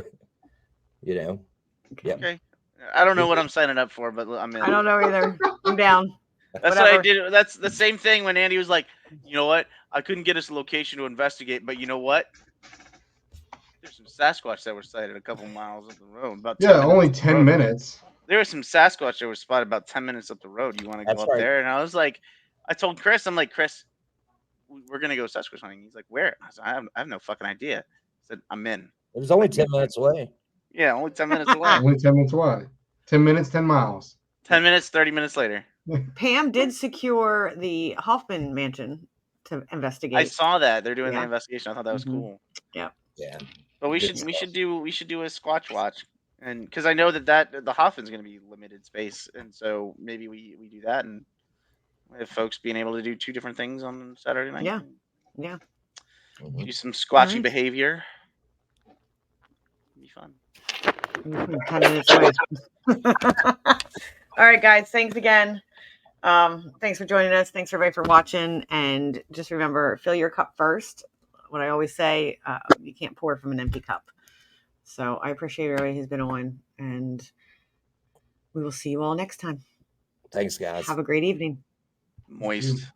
You know. Yep. Okay. I don't know what I'm signing up for, but I'm in. I don't know either. I'm down. That's what I Whatever. did. That's the same thing when Andy was like, you know what? I couldn't get us a location to investigate, but you know what? There's some Sasquatch that were sighted a couple miles up the road. About 10 Yeah, minutes only up the 10 road. minutes. There was some Sasquatch that were spotted about 10 minutes up the road. You want to That's go up right. there? And I was like, I told Chris, I'm like, Chris, we're gonna go Sasquatch hunting. He's like, where? I said, I have no fucking idea. I said, I'm in. It was only 10 minutes away. Yeah, only 10 minutes away. Only 10 minutes what? 10 minutes, 10 miles. 10 minutes, 30 minutes later. Pam did secure the Hoffman mansion to investigate. I saw that they're doing the Yeah. investigation. I thought that was Mhm. cool. Yeah. But we Good should stuff. do a Squatch watch, and because I know that the Hoffman's going to be limited space, and so maybe we do that, and have folks being able to do 2 different things on Saturday night. Yeah. Yeah. Mhm. Do some squatchy Alright. behavior. Be fun. 10 minutes away. All right, guys. Thanks again. Thanks for joining us. Thanks everybody for watching. And just remember, fill your cup first. What I always say, you can't pour from an empty cup. So I appreciate everybody who's been on, and we will see you all next time. Thanks, guys. Have a great evening. Moist.